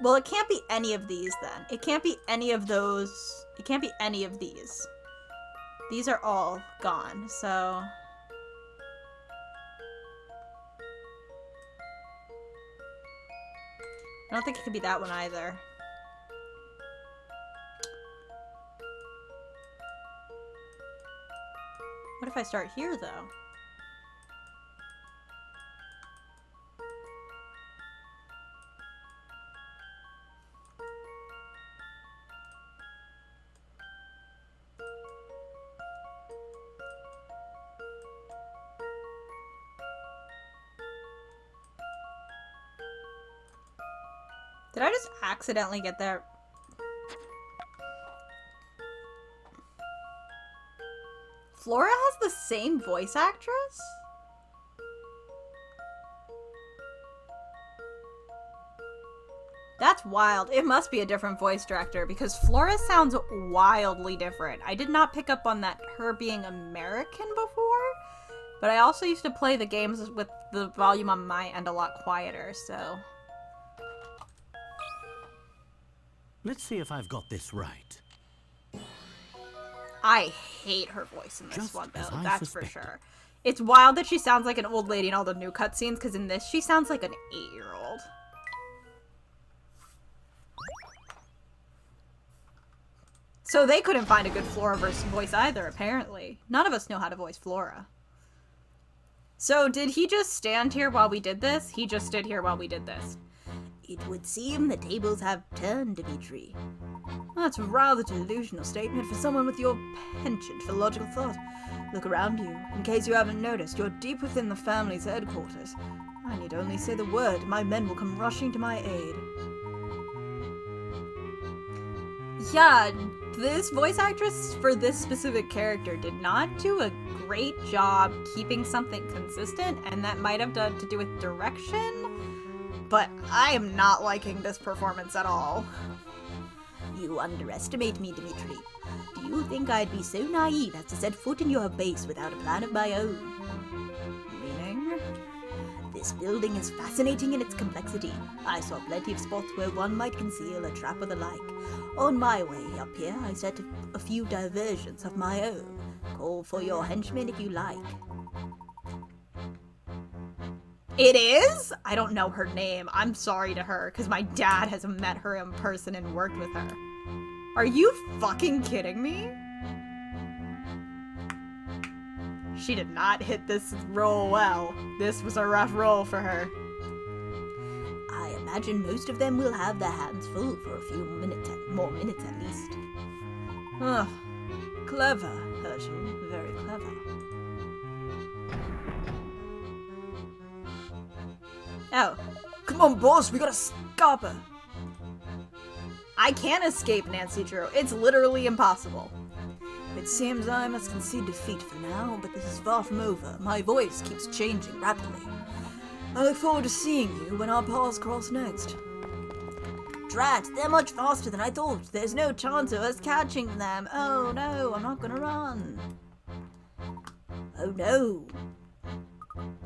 Well, it can't be any of these, then. It can't be any of those. It can't be any of these. These are all gone, so... I don't think it could be that one either. What if I start here, though? Did I just accidentally get there? Flora has the same voice actress? That's wild. It must be a different voice director because Flora sounds wildly different. I did not pick up on that her being American before, but I also used to play the games with the volume on my end a lot quieter, so... Let's see if I've got this right. I hate her voice in this Just one, as though. I That's for suspected. sure. It's wild that she sounds like an old lady in all the new cutscenes, because in this, she sounds like an 8-year-old. So they couldn't find a good Flora voice either, apparently. None of us know how to voice Flora. So did he just stand here while we did this? He just stood here while we did this. It would seem the tables have turned, Dimitri. That's a rather delusional statement for someone with your penchant for logical thought. Look around you. In case you haven't noticed, you're deep within the family's headquarters. I need only say the word, my men will come rushing to my aid. Yeah, this voice actress for this specific character did not do a great job keeping something consistent, and that might have to do with direction. But I am not liking this performance at all. You underestimate me, Dimitri. Do you think I'd be so naive as to set foot in your base without a plan of my own? Meaning? This building is fascinating in its complexity. I saw plenty of spots where one might conceal a trap or the like. On my way up here, I set a few diversions of my own. Call for your henchmen if you like. It is? I don't know her name. I'm sorry to her, because my dad has met her in person and worked with her. Are you fucking kidding me? She did not hit this roll well. This was a rough roll for her. I imagine most of them will have their hands full for a few more minutes at least. Ugh. Clever, Herschel. Very clever. Oh. Come on, boss, we gotta stop her. I can't escape Nancy Drew. It's literally impossible. It seems I must concede defeat for now, but this is far from over. My voice keeps changing rapidly. I look forward to seeing you when our paths cross next. Drat, they're much faster than I thought. There's no chance of us catching them. Oh no, I'm not gonna run. Oh no.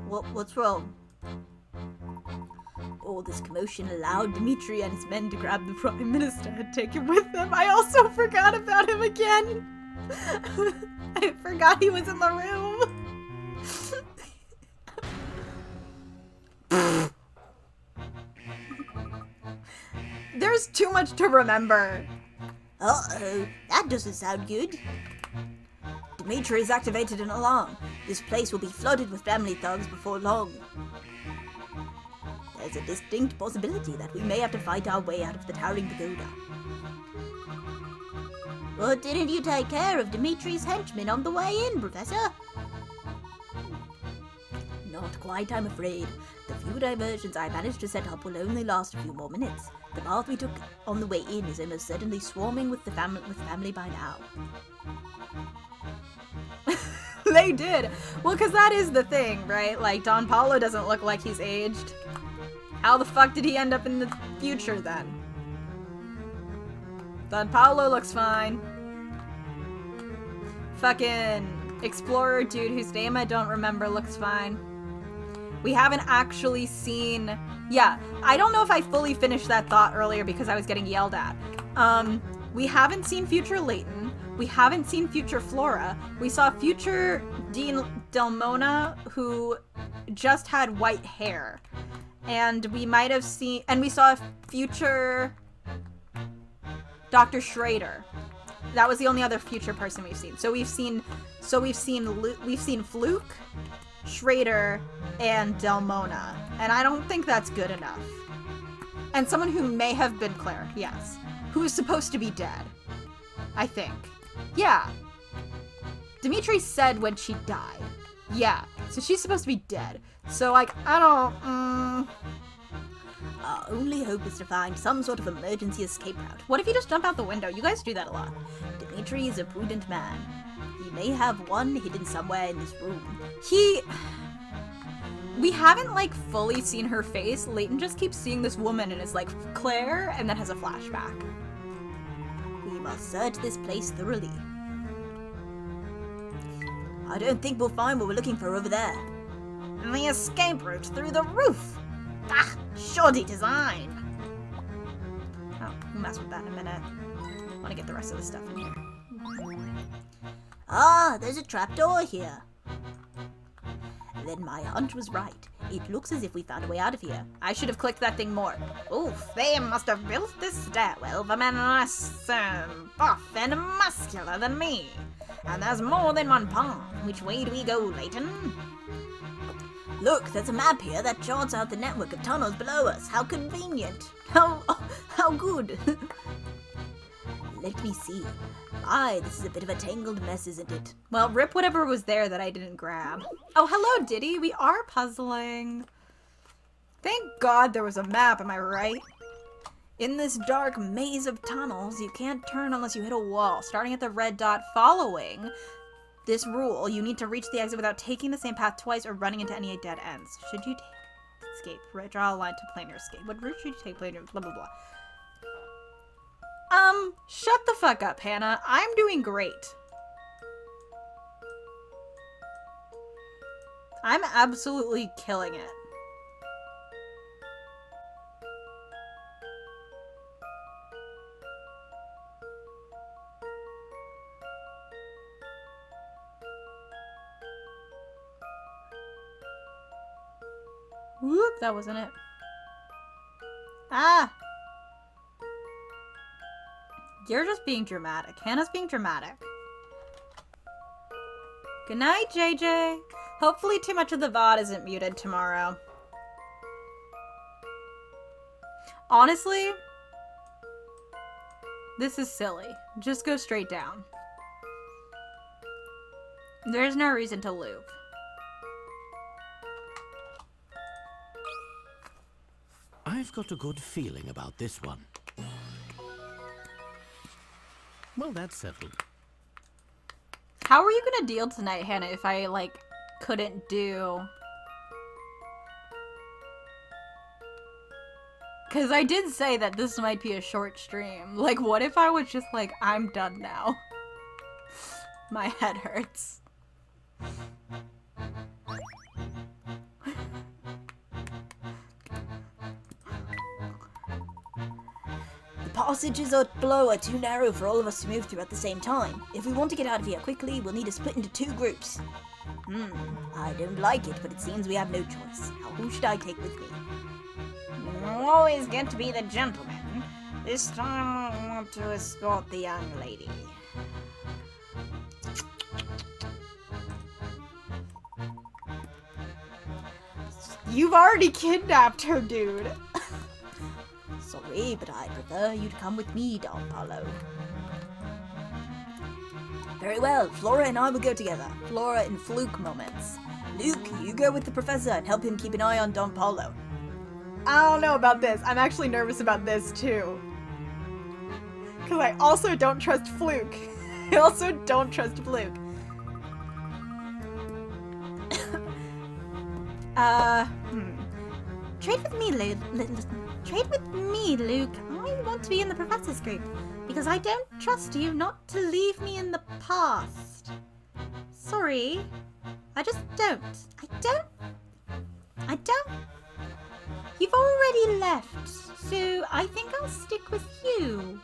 What's wrong? All this commotion allowed Dmitri and his men to grab the Prime Minister and take him with them. I also forgot about him again. I forgot he was in the room. There's too much to remember. Uh-oh, that doesn't sound good. Dmitri has activated an alarm. This place will be flooded with family thugs before long. There's a distinct possibility that we may have to fight our way out of the towering pagoda. But didn't you take care of Dimitri's henchmen on the way in, Professor? Not quite, I'm afraid. The few diversions I managed to set up will only last a few more minutes. The path we took on the way in is almost certainly swarming with family by now. They did. Well, because that is the thing, right? Like, Don Paulo doesn't look like he's aged. How the fuck did he end up in the future, then? Don Paulo looks fine. Fucking explorer dude whose name I don't remember looks fine. We haven't actually seen... Yeah, I don't know if I fully finished that thought earlier because I was getting yelled at. We haven't seen future Layton. We haven't seen future Flora. We saw future Dean Delmona, who just had white hair. And we might have seen... And we saw future Dr. Schrader. That was the only other future person we've seen. So we've seen Fluke, Schrader, and Delmona. And I don't think that's good enough. And someone who may have been Claire, yes. Who is supposed to be dead. I think. Yeah. Dimitri said when she died. Yeah. So she's supposed to be dead. So, like, I don't... Our only hope is to find some sort of emergency escape route. What if you just jump out the window? You guys do that a lot. Dmitri is a prudent man. He may have one hidden somewhere in this room. We haven't, like, fully seen her face. Layton just keeps seeing this woman and is like, Claire, and then has a flashback. We must search this place thoroughly. I don't think we'll find what we're looking for over there. And the escape route through the roof. Ah, shoddy design. Oh, we'll mess with that in a minute. I want to get the rest of the stuff in here. Ah, there's a trapdoor here. Then my hunch was right. It looks as if we found a way out of here. I should have clicked that thing more. Oof, they must have built this stairwell for men less buff and muscular than me. And there's more than one path. Which way do we go, Layton? Look, there's a map here that charts out the network of tunnels below us. How convenient. How good. Let me see. My, this is a bit of a tangled mess, isn't it? Well, rip whatever was there that I didn't grab. Oh, hello, Diddy. We are puzzling. Thank God there was a map, am I right? In this dark maze of tunnels, you can't turn unless you hit a wall. Starting at the red dot, following this rule, you need to reach the exit without taking the same path twice or running into any dead ends. Should you escape? Draw a line to plan your escape. What route should you take? Plan your blah, blah, blah. Shut the fuck up, Hannah. I'm doing great. I'm absolutely killing it. Whoop, that wasn't it. Ah! You're just being dramatic. Hannah's being dramatic. Good night, JJ. Hopefully too much of the VOD isn't muted tomorrow. Honestly, This is silly. Just go straight down. There's no reason to loop. I've got a good feeling about this one. Well, that's settled. How are you gonna deal tonight, Hannah, if I, like, couldn't do... Because I did say that this might be a short stream. Like, what if I was just like, I'm done now? My head hurts. The passages below are too narrow for all of us to move through at the same time. If we want to get out of here quickly, we'll need to split into 2 groups. I don't like it, but it seems we have no choice. Now, who should I take with me? You always get to be the gentleman. This time I want to escort the young lady. You've already kidnapped her, dude. Sorry, but I'd prefer you to come with me, Don Paulo. Very well, Flora and I will go together. Flora in fluke moments. Luke, you go with the professor and help him keep an eye on Don Paulo. I don't know about this. I'm actually nervous about this, too. Because I also don't trust Fluke. I also don't trust Fluke. Trade with me, Trade with me, Luke. I want to be in the professor's group because I don't trust you not to leave me in the past. Sorry. I just don't. I don't. You've already left, so I think I'll stick with you.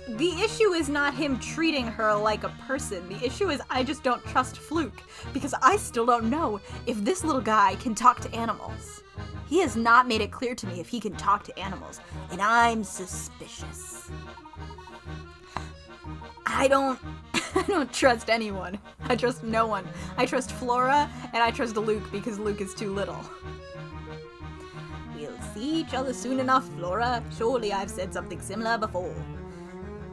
The issue is not him treating her like a person. The issue is I just don't trust Fluke because I still don't know if this little guy can talk to animals. He has not made it clear to me if he can talk to animals, and I'm suspicious. I don't trust anyone. I trust no one. I trust Flora, and I trust Luke because Luke is too little. We'll see each other soon enough, Flora. Surely I've said something similar before.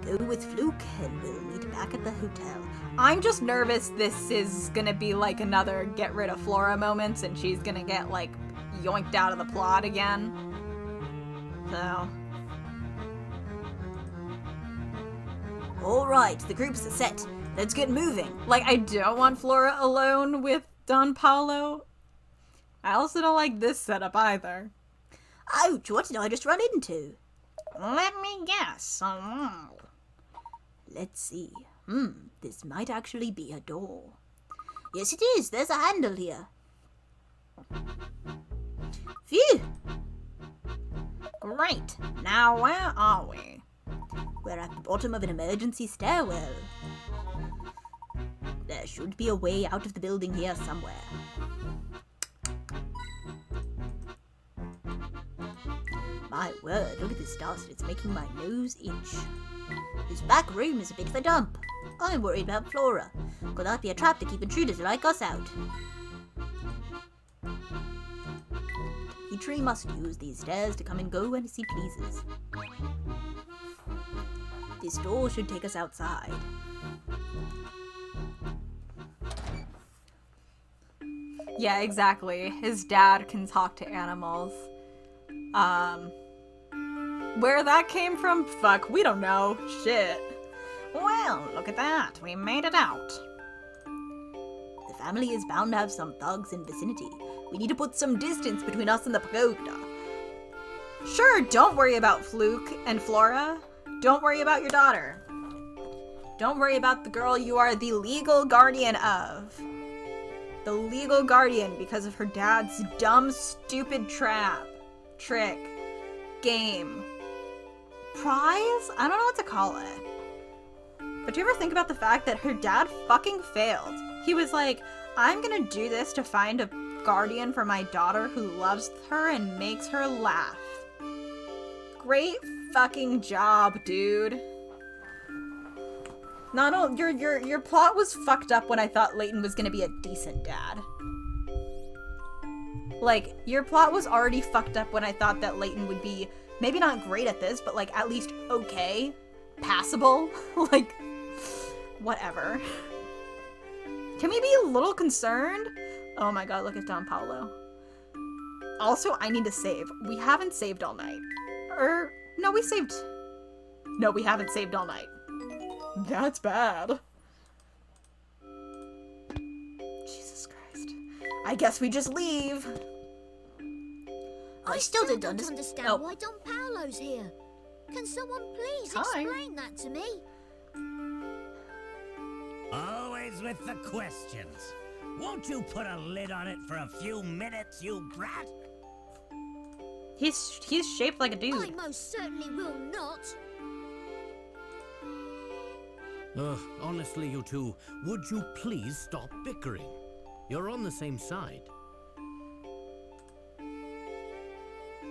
Go with Fluke, and we'll meet back at the hotel. I'm just nervous this is gonna be like another get rid of Flora moments, and she's gonna get, like, yoinked out of the plot again. So... Alright, the groups are set. Let's get moving. Like, I don't want Flora alone with Don Paulo. I also don't like this setup either. Ouch, what did I just run into? Let me guess. Let's see. This might actually be a door. Yes, it is. There's a handle here. Phew! Great. Now where are we? We're at the bottom of an emergency stairwell. There should be a way out of the building here somewhere. My word, look at this dust. It's making my nose itch. This back room is a bit of a dump. I'm worried about Flora. Could that be a trap to keep intruders like us out? Petrie must use these stairs to come and go as he pleases. This door should take us outside. Yeah, exactly. His dad can talk to animals. Where that came from? Fuck, we don't know. Shit. Well, look at that. We made it out. The family is bound to have some thugs in vicinity. We need to put some distance between us and the pagoda. Sure, don't worry about Fluke and Flora. Don't worry about your daughter. Don't worry about the girl you are the legal guardian of. The legal guardian because of her dad's dumb, stupid trick, game, prize? I don't know what to call it. But do you ever think about the fact that her dad fucking failed? He was like, I'm gonna do this to find a guardian for my daughter who loves her and makes her laugh. Great fucking job, dude. Your plot was fucked up when I thought Layton was gonna be a decent dad. Like, your plot was already fucked up when I thought that Layton would be, maybe not great at this, but like at least okay, passable, like, whatever. Can we be a little concerned? Oh my god, look at Don Paulo. Also, I need to save. We haven't saved all night. No, we saved. No, we haven't saved all night. That's bad. Jesus Christ. I guess we just leave. I still don't understand Oh. why Don Paolo's here. Can someone please Hi. explain that to me? Always with the questions. Won't you put a lid on it for a few minutes, you brat? He's shaped like a I dude. most certainly will not. Ugh, honestly, you two, would you please stop bickering? You're on the same side.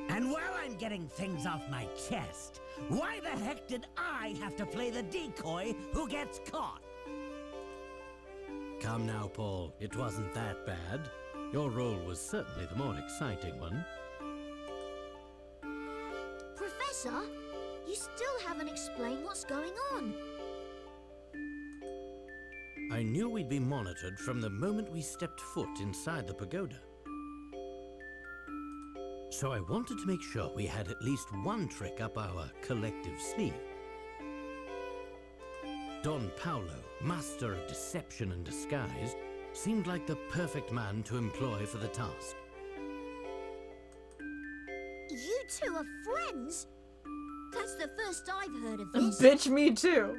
And while I'm getting things off my chest, why the heck did I have to play the decoy who gets caught? Come now, Paul. It wasn't that bad. Your role was certainly the more exciting one. Professor, you still haven't explained what's going on. I knew we'd be monitored from the moment we stepped foot inside the pagoda. So I wanted to make sure we had at least one trick up our collective sleeve. Don Paulo, master of deception and disguise, seemed like the perfect man to employ for the task. You two are friends? That's the first I've heard of this. Bitch, me too.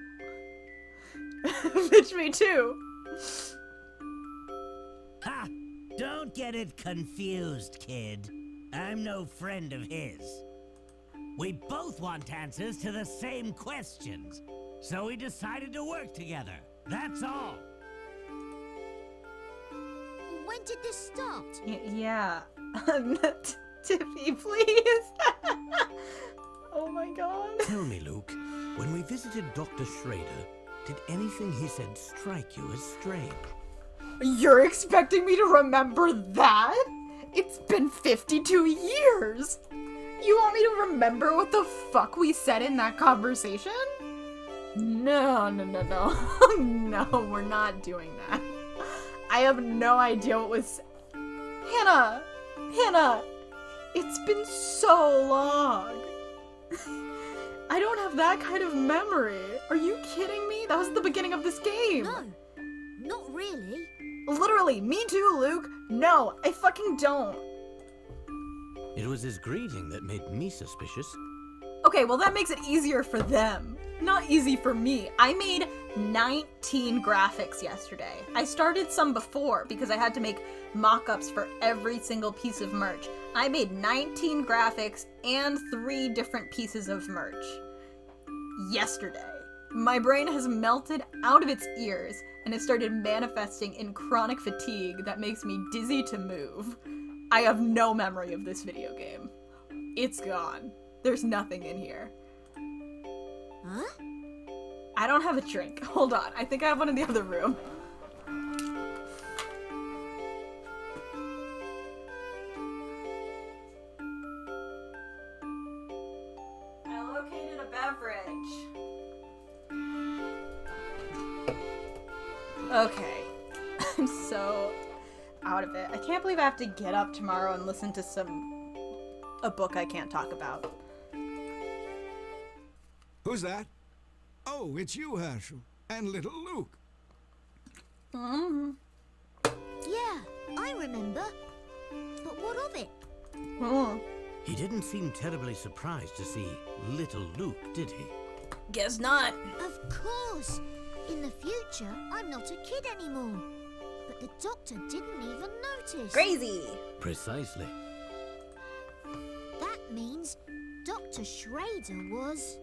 Bitch, me too. Ha! Don't get it confused, kid. I'm no friend of his. We both want answers to the same questions, so we decided to work together. That's all. When did this start? Yeah. Tiffy, please. Oh my god. Tell me, Luke, when we visited Dr. Schrader, did anything he said strike you as strange? You're expecting me to remember that? It's been 52 years! You want me to remember what the fuck we said in that conversation? No. No, we're not doing that. I have no idea what was... Hannah! It's been so long. I don't have that kind of memory. Are you kidding me? That was the beginning of this game. No, not really. Literally, me too, Luke. No, I fucking don't. It was his greeting that made me suspicious. Okay, well that makes it easier for them. Not easy for me. I made 19 graphics yesterday. I started some before because I had to make mock-ups for every single piece of merch. I made 19 graphics and 3 different pieces of merch yesterday. My brain has melted out of its ears and has started manifesting in chronic fatigue that makes me dizzy to move. I have no memory of this video game. It's gone. There's nothing in here. Huh? I don't have a drink. Hold on. I think I have one in the other room. I located a beverage. Okay. I'm so out of it. I can't believe I have to get up tomorrow and listen to a book I can't talk about. Who's that? Oh, it's you, Herschel. And little Luke. Mm-hmm. Yeah, I remember. But what of it? Mm. He didn't seem terribly surprised to see little Luke, did he? Guess not. Of course. In the future, I'm not a kid anymore. But the doctor didn't even notice. Crazy. Precisely. That means Dr. Schrader was...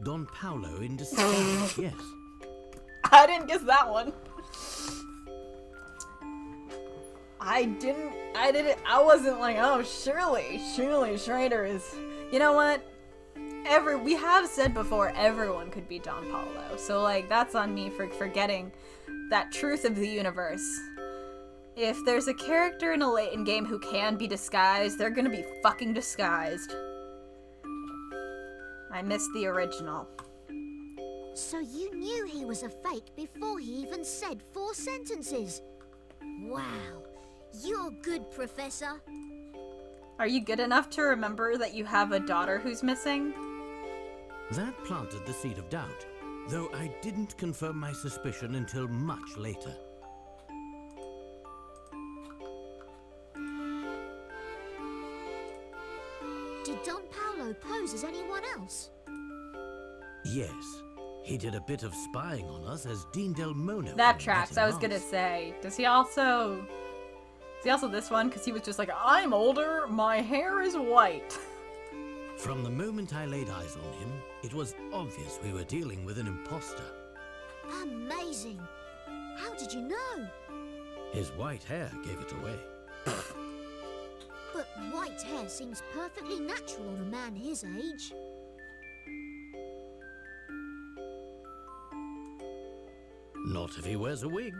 Don Paulo in disguise, yes. I didn't guess that one. I wasn't like, oh, surely Schrader is, you know what? We have said before, everyone could be Don Paulo. So, like, that's on me for forgetting that truth of the universe. If there's a character in a Layton game who can be disguised, they're gonna be fucking disguised. I missed the original. So you knew he was a fake before he even said 4 sentences. Wow, you're good, Professor. Are you good enough to remember that you have a daughter who's missing? That planted the seed of doubt, though I didn't confirm my suspicion until much later. Did Don Paolo pose as anyone else? Yes, he did a bit of spying on us as Dean Del Mono. That tracks. I was gonna say, does he also this one? Because he was just like, I'm older, my hair is white. From the moment I laid eyes on him, it was obvious we were dealing with an imposter. Amazing. How did you know? His white hair gave it away. But white hair seems perfectly natural on a man his age. Not if he wears a wig.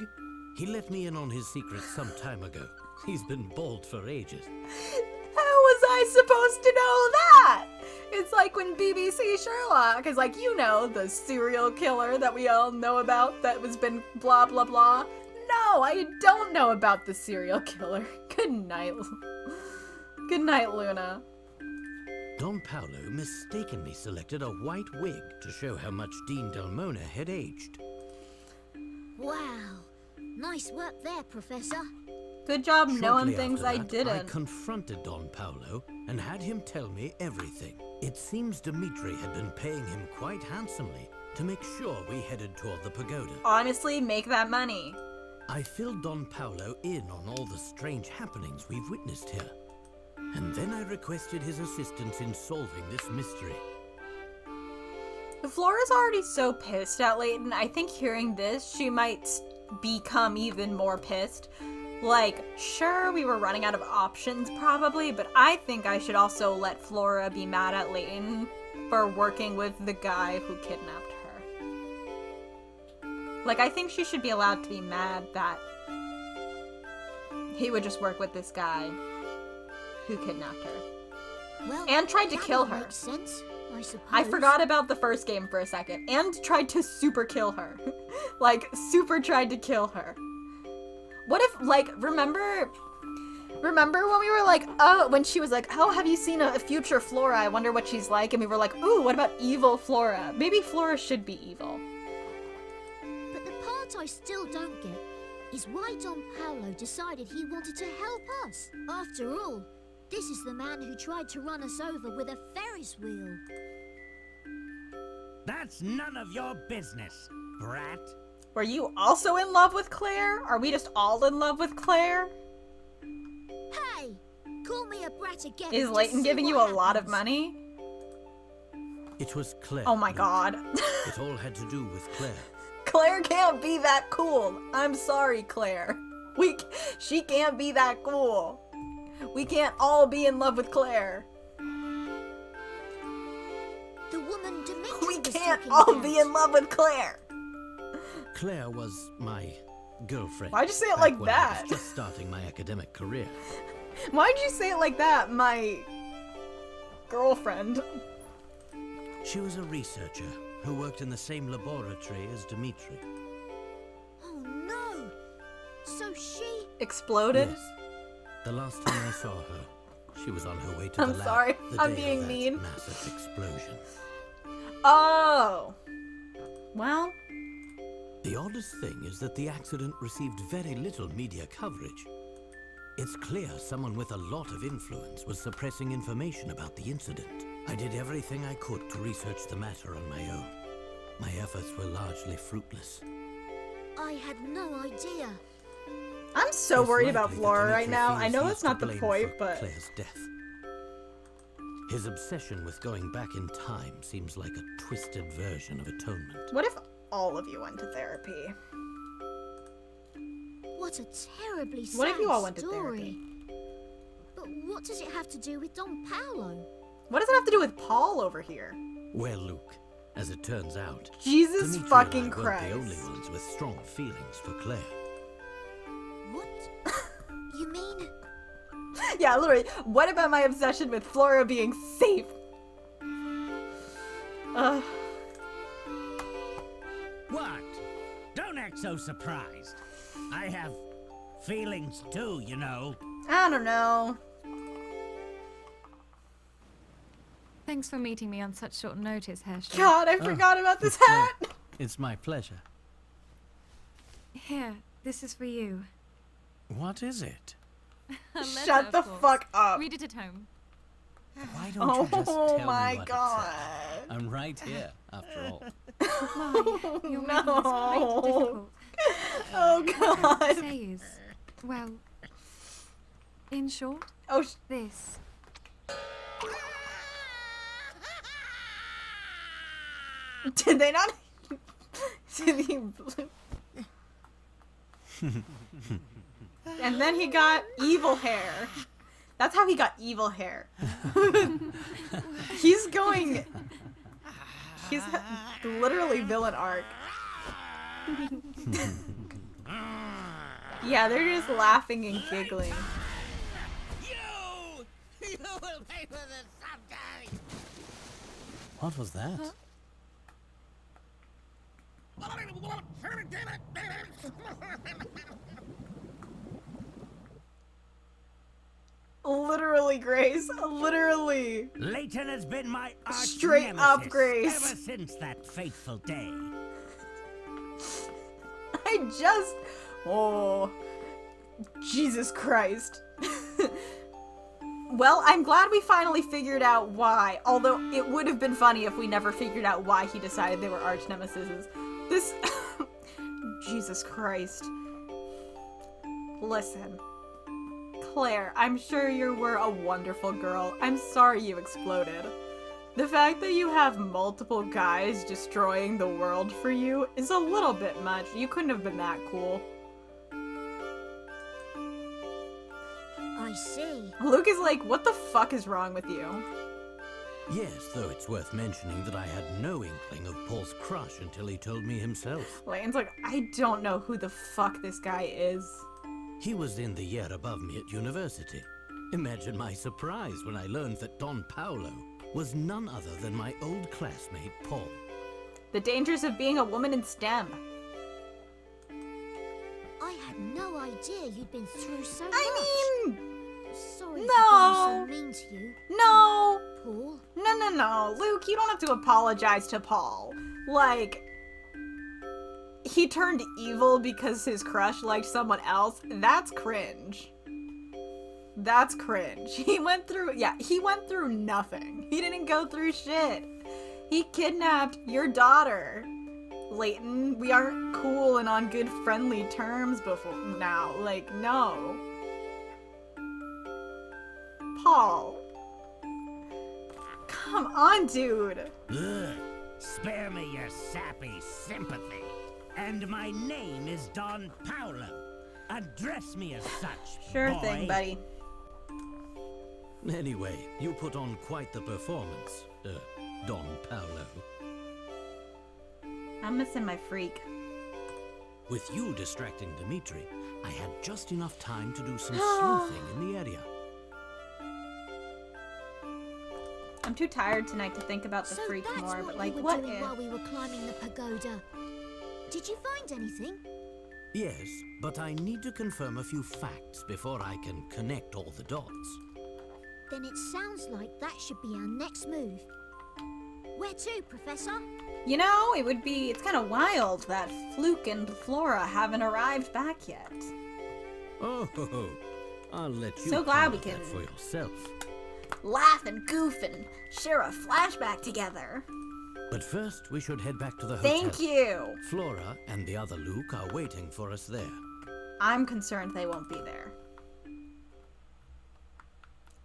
He let me in on his secret some time ago. He's been bald for ages. How was I supposed to know that? It's like when BBC Sherlock is like, you know, the serial killer that we all know about that has been blah blah blah. No, I don't know about the serial killer. Good night. Good night, Luna. Don Paolo mistakenly selected a white wig to show how much Dean Del Mono had aged. Wow. Nice work there, Professor. Good job knowing Shortly things after I that, didn't. I confronted Don Paolo and had him tell me everything. It seems Dimitri had been paying him quite handsomely to make sure we headed toward the pagoda. Honestly, make that money. I filled Don Paolo in on all the strange happenings we've witnessed here. And then I requested his assistance in solving this mystery. Flora's already so pissed at Layton. I think hearing this, she might become even more pissed. Like, sure, we were running out of options probably, but I think I should also let Flora be mad at Layton for working with the guy who kidnapped her. Like, I think she should be allowed to be mad that he would just work with this guy who kidnapped her. Well, And tried to that kill would her. make sense, I suppose. I forgot about the first game for a second. And tried to super kill her. Like, super tried to kill her. What if, like, remember when we were like, oh, when she was like, oh, have you seen a future Flora? I wonder what she's like. And we were like, ooh, what about evil Flora? Maybe Flora should be evil. But the part I still don't get is why Don Paolo decided he wanted to help us. After all, this is the man who tried to run us over with a Ferris wheel. That's none of your business, brat. Were you also in love with Claire? Are we just all in love with Claire? Hey! Call me a brat again. Is and Layton just see giving you what a lot of happens. money? It was Claire. Oh my Luke. god. It all had to do with Claire. Claire can't be that cool. I'm sorry, Claire. She can't be that cool. We can't all be in love with Claire. The woman Dimitri We was can't talking all about. be in love with Claire. Claire was my girlfriend. Why'd you say it back like when I that? was just starting my academic career. Why'd you say it like that, my girlfriend? She was a researcher who worked in the same laboratory as Dimitri. Oh no! So she... Exploded? Yes. The last time I saw her, she was on her way to I'm the lab. sorry, The I'm day being of that mean. massive explosion. Oh. Well, The oddest thing is that the accident received very little media coverage. It's clear someone with a lot of influence was suppressing information about the incident. I did everything I could to research the matter on my own. My efforts were largely fruitless. I had no idea. I'm so It's worried likely about that Flora right Dimitri now. feels I know he's that's to not the blame point, for but Claire's death. His obsession with going back in time seems like a twisted version of atonement. what if all of you went to therapy? What a terribly sad What if you all went to story. But what does it have to do with Don Paolo? What does it have to do with Paul over here? Well, Luke, as it turns out, Jesus Dimitri fucking and I weren't the only Christ. ones with strong feelings for Claire. What? Yeah, literally. What about my obsession with Flora being safe? What? Don't act so surprised. I have feelings too, you know. I don't know. Thanks for meeting me on such short notice, Hershey. God, I forgot about this hat. It's my pleasure. Here, this is for you. What is it? A letter, Shut of the course. fuck up. Read it at home. Why don't you just tell me my what God. it says? I'm right here, after all. Why? You're making this quite difficult. Oh What God. to say is, well, in short, Oh, this. did they not? Did he? And then he got evil hair. That's how he got evil hair. He's going. He's literally villain arc. Yeah, they're just laughing and giggling. You will pay for this someday. What was that? Literally, Grace. Literally. Layton has been my arch Straight nemesis up, Grace. ever since that fateful day. I just. Oh. Jesus Christ. Well, I'm glad we finally figured out why. Although it would have been funny if we never figured out why he decided they were arch nemesis. This. Jesus Christ. Listen. Claire, I'm sure you were a wonderful girl. I'm sorry you exploded. The fact that you have multiple guys destroying the world for you is a little bit much. You couldn't have been that cool. I see. Luke is like, what the fuck is wrong with you? Yes, though it's worth mentioning that I had no inkling of Paul's crush until he told me himself. Layton's like, I don't know who the fuck this guy is. He was in the year above me at university. Imagine my surprise when I learned that Don Paolo was none other than my old classmate, Paul. The dangers of being a woman in STEM. I had no idea you'd been through so much. I mean, Sorry no. for being so mean to you, no. Paul. No. Luke, you don't have to apologize to Paul. Like, he turned evil because his crush liked someone else. That's cringe. That's cringe. He went through nothing. He didn't go through shit. He kidnapped your daughter. Layton, we aren't cool and on good friendly terms before now. Like, no. Paul. Come on, dude. Ugh. Spare me your sappy sympathy. And my name is Don Paolo. Address me as such, Sure boy. thing, buddy. Anyway, you put on quite the performance, Don Paolo. I'm missing my freak. With you distracting Dimitri, I had just enough time to do some sleuthing in the area. I'm too tired tonight to think about the So freak that's more, what but you like, were what doing if? while we were climbing the pagoda. Did you find anything? Yes, but I need to confirm a few facts before I can connect all the dots. Then it sounds like that should be our next move. Where to, Professor? You know, it's kind of wild that Fluke and Flora haven't arrived back yet. Oh, I'll let you So glad find we out can- that for yourself. Laugh and goof and share a flashback together. But first, we should head back to the Thank hotel. you! Flora and the other Luke are waiting for us there. I'm concerned they won't be there.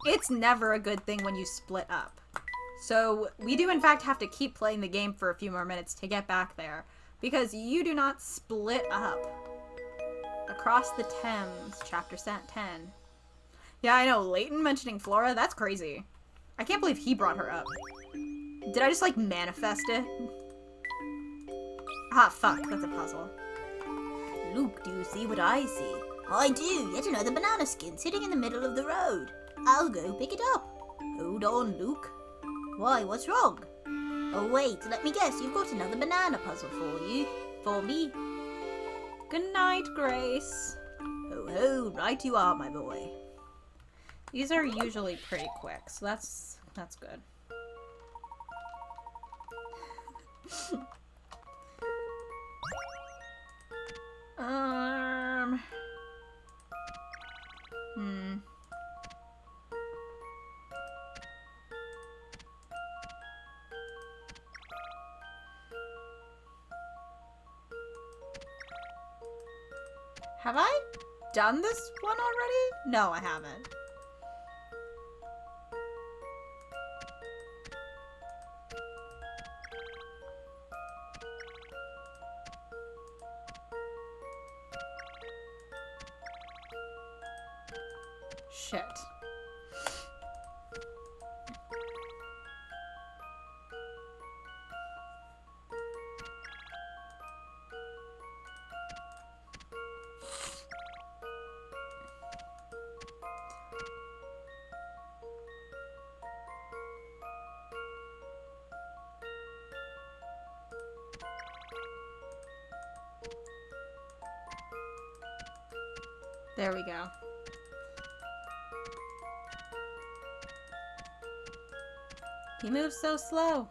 It's never a good thing when you split up. So, we do in fact have to keep playing the game for a few more minutes to get back there. Because you do not split up. Across the Thames, chapter 10. Yeah, I know, Layton mentioning Flora, that's crazy. I can't believe he brought her up. Did I just, like, manifest it? Ah, fuck, that's a puzzle. Luke, do you see what I see? I do. Yet another banana skin sitting in the middle of the road. I'll go pick it up. Hold on, Luke. Why, what's wrong? Oh wait, let me guess. You've got another banana puzzle for me. Good night, Grace. Ho ho, right you are, my boy. These are usually pretty quick, so that's good. Have I done this one already? No, I haven't. Shit. There we go. He moves so slow.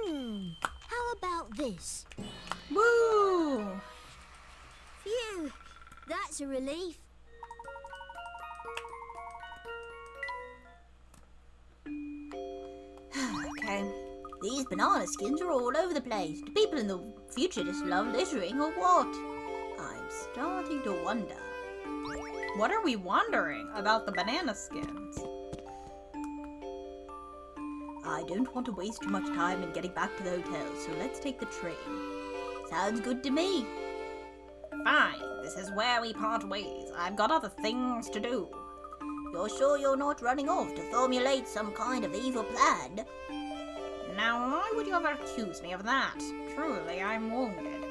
How about this? Woo! Phew, that's a relief. Okay. These banana skins are all over the place. Do people in the future just love littering or what? I'm starting to wonder. What are we wondering about the banana skins? I don't want to waste too much time in getting back to the hotel, so let's take the train. Sounds good to me. Fine, this is where we part ways. I've got other things to do. You're sure you're not running off to formulate some kind of evil plan? Now, why would you ever accuse me of that? Truly, I'm wounded.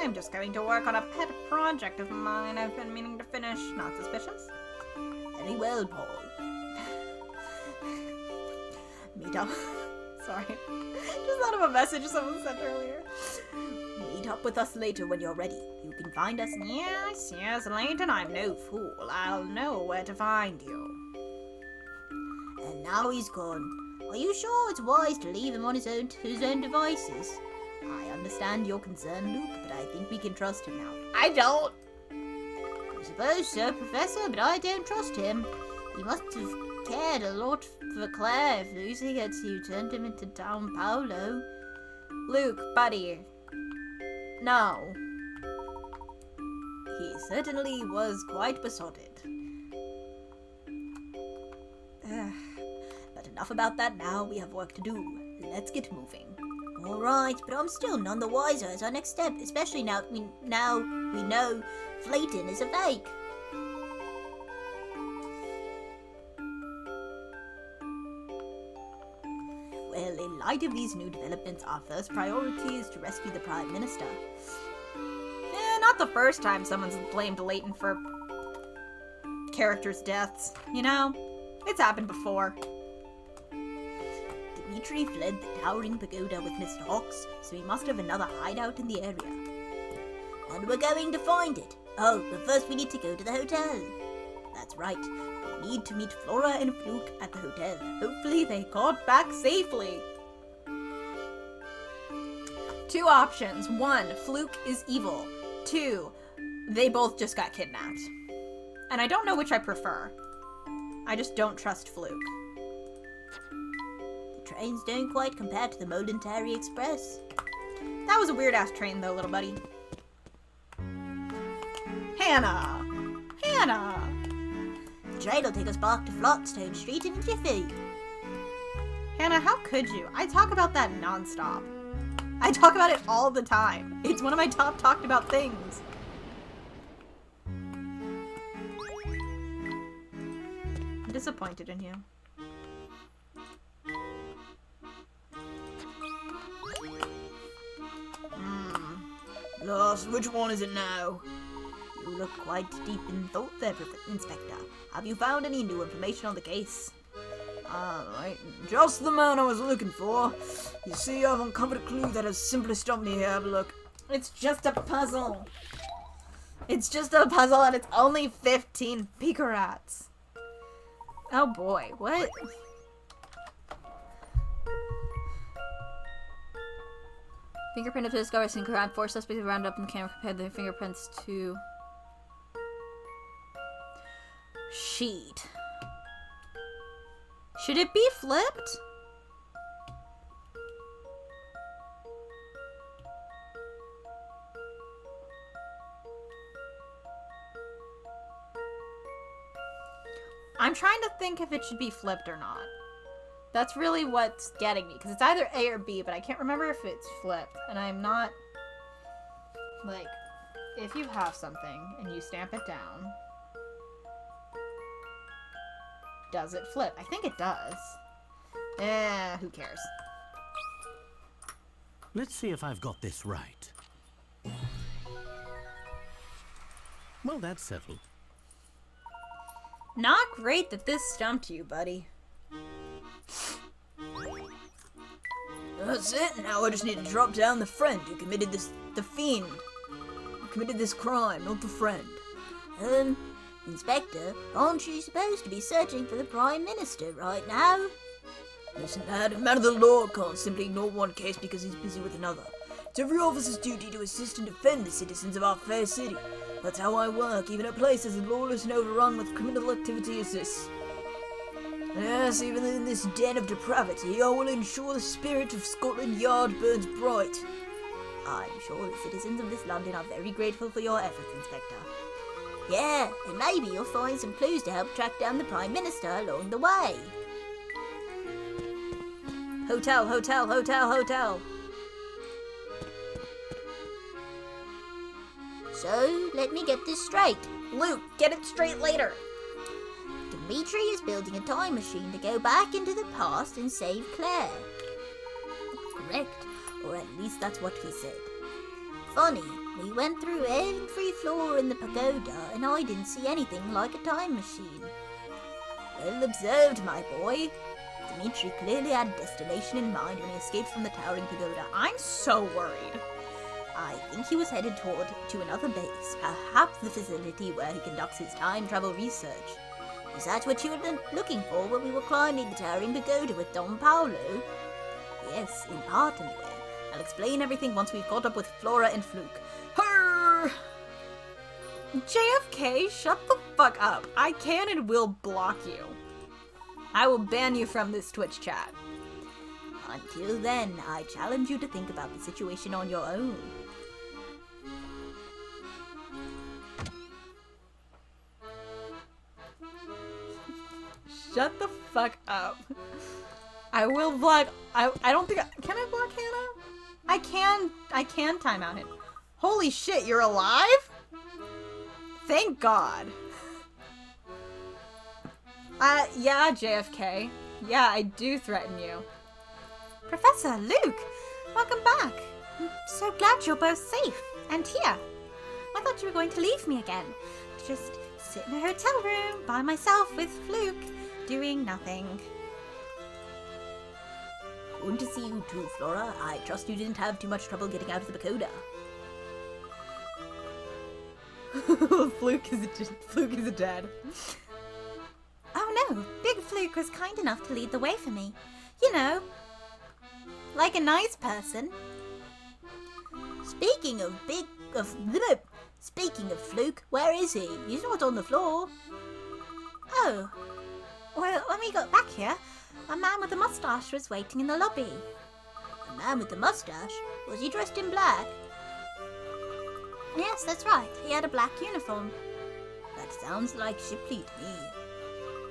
I'm just going to work on a pet project of mine I've been meaning to finish. Not suspicious? Very well, Paul. Meet up. Sorry. Just thought of a message someone sent earlier. Meet up with us later when you're ready. You can find us. Yes, Layton, I'm no fool. I'll know where to find you. And now he's gone. Are you sure it's wise to leave him on his own devices? I understand your concern, Luke, but I think we can trust him now. I don't. I suppose so, Professor, but I don't trust him. He must have cared a lot for Claire if losing it, you turned him into Don Paolo. Luke, buddy. No. He certainly was quite besotted. But enough about that now, we have work to do. Let's get moving. Alright, but I'm still none the wiser as our next step, especially now we know Flayton is a fake. Well, in light of these new developments, our first priority is to rescue the Prime Minister. Not the first time someone's blamed Layton for characters' deaths, you know? It's happened before. Dimitri fled the towering pagoda with Mr. Hawks, so he must have another hideout in the area. And we're going to find it. Oh, but first we need to go to the hotel. That's right. We need to meet Flora and Fluke at the hotel. Hopefully they got back safely. 2 options. 1, Fluke is evil. 2, they both just got kidnapped. And I don't know which I prefer. I just don't trust Fluke. The trains don't quite compare to the Molentary Express. That was a weird-ass train, though, little buddy. Hannah! Hannah! The train will take us back to Flockstone Street in a jiffy. Hannah, how could you? I talk about that nonstop. I talk about it all the time. It's one of my top talked about things. I'm disappointed in you. Lost, which one is it now? You look quite deep in thought there, Inspector. Have you found any new information on the case? Alright, just the man I was looking for. You see, I've uncovered a clue that has simply stumped me here. Have a look. It's just a puzzle. It's just a puzzle and it's only 15 picarats. Oh boy, what? Fingerprint of the discovered in crime. 4 suspects rounded up in the camera compared their fingerprints to... sheet. Should it be flipped? I'm trying to think if it should be flipped or not. That's really what's getting me, because it's either A or B, but I can't remember if it's flipped, and I'm not... Like, if you have something and you stamp it down, does it flip? I think it does. Who cares? Let's see if I've got this right. Well, that's settled. Not great that this stumped you, buddy. That's it. Now I just need to drop down the friend who committed the fiend. Who committed this crime, not the friend. Inspector, aren't you supposed to be searching for the Prime Minister right now? Listen, lad, a man of the law can't simply ignore one case because he's busy with another. It's every officer's duty to assist and defend the citizens of our fair city. That's how I work, even at places as lawless and overrun with criminal activity as this. Yes, even in this den of depravity, I will ensure the spirit of Scotland Yard burns bright. I'm sure the citizens of this London are very grateful for your efforts, Inspector. Yeah, and maybe you'll find some clues to help track down the Prime Minister along the way. Hotel, hotel, hotel, hotel. So, let me get this straight. Luke, get it straight later. Dimitri is building a time machine to go back into the past and save Claire. Correct, or at least that's what he said. Funny, we went through every floor in the pagoda and I didn't see anything like a time machine. Well observed, my boy. Dimitri clearly had a destination in mind when he escaped from the towering pagoda. I'm so worried. I think he was headed to another base, perhaps the facility where he conducts his time travel research. Is that what you were looking for when we were climbing the towering pagoda with Don Paolo? Yes, in part anyway. I'll explain everything once we've caught up with Flora and Fluke. Her! JFK, shut the fuck up. I can and will block you. I will ban you from this Twitch chat. Until then, I challenge you to think about the situation on your own. Shut the fuck up. I will block. I don't think can I block Hannah? I can time out him. Holy shit, you're alive? Thank God. Yeah, JFK. Yeah, I do threaten you. Professor, Luke, welcome back. I'm so glad you're both safe and here. I thought you were going to leave me again. To just sit in a hotel room by myself with Fluke, doing nothing. Good to see you too, Flora. I trust you didn't have too much trouble getting out of the pagoda. Fluke is dead. Oh no, Big Fluke was kind enough to lead the way for me. You know, like a nice person. Speaking of Fluke, where is he? He's not on the floor. Oh, well, when we got back here, a man with a mustache was waiting in the lobby. A man with a mustache? Was he dressed in black? Yes, that's right. He had a black uniform. That sounds like Shipley to me.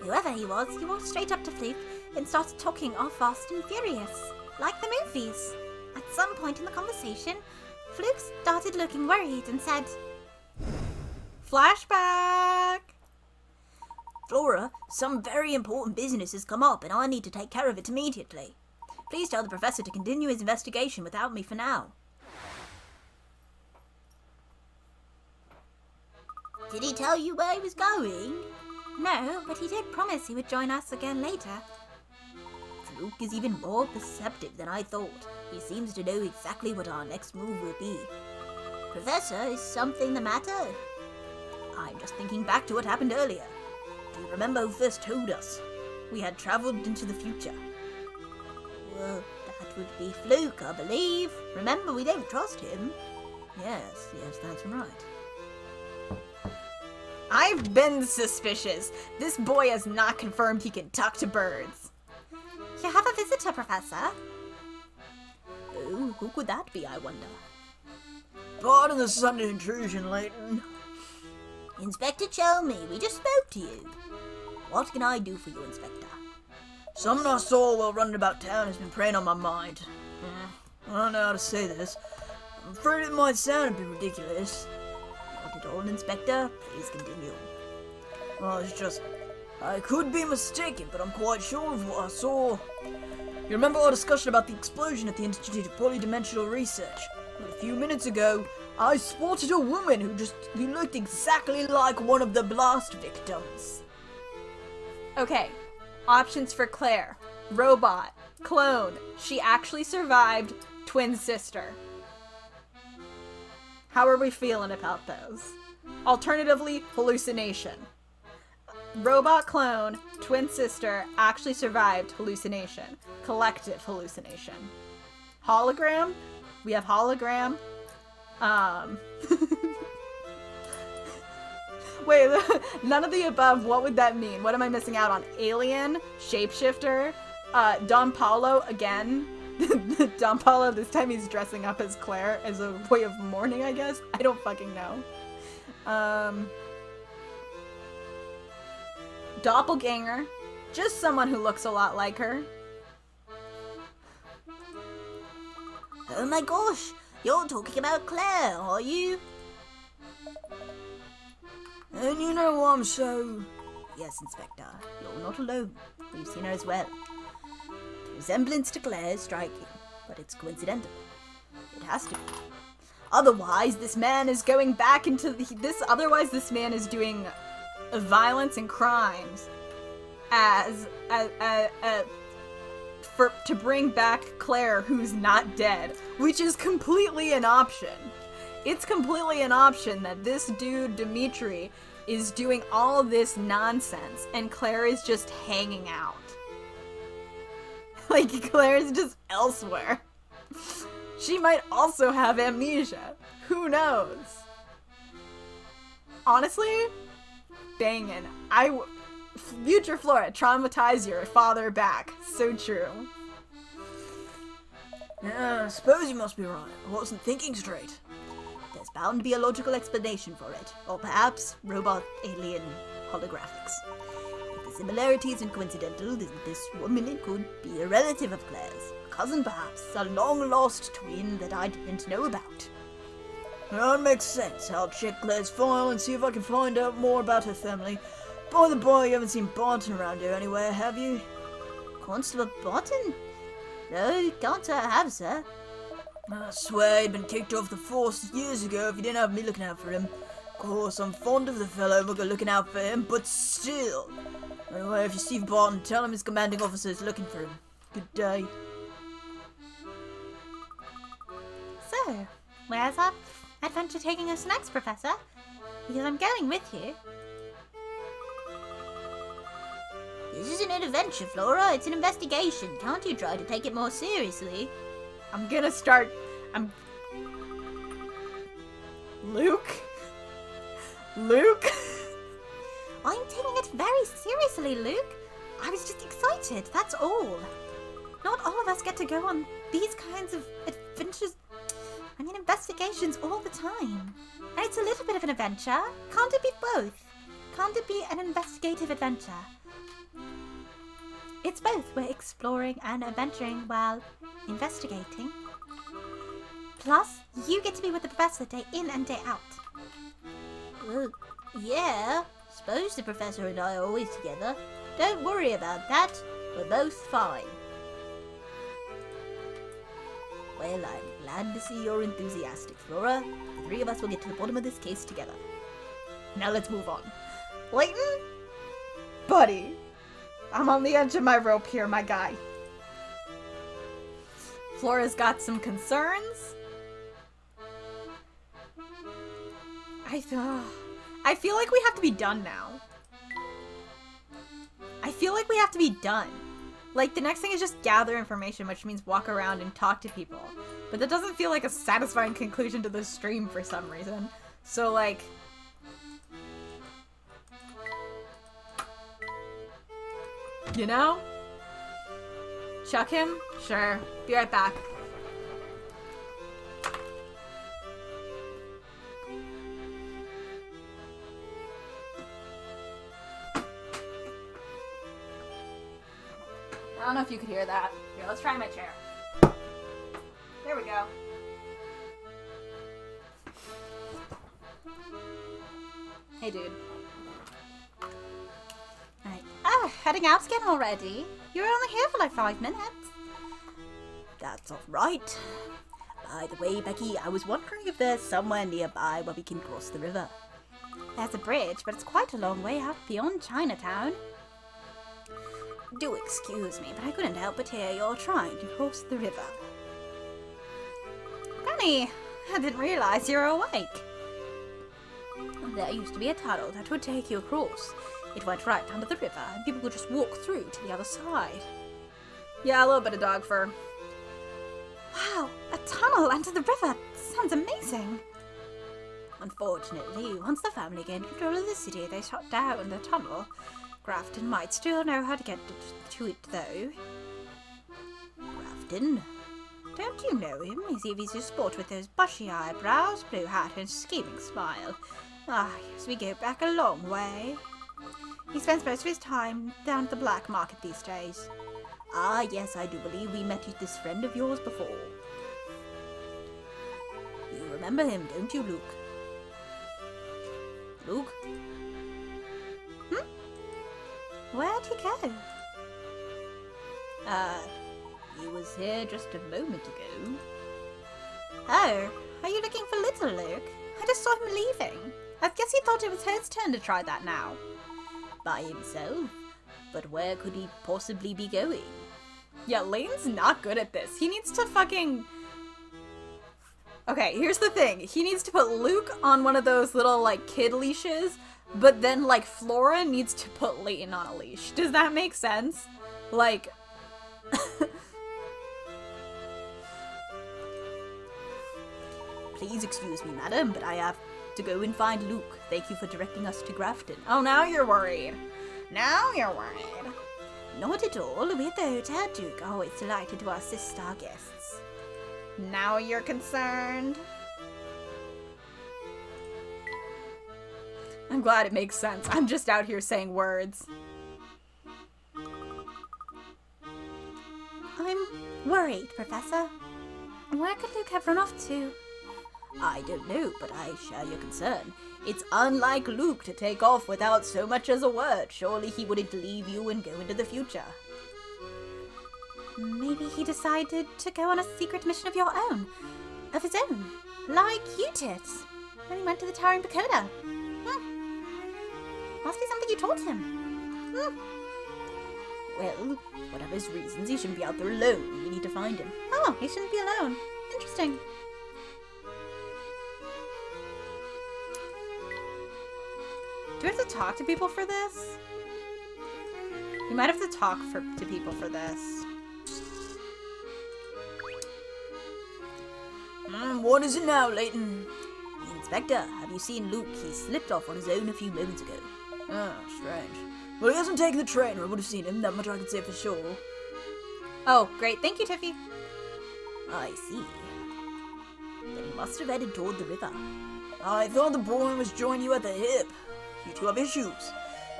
Whoever he walked straight up to Fluke and started talking all fast and furious, like the movies. At some point in the conversation, Fluke started looking worried and said, "Flashback! Flora, some very important business has come up and I need to take care of it immediately. Please tell the professor to continue his investigation without me for now." Did he tell you where he was going? No, but he did promise he would join us again later. Luke is even more perceptive than I thought. He seems to know exactly what our next move will be. Professor, is something the matter? I'm just thinking back to what happened earlier. Do you remember who first told us we had travelled into the future? Well, that would be Fluke, I believe. Remember, we don't trust him. Yes, that's right. I've been suspicious. This boy has not confirmed he can talk to birds. You have a visitor, Professor. Oh, who could that be, I wonder? Pardon the sudden intrusion, Layton. Inspector Chelmy, we just spoke to you. What can I do for you, Inspector? Something I saw while running about town has been preying on my mind. I don't know how to say this. I'm afraid it might sound a bit ridiculous. Not at all, Inspector. Please continue. Well, it's just... I could be mistaken, but I'm quite sure of what I saw. You remember our discussion about the explosion at the Institute of Polydimensional Research? But a few minutes ago, I spotted a woman who looked exactly like one of the blast victims. Okay, options for Claire. Robot, clone, she actually survived, twin sister. How are we feeling about those? Alternatively, hallucination. Robot clone, twin sister, actually survived, hallucination. Collective hallucination. Hologram? We have hologram. Wait, none of the above, what would that mean? What am I missing out on? Alien? Shapeshifter? Don Paulo again? Don Paulo, this time he's dressing up as Claire as a way of mourning, I guess? I don't fucking know. Doppelganger. Just someone who looks a lot like her. Oh my gosh, you're talking about Claire, are you? And you know why I'm so... Yes, Inspector, you're not alone. We've seen her as well. The resemblance to Claire is striking, but it's coincidental. It has to be. Otherwise, this man is going back into otherwise this man is doing violence and crimes to bring back Claire, who's not dead, which is completely an option. It's completely an option that this dude, Dimitri, is doing all this nonsense and Claire is just hanging out. Like, Claire is just elsewhere. She might also have amnesia. Who knows? Honestly, bangin'. Future Flora, traumatize your father back. So true. Yeah, I suppose you must be right. I wasn't thinking straight. There's bound to be a logical explanation for it. Or perhaps robot, alien, holographics. If the similarity isn't coincidental, then this woman could be a relative of Claire's. A cousin perhaps. A long-lost twin that I didn't know about. That makes sense. I'll check Claire's file and see if I can find out more about her family. By the by, you haven't seen Barton around here anywhere, have you? Constable Barton? No, can't say I have, sir. I swear he'd been kicked off the force years ago if he didn't have me looking out for him. Of course, I'm fond of the fellow, but looking out for him, but still. Anyway, if you see Barton, tell him his commanding officer is looking for him. Good day. So, where's our adventure taking us next, Professor? Because I'm going with you. This isn't an adventure, Flora. It's an investigation. Can't you try to take it more seriously? I'm gonna start... Luke? Luke? I'm taking it very seriously, Luke. I was just excited, that's all. Not all of us get to go on these kinds of adventures... investigations all the time. And it's a little bit of an adventure. Can't it be both? Can't it be an investigative adventure? It's both. We're exploring and adventuring while investigating. Plus, you get to be with the professor day in and day out. Well, yeah. Suppose the professor and I are always together. Don't worry about that. We're both fine. Well, I'm glad to see you're enthusiastic, Flora. The three of us will get to the bottom of this case together. Now let's move on. Layton? Buddy. I'm on the edge of my rope here, my guy. Flora's got some concerns. I feel like we have to be done now. I feel like we have to be done. Like, the next thing is just gather information, which means walk around and talk to people. But that doesn't feel like a satisfying conclusion to the stream for some reason. So, like... You know? Chuck him? Sure. Be right back. I don't know if you could hear that. Here, let's try my chair. There we go. Hey, dude. Right. Oh, heading out again already? You were only here for like 5 minutes. That's all right. By the way, Becky, I was wondering if there's somewhere nearby where we can cross the river. There's a bridge, but it's quite a long way out beyond Chinatown. Do excuse me, but I couldn't help but hear you're trying to cross the river. Granny, I didn't realize you were awake. There used to be a tunnel that would take you across. It went right under the river, and people would just walk through to the other side. Yeah, a little bit of dog fur. Wow, a tunnel under the river. Sounds amazing. Unfortunately, once the family gained control of the city, they shut down the tunnel. Grafton might still know how to get to it, though. Grafton? Don't you know him? He's easy to spot with those bushy eyebrows, blue hat, and scheming smile. Ah, yes, we go back a long way. He spends most of his time down at the black market these days. Ah, yes, I do believe we met this friend of yours before. You remember him, don't you, Luke? Luke? Where'd he go? He was here just a moment ago. Oh, are you looking for little Luke? I just saw him leaving. I guess he thought it was his turn to try that now. By himself? But where could he possibly be going? Yeah, Layton's not good at this. He needs to fucking... Okay, here's the thing. He needs to put Luke on one of those little, like, kid leashes, but then, like, Flora needs to put Layton on a leash. Does that make sense? Like... Please excuse me, madam, but I have to go and find Luke. Thank you for directing us to Grafton. Oh, now you're worried. Now you're worried. Not at all. We're the hotel Duke, always delighted to assist our guests. Now you're concerned. I'm glad it makes sense. I'm just out here saying words. I'm worried, Professor. Where could Luke have run off to? I don't know, but I share your concern. It's unlike Luke to take off without so much as a word. Surely he wouldn't leave you and go into the future. Maybe he decided to go on a secret mission of his own, like you did when he went to the Towering Pagoda. Must be something you taught him. Well, whatever his reasons, he shouldn't be out there alone. We need to find him. Oh, he shouldn't be alone. Interesting. Do we have to talk to people for this? You might have to talk to people for this. What is it now, Layton? Inspector, have you seen Luke? He slipped off on his own a few moments ago. Ah, strange. Well, he hasn't taken the train, or I would have seen him. That much I can say for sure. Oh, great. Thank you, Tiffy. I see. Then he must have headed toward the river. I thought the boy was joining you at the hip. You two have issues.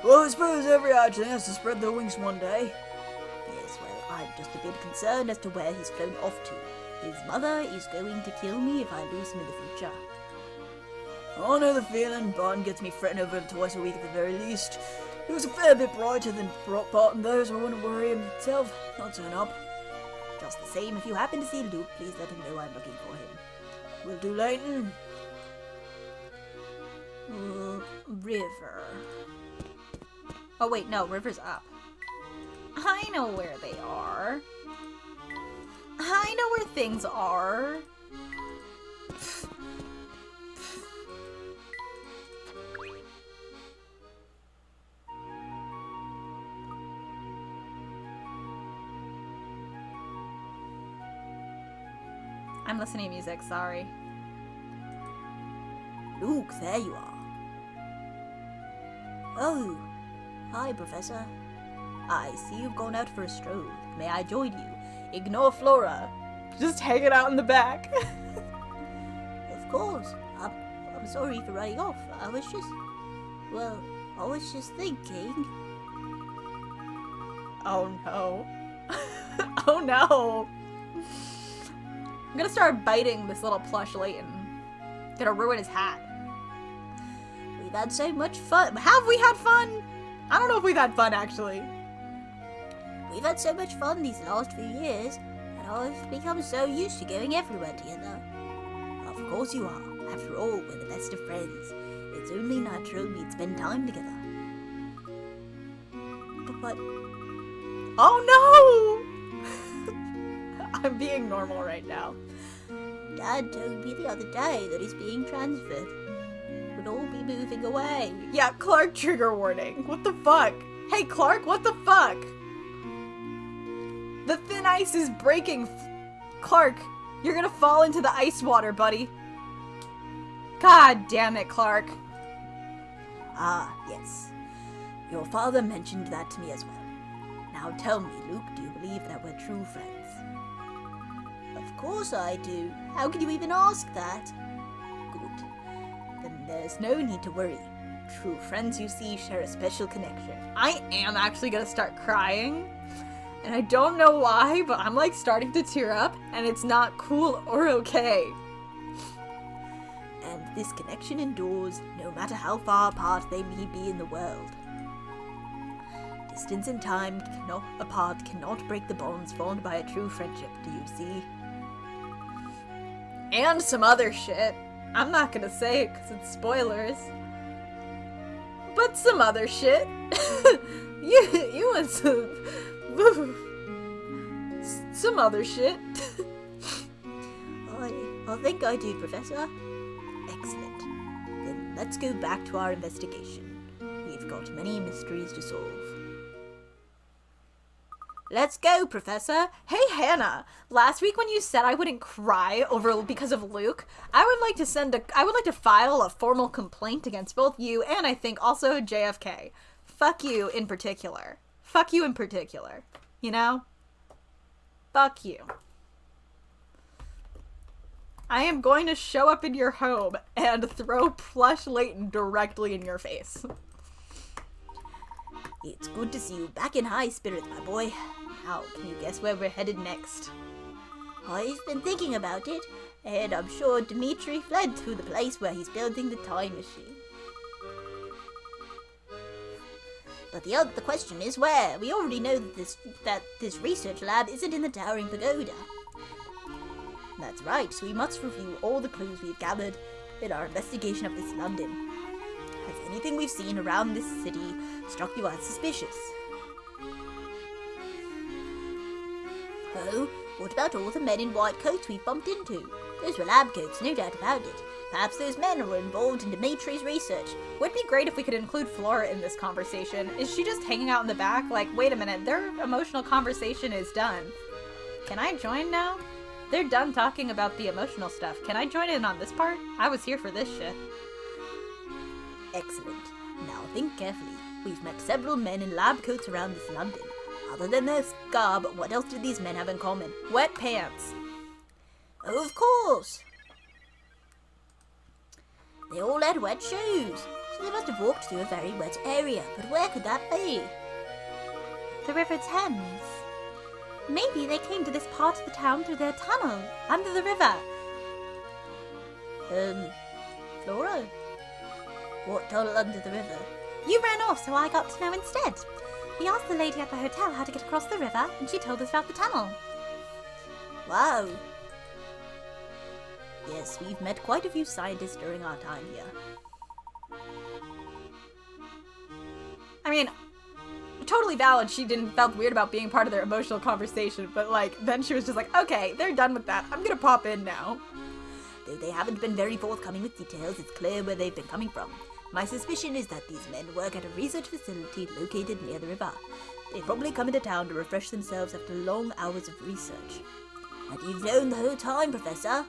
Well, I suppose every hatchling has to spread their wings one day. Yes, well, I'm just a bit concerned as to where he's flown off to. His mother is going to kill me if I lose him in the future. I know the feeling. Barton gets me fretting over him twice a week at the very least. He was a fair bit brighter than Barton though, so I wouldn't worry himself. I'll turn up. Just the same, if you happen to see Luke, please let him know I'm looking for him. Will do, Layton. River. Oh wait, no, river's up. I know where they are. I know where things are. I'm listening to music, sorry. Luke, there you are. Oh, hi, Professor. I see you've gone out for a stroll. May I join you? Ignore Flora. Just hanging out in the back. Of course. I'm sorry for running off. I was just thinking. Oh no. Oh no. I'm gonna start biting this little plush Layton. Gonna ruin his hat. We've had so much fun. Have we had fun? I don't know if we've had fun, actually. We've had so much fun these last few years, and I've become so used to going everywhere together. Of course you are. After all, we're the best of friends. It's only natural we'd spend time together. But oh no! I'm being normal right now. Dad told me the other day that he's being transferred. We'll all be moving away. Yeah, Clark, trigger warning. What the fuck? Hey, Clark, what the fuck? The thin ice is breaking. Clark, you're gonna fall into the ice water, buddy. God damn it, Clark. Ah, yes. Your father mentioned that to me as well. Now tell me, Luke, do you believe that we're true friends? Of course I do. How could you even ask that? Good. Then there's no need to worry. True friends, you see, share a special connection. I am actually gonna start crying. And I don't know why, but I'm like starting to tear up, and it's not cool or okay. And this connection endures no matter how far apart they may be in the world. Distance and time apart cannot break the bonds formed by a true friendship, do you see? And some other shit. I'm not gonna say it because it's spoilers. But some other shit. you and some other shit. I think I do, Professor. Excellent. Then let's go back to our investigation. We've got many mysteries to solve. Let's go, Professor. Hey, Hannah. Last week when you said I wouldn't cry because of Luke, I would like to file a formal complaint against both you and I think also JFK. Fuck you in particular. Fuck you in particular. You know? Fuck you. I am going to show up in your home and throw plush Layton directly in your face. It's good to see you back in high spirits, my boy. Now, can you guess where we're headed next? I've been thinking about it, and I'm sure Dimitri fled to the place where he's building the time machine. But the question is where? We already know that this research lab isn't in the Towering Pagoda. That's right, so we must review all the clues we've gathered in our investigation of this London. Has anything we've seen around this city struck you as suspicious? Oh, what about all the men in white coats we've bumped into? Those were lab coats, no doubt about it. Perhaps those men were involved in Dimitri's research. Would be great if we could include Flora in this conversation. Is she just hanging out in the back? Like, wait a minute, their emotional conversation is done. Can I join now? They're done talking about the emotional stuff. Can I join in on this part? I was here for this shit. Excellent. Now think carefully. We've met several men in lab coats around this London. Other than their garb, what else do these men have in common? Wet pants. Oh, of course! They all had wet shoes, so they must have walked through a very wet area. But where could that be? The River Thames. Maybe they came to this part of the town through their tunnel, under the river. Flora? What tunnel under the river? You ran off, so I got to know instead. We asked the lady at the hotel how to get across the river, and she told us about the tunnel. Wow. Yes, we've met quite a few scientists during our time here. mean, totally valid. She felt weird about being part of their emotional conversation, but like, then she was just like, okay, they're done with that. I'm gonna pop in now. Though they haven't been very forthcoming with details, it's clear where they've been coming from. My suspicion is that these men work at a research facility located near the river. They've probably come into town to refresh themselves after long hours of research. And you've known the whole time, Professor?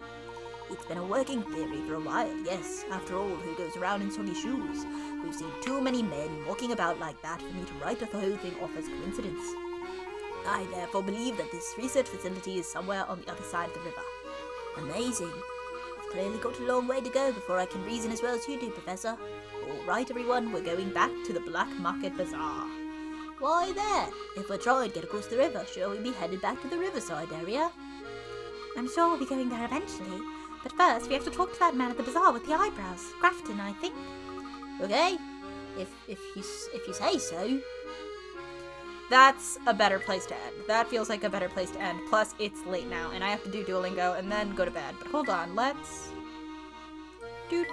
It's been a working theory for a while, yes. After all, who goes around in soggy shoes? We've seen too many men walking about like that for me to write the whole thing off as coincidence. I therefore believe that this research facility is somewhere on the other side of the river. Amazing. I've clearly got a long way to go before I can reason as well as you do, Professor. Alright everyone, we're going back to the Black Market Bazaar. Why there? If we're trying to get across the river, shall we be headed back to the riverside area? I'm sure we'll be going there eventually. But first, we have to talk to that man at the bazaar with the eyebrows. Grafton, I think. Okay. If you say so. That's a better place to end. That feels like a better place to end. Plus, it's late now, and I have to do Duolingo and then go to bed. But hold on, let's... Dude.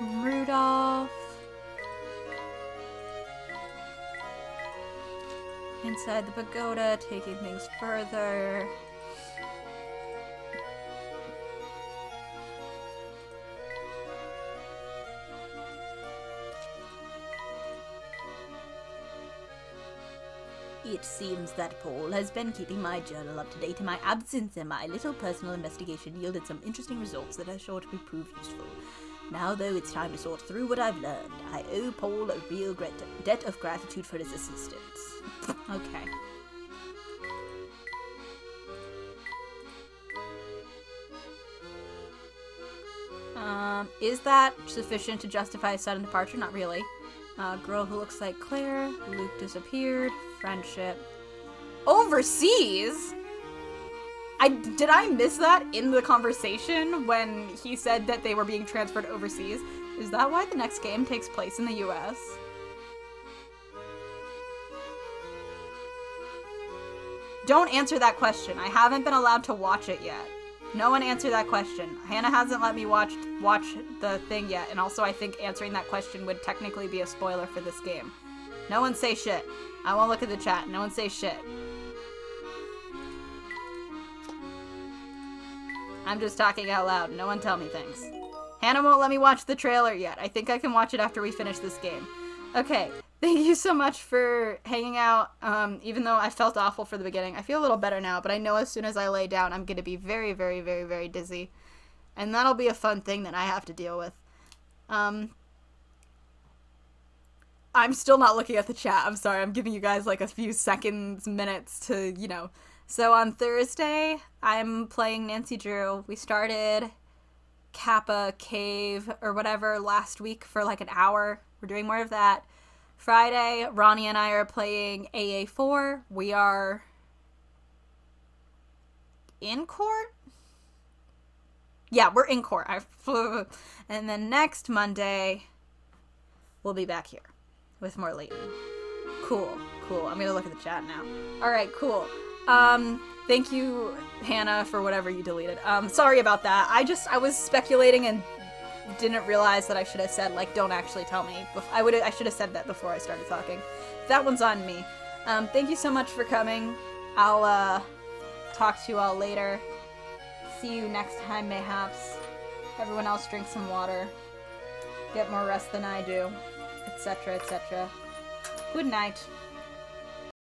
Rudolph. Inside the pagoda, taking things further. It seems that Paul has been keeping my journal up to date in my absence, and my little personal investigation yielded some interesting results that are sure to prove useful. Now, though, it's time to sort through what I've learned. I owe Paul a real debt of gratitude for his assistance. Okay. Is that sufficient to justify a sudden departure? Not really. Girl who looks like Claire. Luke disappeared. Friendship. Overseas? Did I miss that in the conversation when he said that they were being transferred overseas? Is that why the next game takes place in the US? Don't answer that question. I haven't been allowed to watch it yet. No one answer that question. Hannah hasn't let me watch the thing yet, and also I think answering that question would technically be a spoiler for this game. No one say shit. I won't look at the chat. No one say shit. I'm just talking out loud. No one tell me things. Hannah won't let me watch the trailer yet. I think I can watch it after we finish this game. Okay. Thank you so much for hanging out. Even though I felt awful for the beginning. I feel a little better now, but I know as soon as I lay down, I'm going to be very, very, very, very dizzy. And that'll be a fun thing that I have to deal with. I'm still not looking at the chat. I'm sorry. I'm giving you guys like a few seconds, minutes to, you know. So on Thursday, I'm playing Nancy Drew. We started Kappa Cave or whatever last week for like an hour. We're doing more of that. Friday, Ronnie and I are playing AA4. We are in court? Yeah, we're in court. And then next Monday, we'll be back here with more Layton. Cool. I'm gonna look at the chat now. Alright, cool. Thank you, Hannah, for whatever you deleted. Sorry about that. I was speculating and didn't realize that I should have said, like, don't actually tell me. I should have said that before I started talking. That one's on me. Thank you so much for coming. I'll, talk to you all later. See you next time, mayhaps. Everyone else drink some water. Get more rest than I do. Etc., etc. Good night.